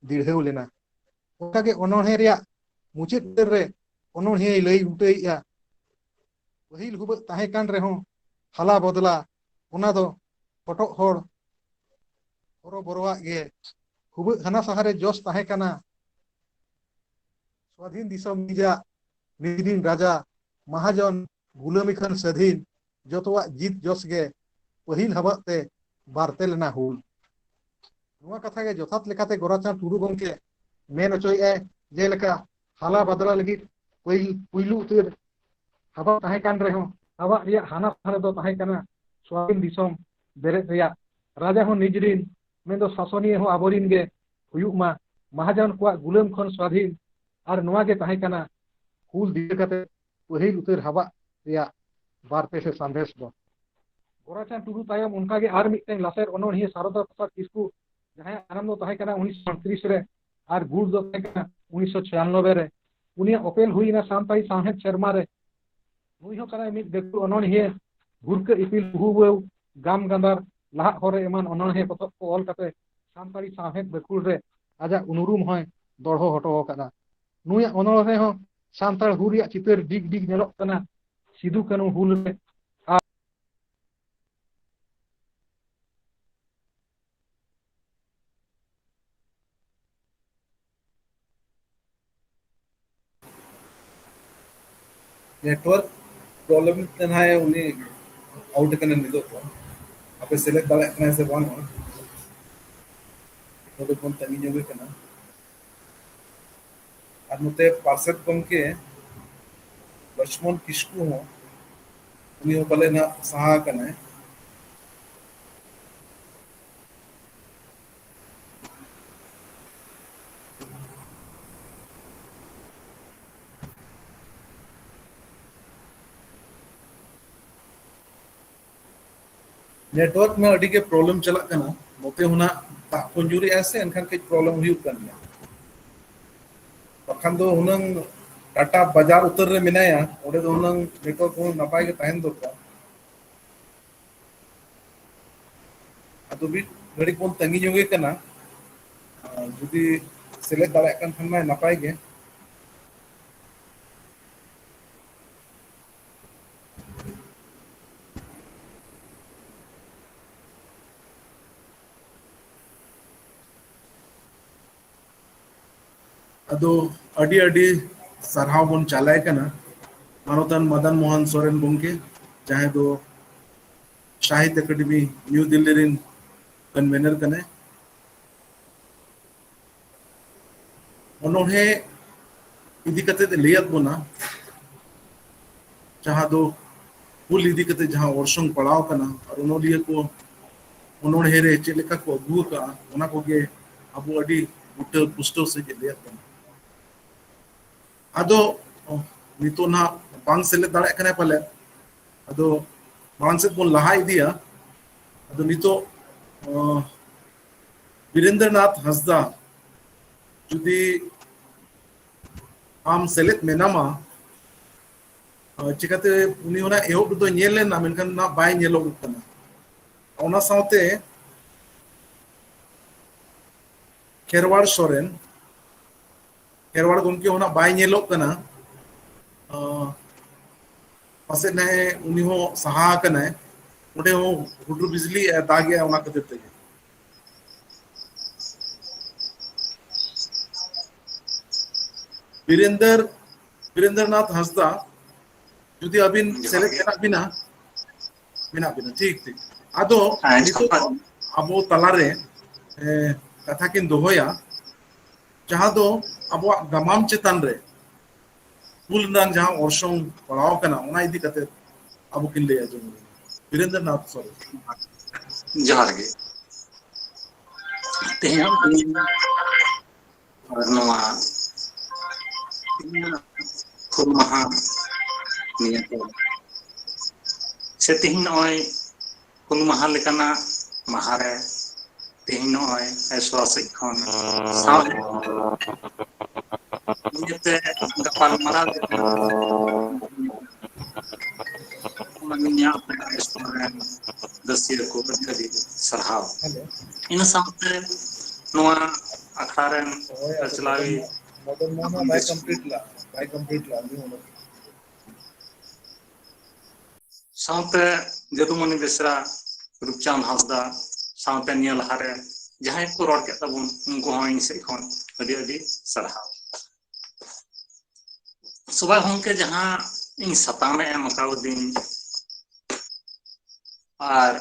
ᱫᱤᱲᱦᱟᱹᱣ ᱞᱮᱱᱟ। ᱚᱱᱠᱟᱜᱮ ᱚᱱᱚᱬᱦᱮ ᱨᱮᱭᱟᱜ ᱢᱩᱪᱟᱹᱫ ᱩᱛᱟᱹᱨ ᱨᱮ ᱚᱱᱚᱬᱦᱤᱭᱟᱹᱭ ᱞᱟᱹᱭ ᱵᱩᱴᱟᱹᱭᱮᱜᱼᱟ, ᱯᱟᱹᱦᱤᱞ ᱦᱩᱵᱟᱹᱜ ᱛᱟᱦᱮᱸ ᱠᱟᱱ ᱨᱮᱦᱚᱸ ᱦᱟᱞᱟ ᱵᱚᱫᱞᱟ ᱚᱱᱟ ᱫᱚ ᱦᱚᱴᱚᱜ ᱦᱚᱲ ᱦᱚᱨᱚᱵᱚᱨᱚᱣᱟᱜ ᱜᱮ ᱦᱩᱵᱟᱹᱜ ᱦᱟᱱᱟ ᱥᱟᱦᱟᱨᱮ ᱡᱚᱥ ᱛᱟᱦᱮᱸ ᱠᱟᱱᱟ ᱥᱣᱟধীন ᱫᱤᱥᱚᱢ ᱱᱤᱡᱟᱜ ᱱᱤᱡᱫᱤᱱ ᱨᱟᱡᱟ ᱢᱟᱦᱟᱡᱚᱱ ᱜᱩᱞᱟᱹᱢᱤ ᱠᱷᱚᱱ ᱥᱟᱹᱫᱷᱤᱱ ᱡᱚᱛᱚᱣᱟᱜ ᱡᱤᱛ ᱡᱚᱥ ᱜᱮ ᱯᱟᱹᱦᱤᱞ ᱦᱟᱵᱟᱜ te ᱵᱟᱨᱛᱮ ᱞᱮᱱᱟ ᱦᱩᱞ। ᱱᱚᱣᱟ ᱠᱟᱛᱷᱟ ᱜᱮ ᱡᱚᱛᱷᱟᱛ ᱞᱮᱠᱟᱛᱮ ᱜᱳᱨᱟᱪᱟᱸᱫᱽ ᱴᱩᱰᱩ ᱜᱚᱢᱠᱮ ᱢᱮᱱ ᱦᱚᱪᱚᱭᱮᱜᱼᱟᱭ, ᱡᱮᱞᱮᱠᱟ ᱦᱟᱞᱟ ᱵᱟᱫᱞᱟ ᱞᱟᱹᱜᱤᱫ ᱯᱩᱭᱞᱩ ᱩᱛᱟᱹᱨ ᱦᱟᱵᱟ ᱛᱟᱦᱮᱸ ᱠᱟᱱ ᱨᱮᱦᱚᱸ ᱟᱵᱚᱣᱟᱜ ᱨᱮᱭᱟᱜ ᱦᱟᱱᱟ ᱥᱟᱦᱟᱨ ᱫᱚ ᱛᱟᱦᱮᱸ ᱠᱟᱱᱟ ᱥᱣᱟধীন ᱫᱤᱥᱚᱢ ᱵᱮᱨᱮᱫ ᱨᱮᱭᱟᱜ ᱨᱟᱡᱟ ᱦᱚᱸ ᱱᱤᱡᱨᱤᱱ ᱢᱮᱱᱫᱚ ᱥᱟᱥᱚᱱᱤᱭᱟᱹ ᱦᱚᱸ ᱟᱵᱚᱨᱤᱱ ᱜᱮ ᱦᱩᱭᱩᱜ ᱢᱟ ᱢᱟᱦᱟᱡᱚᱱ ᱠᱚᱣᱟᱜ ᱜᱩᱞᱟᱹᱢ ᱠᱷᱚᱱ ᱥᱣᱟধীᱱ ᱟᱨ ᱱᱚᱣᱟ ᱜᱮ ᱛᱟᱦᱮᱸ ᱠᱟᱱᱟ ᱦᱩᱞ ᱫᱤᱥᱟᱹ ᱠᱟᱛᱮ ᱯᱟᱹᱦᱤᱞ ᱩᱛᱟᱹᱨ ᱦᱟᱵᱟᱜ ᱨᱮᱭᱟᱜ ᱵᱟᱨᱯᱮ ᱥᱮ ᱥᱟᱸᱫᱮᱥ ᱫᱚ। ᱜᱳᱨᱟᱪᱟᱸᱫᱽ ᱴᱩᱰᱩ ᱛᱟᱭᱚᱢ ᱚᱱᱠᱟᱜᱮ ᱟᱨ ᱢᱤᱫᱴᱮᱱ ᱞᱟᱥᱮᱨ ᱚᱱᱚᱬᱦᱤᱭᱟᱹ ᱥᱟᱨᱚᱫᱟ ᱯᱨᱚᱥᱟᱫᱽ ᱠᱤᱥᱠᱩ ᱡᱟᱦᱟᱸᱭᱟᱜ ᱡᱟᱱᱟᱢ ᱫᱚ ᱛᱟᱦᱮᱸ ᱠᱟᱱᱟ 1938 ᱨᱮ ᱟᱨ ᱜᱩᱨ ᱫᱚ ᱛᱟᱦᱮᱸ ᱠᱟᱱᱟ 1996 ᱨᱮ। ᱩᱱᱤᱭᱟᱜ ᱚᱯᱮᱞ ᱦᱩᱭᱱᱟ ᱥᱟᱱᱛᱟᱲᱤ ᱥᱟᱶᱦᱮᱫ ᱥᱮᱨᱢᱟ ᱨᱮ। ᱱᱩᱭ ᱦᱚᱸ ᱠᱟᱱᱟᱭ ᱢᱤᱫ ᱜᱟᱹᱠᱷᱩᱲ ᱚᱱᱚᱬᱦᱤᱭᱟᱹ ᱵᱷᱩᱨᱠᱟᱹ ᱤᱯᱤᱞ ᱦᱩᱦᱩ ᱜᱟᱢ ᱜᱟᱸᱫᱟᱨ ᱞᱟᱦᱟᱜ ᱦᱚᱨᱮ ᱮᱢᱟᱱ ᱚᱱᱚᱬᱦᱮ ᱯᱚᱛᱚᱵ ᱠᱚ ᱚᱞ ᱠᱟᱛᱮ ᱥᱟᱱᱛᱟᱲᱤ ᱥᱟᱶᱦᱮᱫ ᱵᱟᱹᱠᱷᱩᱞ ᱨᱮ ᱟᱡᱟᱜ ᱩᱱᱩᱨᱩᱢ ᱦᱚᱸᱭ ᱫᱚᱲᱦᱚ ᱦᱚᱴᱚ ᱟᱠᱟᱫᱟ ᱱᱩᱭᱟᱜ ᱚᱱᱚᱬᱦᱮ ᱦᱚᱸ ᱥᱟᱱᱛᱟᱲ ᱦᱩᱞ ᱨᱮᱭᱟᱜ ᱪᱤᱛᱟᱹᱨ ᱰᱤᱜ ᱰᱤᱜ ᱧᱮᱞᱚᱜ ᱠᱟᱱᱟ ᱥᱤᱫᱩ ᱠᱟᱹᱱᱩ ᱦᱩᱞ ᱨᱮ नेटवर्क प्रॉब्लम तनाय उनी आउट कने निदो को आपे सेलेक्ट दाले कने से बांग तो कोन तंगी जोगे कना और नते पार्षद गमके लक्ष्मण किस्कू हो उनी हो पले ना सहा कने नेटवर्क में अड़ी के प्रॉब्लम चला कना मोते होना ता कंजूरी ऐसे एनखान के प्रॉब्लम हुई कना बखान दो हुनंग टाटा बाजार उतर रे मिनाया ओडे दो हुनंग नेटवर्क को नपाय के तहन दो का अदो भी घड़ी कोन तंगी जोगे कना जुदी सेलेक्ट दाले कन खन में नपाय के अदो अडी अडी सरहाव बन चालाय कना मानोतन मदन मोहन सोरेन गमके जहां दो साहित्य अकादमी न्यू दिल्ली रिन कन्वेनर कने उन्होंने इदी कते लेयत बोना जहां दो हुल इदी कते जहां वर्षों पड़ाव कना और उन्होंने को उन्होंने रे चेलेका को अगु का ओना को गे अबो अडी उठल पुष्टो से के लेयत कना अदो नितो ना बांग सेले दाड़े कने पले अदो बांग से बोन लहा इदिया अदो नितो वीरेंद्रनाथ हंसदा जुदी आम सेलेक्ट मेनामा चिकाते उनी होना एहोब दो नेले ना मेनखान ना बाय नेलो कना ओना साउते खेरवाड़ सोरेन खेरवाड़ गमके होना बाय नेलो कना पासे ने उनी हो सहा कना ओडे हो हुडुर बिजली दागे ओना कते ते वीरेंद्रनाथ हंसदा जुदी अबिन सेलेक्ट कना बिना ठीक ठीक आदो नितो अबो तलारे कथा किन दोहोया जहां दो अबो गमाम चेतन रे हुल नान जहां वर्षों पड़ाव कना ओना इदी कते अबो किन ले आजो वीरेंद्रनाथ सॉरी जहार गे तेहम नवा खुल महा निया को से तिहिन ओय खुल महा लेकाना महारे तिहिन ओय ऐश्वासिक खन साव नियते गपाल मरा मनिया रेस्टोरेंट दसिया को कदी सरहाव इन साथे नवा अखारेन चलावी मदन मोहन बाय कंप्लीट ला नहीं होना साथे जदुमणि बेसरा रूपचांद हासदा साथे निया लहारे जहां को रोड के तबुन उनको होइन से खन अडी अडी सरहाव सुबह होंके जहां इन सतामे एम अकाउद्दीन और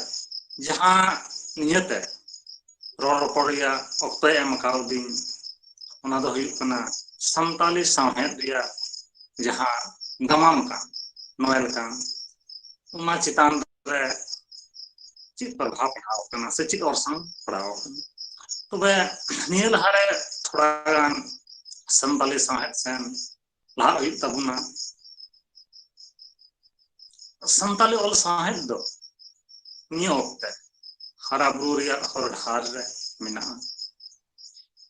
जहां नियते रोड रोपड़िया ऑक्टे एम अकाउद्दीन ओना दो हुई कना संताली साहेब रिया जहां गमाम का नोएल का उमा चितान रे चित प्रभाव पड़ाव कना से चित औरसंग पड़ाव तबे नियल हारे थोड़ा गान संताली साहेब सेन लहा हुई तबुना संताली ऑल साहेब दो नियो ऑक्टे हरा बुरु रिया हर ढार रे मिना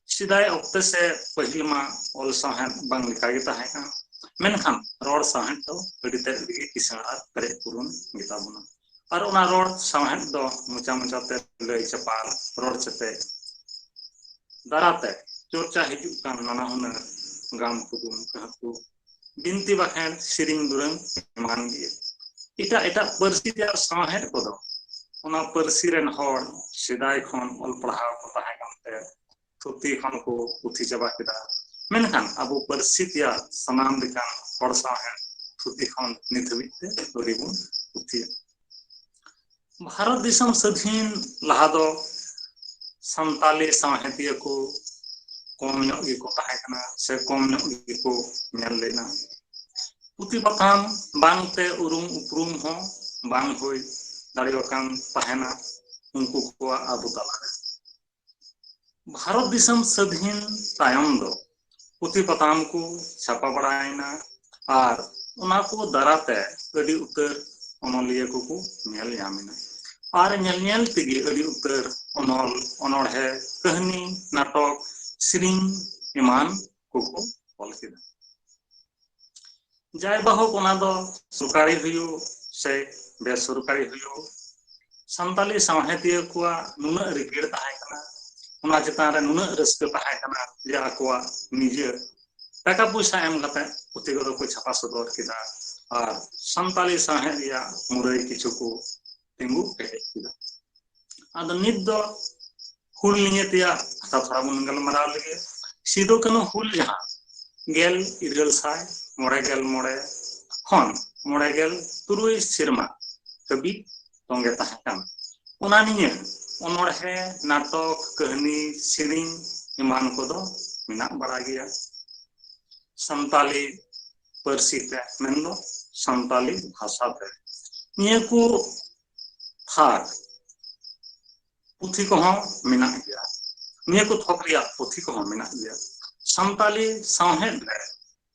सिदाय ऑक्टे से पहिल मा ऑल साहेब बांग लिखा गे ताहेका मेनखान रोड साहेब तो अडिते किसार करे पुरुन गिता बुना और उना रोड साहेब दो मुचा मुचाते लय चपाल रोड चते दाराते चर्चा हिजुग कान नाना हुनर गाम कुदुम कहकु बिनती बाखेन सिरिंग दुरंग मान गे इटा इटा परसी त्यार साहेब कोदो उना परसी रेन हर सिदाय खन ऑल पढ़ाव को ताहे कामते थुती खन को पुथी चबा केदा मेनखान अबो परसी त्यार सनाम दिकान हर साहेब थुती खन निथबिते तोरिबुन पुथी भारत दिसम सधीन लहा दो संताली साहेतिया को कम ᱧᱚᱜ ᱜᱮᱠᱚ ᱛᱟᱦᱮᱸ ᱠᱟᱱᱟ ᱥᱮ ᱠᱚᱢ ᱧᱚᱜ ᱜᱮᱠᱚ ᱧᱮᱞ ᱞᱮᱱᱟ ᱯᱩᱛᱷᱤ ᱯᱟᱛᱷᱟᱢ ᱵᱟᱝᱛᱮ ᱩᱨᱩᱢ ᱩᱯᱨᱩᱢ ᱦᱚᱸ ᱵᱟᱝ ᱦᱩᱭ ᱫᱟᱲᱮᱭᱟᱠᱟᱱ ᱛᱟᱦᱮᱱᱟ ᱩᱱᱠᱩ ᱠᱚᱣᱟᱜ ᱟᱵᱚ ᱛᱟᱞᱟᱨᱮ ᱵᱷᱟᱨᱚᱛ ᱫᱤᱥᱚᱢ ᱥᱟᱹᱫᱷᱤᱱ ᱛᱟᱭᱚᱢ ᱫᱚ ᱯᱩᱛᱷᱤ ᱯᱟᱛᱷᱟᱢ ᱠᱚ ᱪᱷᱟᱯᱟ ᱵᱟᱲᱟᱭᱮᱱᱟ ᱟᱨ ᱚᱱᱟ ᱠᱚ ᱫᱟᱨᱟᱛᱮ ᱟᱹᱰᱤ ᱩᱛᱟᱹᱨ ᱚᱱᱚᱞᱤᱭᱟᱹ ᱠᱚᱠᱚ ᱧᱮᱞ ᱧᱟᱢᱮᱱᱟ और ñel ñel तेगी अड़ी उतर अनल अनड़हे कहानी नाटक सिरिंग इमान कोको ऑल केदा जाय बाहोक ओना दो सरकारी हुयो से बेसरकारी हुयो संताली साहेतिया कुआ नुना रिकेड़ ताहे कना ओना चितान रे नुना रस्क ताहे कना जे आकुआ निजे टाका पैसा एम कते पुथि को को छापा सदर केदा और संताली साहेतिया मुरई किछु को तिंगु पेटे किदा आदो नित दो हुल नियतिया था थोड़ा बन गलमाराव लगे सिदो कनो हुल जहां गेल इरगल साय मोड़ेगल मोड़े खन मोड़ेगल तुरुई सिरमा कभी तोंगे ताहेकान ओना निये ओनोड़हे नाटक कहानी सिरिंग इमान को दो मिना बड़ा गया संताली परसी ते मेंदो संताली भाषा ते निये को थार पुथी को हम मिना गया निये को थोकरिया पुथी को हम मिना गया संताली साहेब रे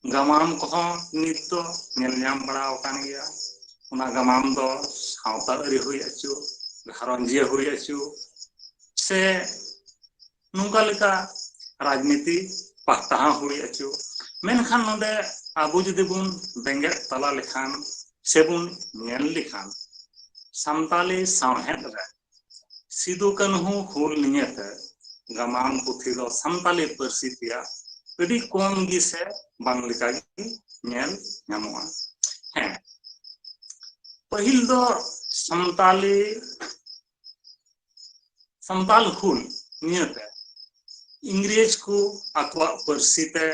गमाम को हम नित्य नेल ᱧᱟᱢ बड़ा ओकान गया उना गमाम दो सावता अरी हुई अचु घरंजिया हुई अचु से नुंका लेका राजनीति पाहता हुई अचु मेनखान नोदे आबो जुदी बुन बेंगे तला लेखान सेबुन नेल लेखान संताली साहेब रे सिदो कान्हू हुल नियते गमाम पुथी दो संताली परसी तिया अडी कम गी से बांग लेका गी नेल ᱧᱟᱢᱚᱜᱼᱟ हैं पहिल दो संताल हुल नियते इंग्रेज को आकवा परसी ते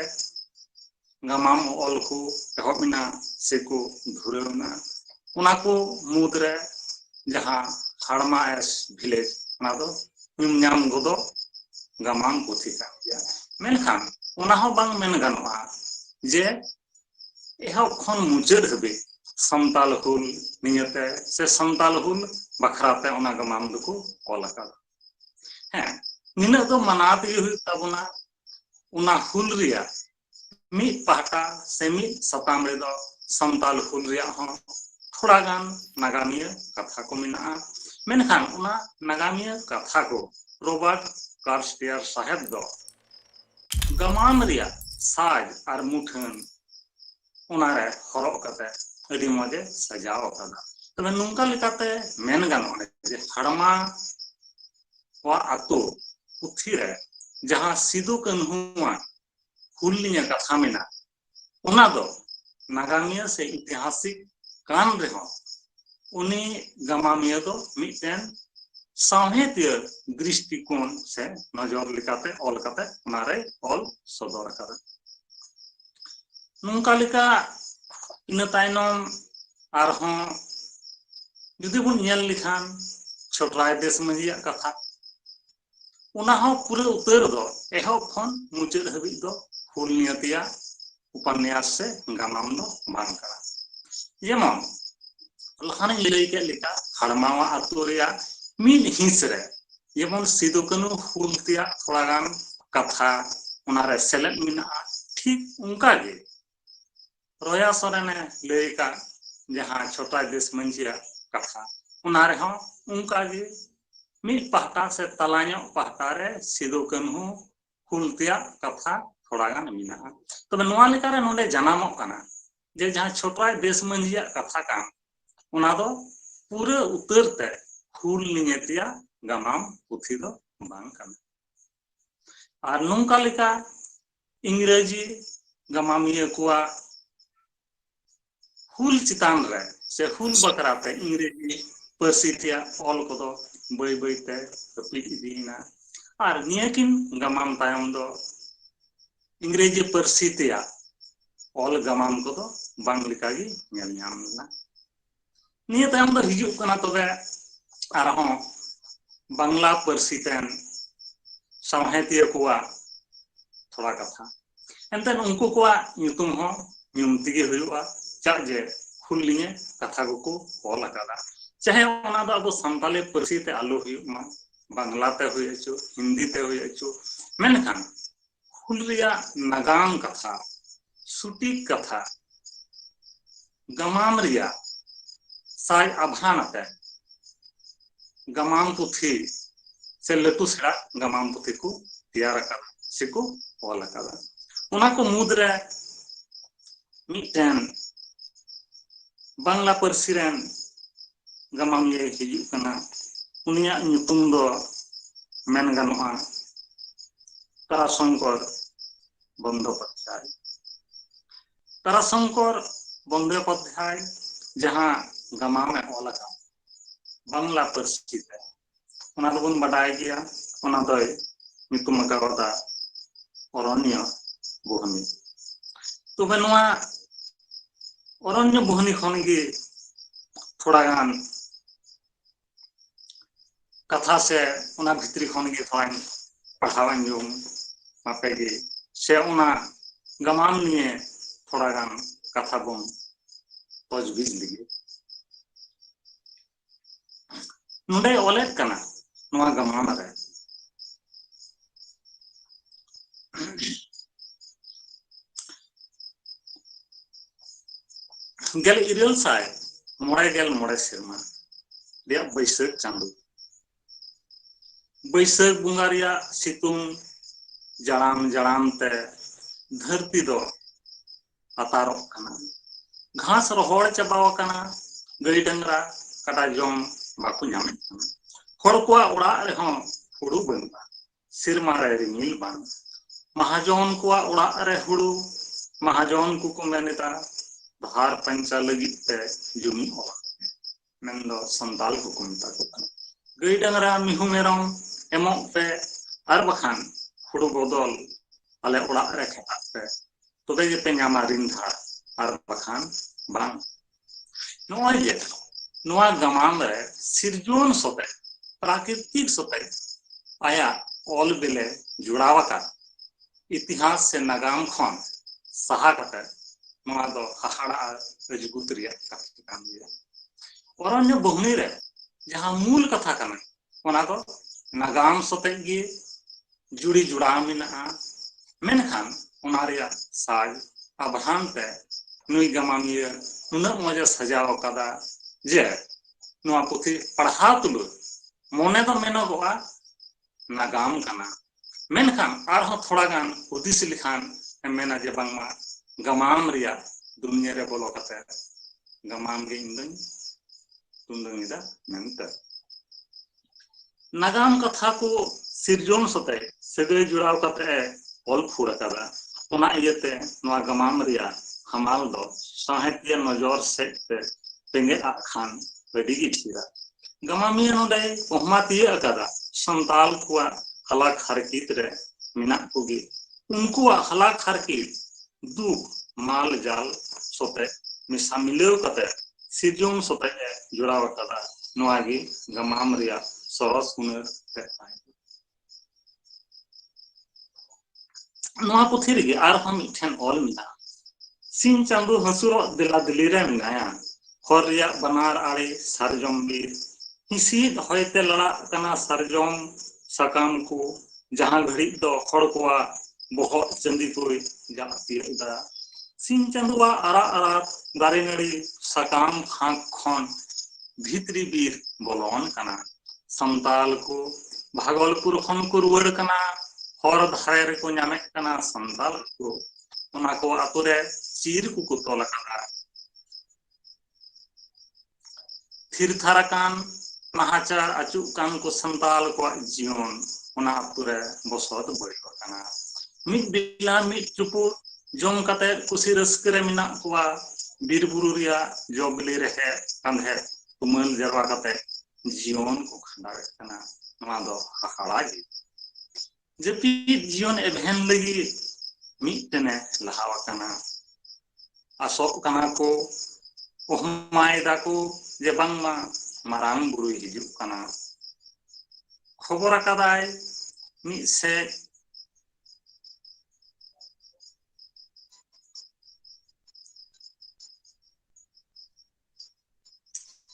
गमाम ऑल को एहबिना से को धुरवना उना को मुद्रे जहां हाड़मा एस विलेज ना दो ᱧᱟᱢ गोदो गमाम पुथी का गया मेनखान उना हो बांग मेन गानोआ जे एहब खन मुचाद हबे संताल हुल नियते से संताल हुल बखराते उना गमाम दुको ऑल का हैं निना दो मनात गे हुई तबना उना हुल रिया मी पाटा से मी सताम रे दो संताल हुल रिया हो थोड़ा गान नागामिया कथा को मिना मेनखान उना नागामिया कथा को रॉबर्ट कार्स्टियर साहेब दो गमाम रिया साज और मुठन उनारे हरक कते अडी मजे सजाव कदा तबे नुंका लेकाते मेन गानोआ जे हाड़मा वा आतो पुथी रे जहां सिदो कान्हुआ हुलनिया कथा मेना उना दो नागामिया से ऐतिहासिक कान रे हो उनी गमामिया दो मिटेन साहेतिया दृष्टिकोण से नजर लेकाते ऑल कते उनारे ऑल सदर कदा नुंका लेका इन तायनम आरहों जुदी बुन नेल लिखान छोटराय देश मंजिया कथा उना हो पूरे उतर दो एहो खन मुचाद हबी दो हुल नियतिया उपन्यास से गामाम दो बांग करा जेमन लहान लई के लेका हाड़मावा आतो रिया मिन हिंस रे जेमन सिदो कान्हू हुल तिया थोड़ा गान कथा उनारे सेलेद मिना ठीक उनका गे रोया सोरेने लेका जहां छोटा देश मंजिया कथा उनारे हो उनका गे मिट पहटा से तलाño पहटा रे सिदो कान्हू हुलतिया कथा थोड़ा गान मिना तबे नोआ लेका रे नोडे जनामो कना जे जहां छोटा देश मंजिया कथा कान उना दो पूरा उतर ते हुल नियतिया गमाम पुथी दो बांग कना आर नोंका लेका इंग्रेजी गमामिया कुआ हुल चितान रे से हुल बकराते इंग्रेजी परसितिया ऑल को दो बई बई ते कपली इदीना आर नियकिन गमाम तायम दो इंग्रेजी परसितिया ऑल गमाम को दो बांग लिका गी नेल ᱧᱟᱢ ना निय तायम दो हिजुक कना तबे आरहों बांग्ला परसितेन सामहेतिया कुआ थोड़ा कथा एंते उनको कुआ nyutum हो nyumti ge हुयुआ चा जे हुलिए कथा को ऑल अकादा चाहे ओना दो अब संताली परसिते आलो हुयुमा बांग्ला ते हुयचो हिंदी ते हुयचो मेनखान हुलिया नगाम कथा सुटी कथा गमाम रिया साय अभानते गमाम पुथी से लटू सेड़ा गमाम पुथी को तैयार अकादा सिको ऑल अकादा ओना को मुद्रे मिटन बांग्ला परसी रेन गमाम ये हिजुक कना उनिया nyutum दो मेन गनोआ ताराशंकर बंदोपाध्याय ताराशंकर बंदोपाध्याय जहां गमाम में ऑलका बांग्ला परसी ते ओना दोबन बडाय गया ओना दोय nyutum अकादा अरण्य बोहनी तो बनवा अरण्य बोहनी खन गे थोड़ा गान कथा से उना भित्री खन गे थोड़ा पढ़ावन जोम मापे गे से उना गमाम निये थोड़ा गान कथा बोम तजबीज लिगे नुडे ओलेट कना नुआ गमाम रे गेल इरेल साय मोड़े गेल मोड़े सिरमा रिया बैसाख चांदो बैसाख बुंगा रिया सितुंग जड़ाम जड़ाम ते धरती दो अतारोक कना घास रोहड़ चबाव कना गई डंगरा काटा जम बाकु ᱧᱟᱢᱮᱫ कना हर कोआ ओड़ा रे हों हुड़ू बंगा सिरमा रे रिमिल बांग महाजन कोआ ओड़ा रे हुड़ू महाजन को मेनेता भार पंचा लगी ते जुमी ओला मेंदो संताल को कुमता को गई डंगरा मिहु मेरम एमो पे आर बखान हुड़ू बदल आले ओड़ा रे खेता पे तबे जे पे ᱧᱟᱢᱟ रिंधा आर बखान बांग नोय जे नोआ गमाम रे सिरजोन सोते प्राकृतिक सोते आया ऑल बेले जुड़ावका इतिहास से नगाम खन सहा कते नोआ दो हाहाड़ा रजगुत रिया कथा कान गया अरण्य बोहनी रे जहां मूल कथा कना ओना दो नगाम सोते गे जुड़ी जुड़ा मिना मेनखान ओना रिया साज अभान ते नुई गमामिया नुना मजा सजाव कदा जे नुआ पुथी पढ़ा तुलु मोने दो मेनो गोआ नगाम कना मेनखान आरहो थोड़ा गान हुदिस लिखान मेना जे बांगमा गमाम रिया दुनिया रे बोलो कते गमाम गे इंदन तुंदंगिदा मेनते नगाम कथा को सिरजोन सते सगै जुड़ाव कते ऑल फुड़ कदा ओना इयते नोआ गमाम रिया हमाल दो साहित्य नजर से पेंगे आखान वेडिगी थीरा गमामिया नोडे ओहमातिय अकदा संताल कुआ हलाक हरकीत रे मिना कुगी उनकुआ हलाक हरकीत दुख माल जाल सोते मिसा मिलेव कते सिरजोन सोते जुड़ाव कदा नोआगी गमाम रिया सरस हुनर ते नोआ पुथी रे आर हम इठन ऑल मिना सिन चांदो हसुरो दिला दिली रे मिनाया हर रिया बनार आड़े सरजम बीर हिसीद होयते लड़ा कना सरजम सकाम को जहां घड़ी दो खड़ कोआ बहुत चंदी कोई जाती दा सिन चांदुआ आरा आरा दारे नड़ी सकाम खां खन भीतरी बीर बोलोन कना संताल को भागलपुर खन को रुवड़ कना हर धारे रे को ᱧᱟᱢᱮ कना संताल को ओना को आतुरे चीर को तोल कना थीर थाराकान नाहाचार अचुक कान को संताल को जीवन ओना अतु रे बसत बयको काना मिद बिला मिद चुपु जम कते कुसी रस्क रे मिना कोआ बीर बुरु रिया जबली रहे कंधे तुमल जरवा कते जीवन को खंडावे काना नवा दो हाहाड़ा गे जपीद जीवन एभेन लगी मिटने लहावा काना आसोक काना को ओहमाय दाको जे बांगमा मारांग बुरु हिजुक काना खबर आकादाय मिद से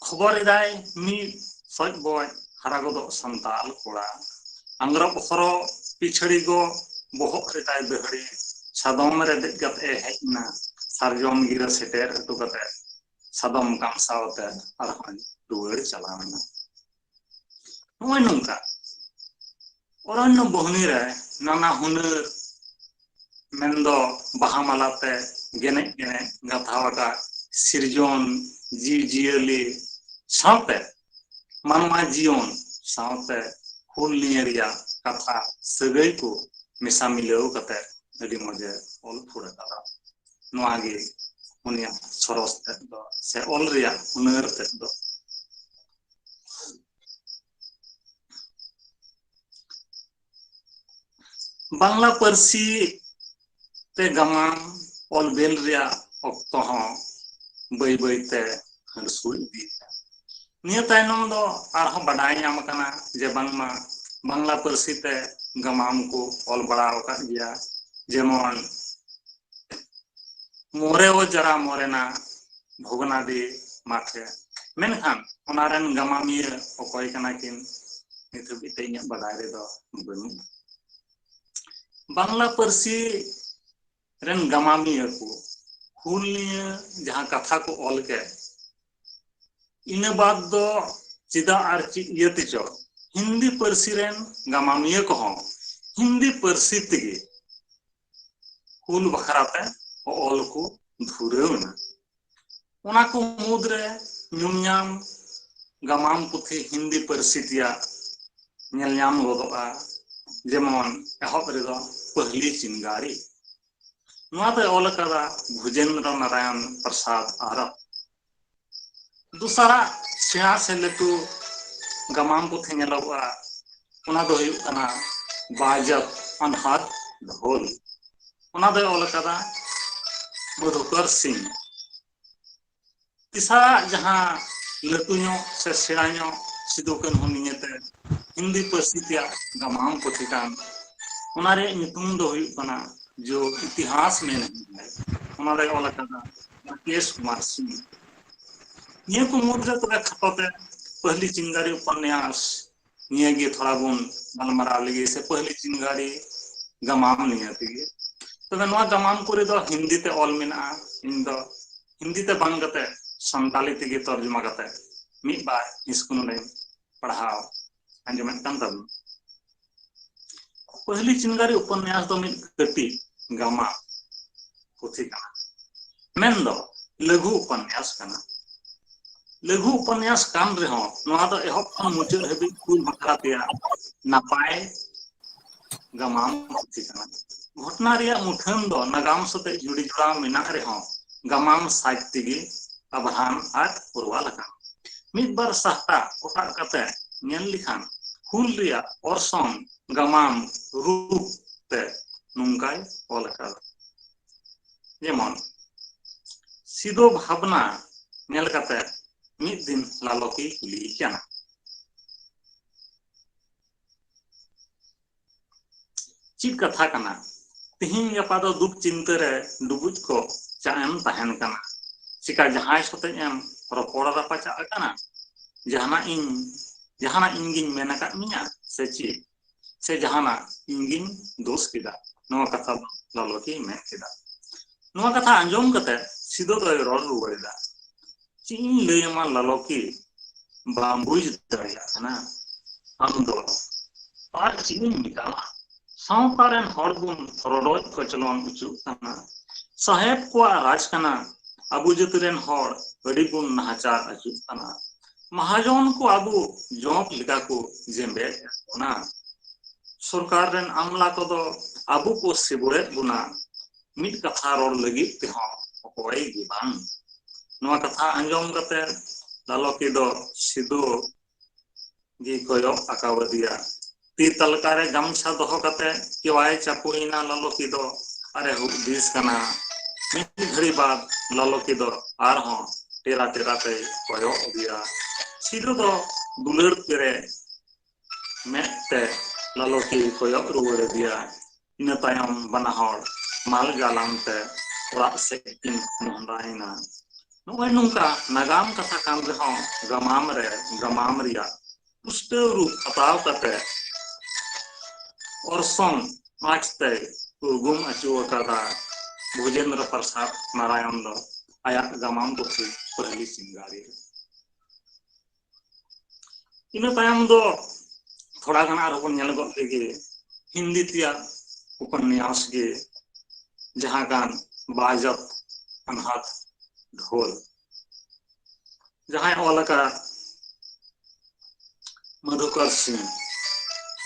खबर इदाय मिद सज बय हारागोदो संताल कोड़ा अंग्रब खरो पिछड़ी गो बोहक रेताय दहड़ी सादम रे देज कते हेजना सारजम गिरा सेटेर अटु कते सादम कामसावते आरहन दुवर चलावना नय नंका अरण्य बहनी रे नाना हुनर मेंदो बाहा मालाते गेने गेने गाथावका सिरजन जी जियली सावते मानवा जीवन सावते हुल नियरिया कथा सगै को मिसा मिलाव कते अडी मजे ऑल फुड़ा करा नोआगे उनिया सरस ते दो से ऑल रिया हुनर ते दो बांग्ला पारसी ते गमाम ऑल बेल रिया ऑक्तो हो बई बई ते हरसुई दी निया तायनम दो आरहो बडाय नाम कना जे बांगमा बांग्ला पारसी ते गमाम को ऑल बड़ा वका गया जेमन मोरे ओ जरा मोरेना भोगना दे माथे मेनखान ओनारन गमामिया अकय कना किन निथबि ते इnya बडाय रे दो बनु बांग्ला पारसी रन गमामिया को हुलनिया जहां कथा को ऑल के इना बाद दो चिदा आर चि इयति चो हिंदी पारसी रेन गमामिया को हो हिंदी पारसी तिगे हुल बखराते ऑल को धुरेवना ओना को मुद्रे नुमयाम गमाम पुथी हिंदी पारसी तिया नेलयाम गोदोआ जेमन एहब रे दो पहली चिंगारी नोआते ऑल कदा भुजेंद्र नारायण प्रसाद आरब दूसरा सेहा से लेतु गमाम पुथी नेलवा ओना दो हुयु कना बाजब अनहद ढोल ओना दो ऑल कदा मधुकर सिंह तीसरा जहां लटुño से सेराño सिदुकन होनियते हिंदी पारसी तिया गमाम पुथी कान ओनारे नितुम दो हुयु कना जो इतिहास में नहीं है ओनारे ऑल कदा राकेश कुमार सिंह ये को मुद्रा तो खपते पहली चिंगारी उपन्यास निये गे थोड़ा बुन गलमरा लगे से पहली चिंगारी गमाम नियति तबे नवा गमाम को रे दो हिंदी ते ऑल मेना इन दो हिंदी ते बांग कते संताली ते तर्जुमा कते मिद बार स्कूल में पढ़ाओ अंजमन तम तब पहली चिंगारी उपन्यास दो मिद कटी गमा पुथी कना मेन दो लघु उपन्यास कना लघु उपन्यास कान रे हो नवा दो एहब खन मुचाद हबि कुल बखरा तेया नापाय गमाम पुथी कना घटना रिया मुठन दो नगाम सते जुड़ी जुड़ा मिना रे हो गमाम साहित्य गे अबहान आर पुरवा लका मिद बार सहता ओटा कते नेल लिखान हुल रिया औरसों गमाम रूप ते नुंकाय ओलका जेमन सिदो भावना नेल कते मिद दिन लालोकी कुली जाना चित कथा कना तिहिन गपा दो दुख चिंता रे डुबुज को चाएम तहन कना चिका जहाय सते एम रपोड़ा रपाचा कना जहाना इंगिन मेना का मिया से ची से जहाना इंगिन दोष किदा नवा कथा लालोकी में किदा नवा कथा अंजोम कते सिदो तो रोड रुवड़िदा चीन लेमा लालोकी बांबुज दरिया कना हम दो और चीन मिकाला सावतारेन हरबुन रोडोज कचलवन उचु कना साहेब को राज कना अबु जतरेन हर अड़ी बुन नाचार अचु कना महाजन को आबो जोंक लेका को जेंबे ना सरकार रेन आमला को दो आबो को सिबुरे बुना मिट कथा रोड लगी ते हो अकोय गी बांग नवा कथा अंजम कते लालोकी दो सिदो गी कोयो अकावदिया ती तलकारे गमछा दोहो कते केवाय चापुइना लालोकी दो अरे हुदिस कना मिट घड़ी बाद लालोकी दो आर हो टेरा टेरा ते कोयो दिया सिदो दो दुलर पेरे मेते लालोकी कोयो रुवर दिया इन तायम बना हड़ माल गालाम ते ओरा से किन मोहराइना नोय नुका नागाम कथा कान रहो गमाम रिया पुष्टव रूप हताव कते orson maxte urgum acu kata Bhujendra Prasad Narayan do ayak gamam putri perli singgari ina tayam do thoda gana arobon nyel got legi hindi tia उपन्यास ge jahan kan bajat anhat dhol jahan olaka Madhukar Singh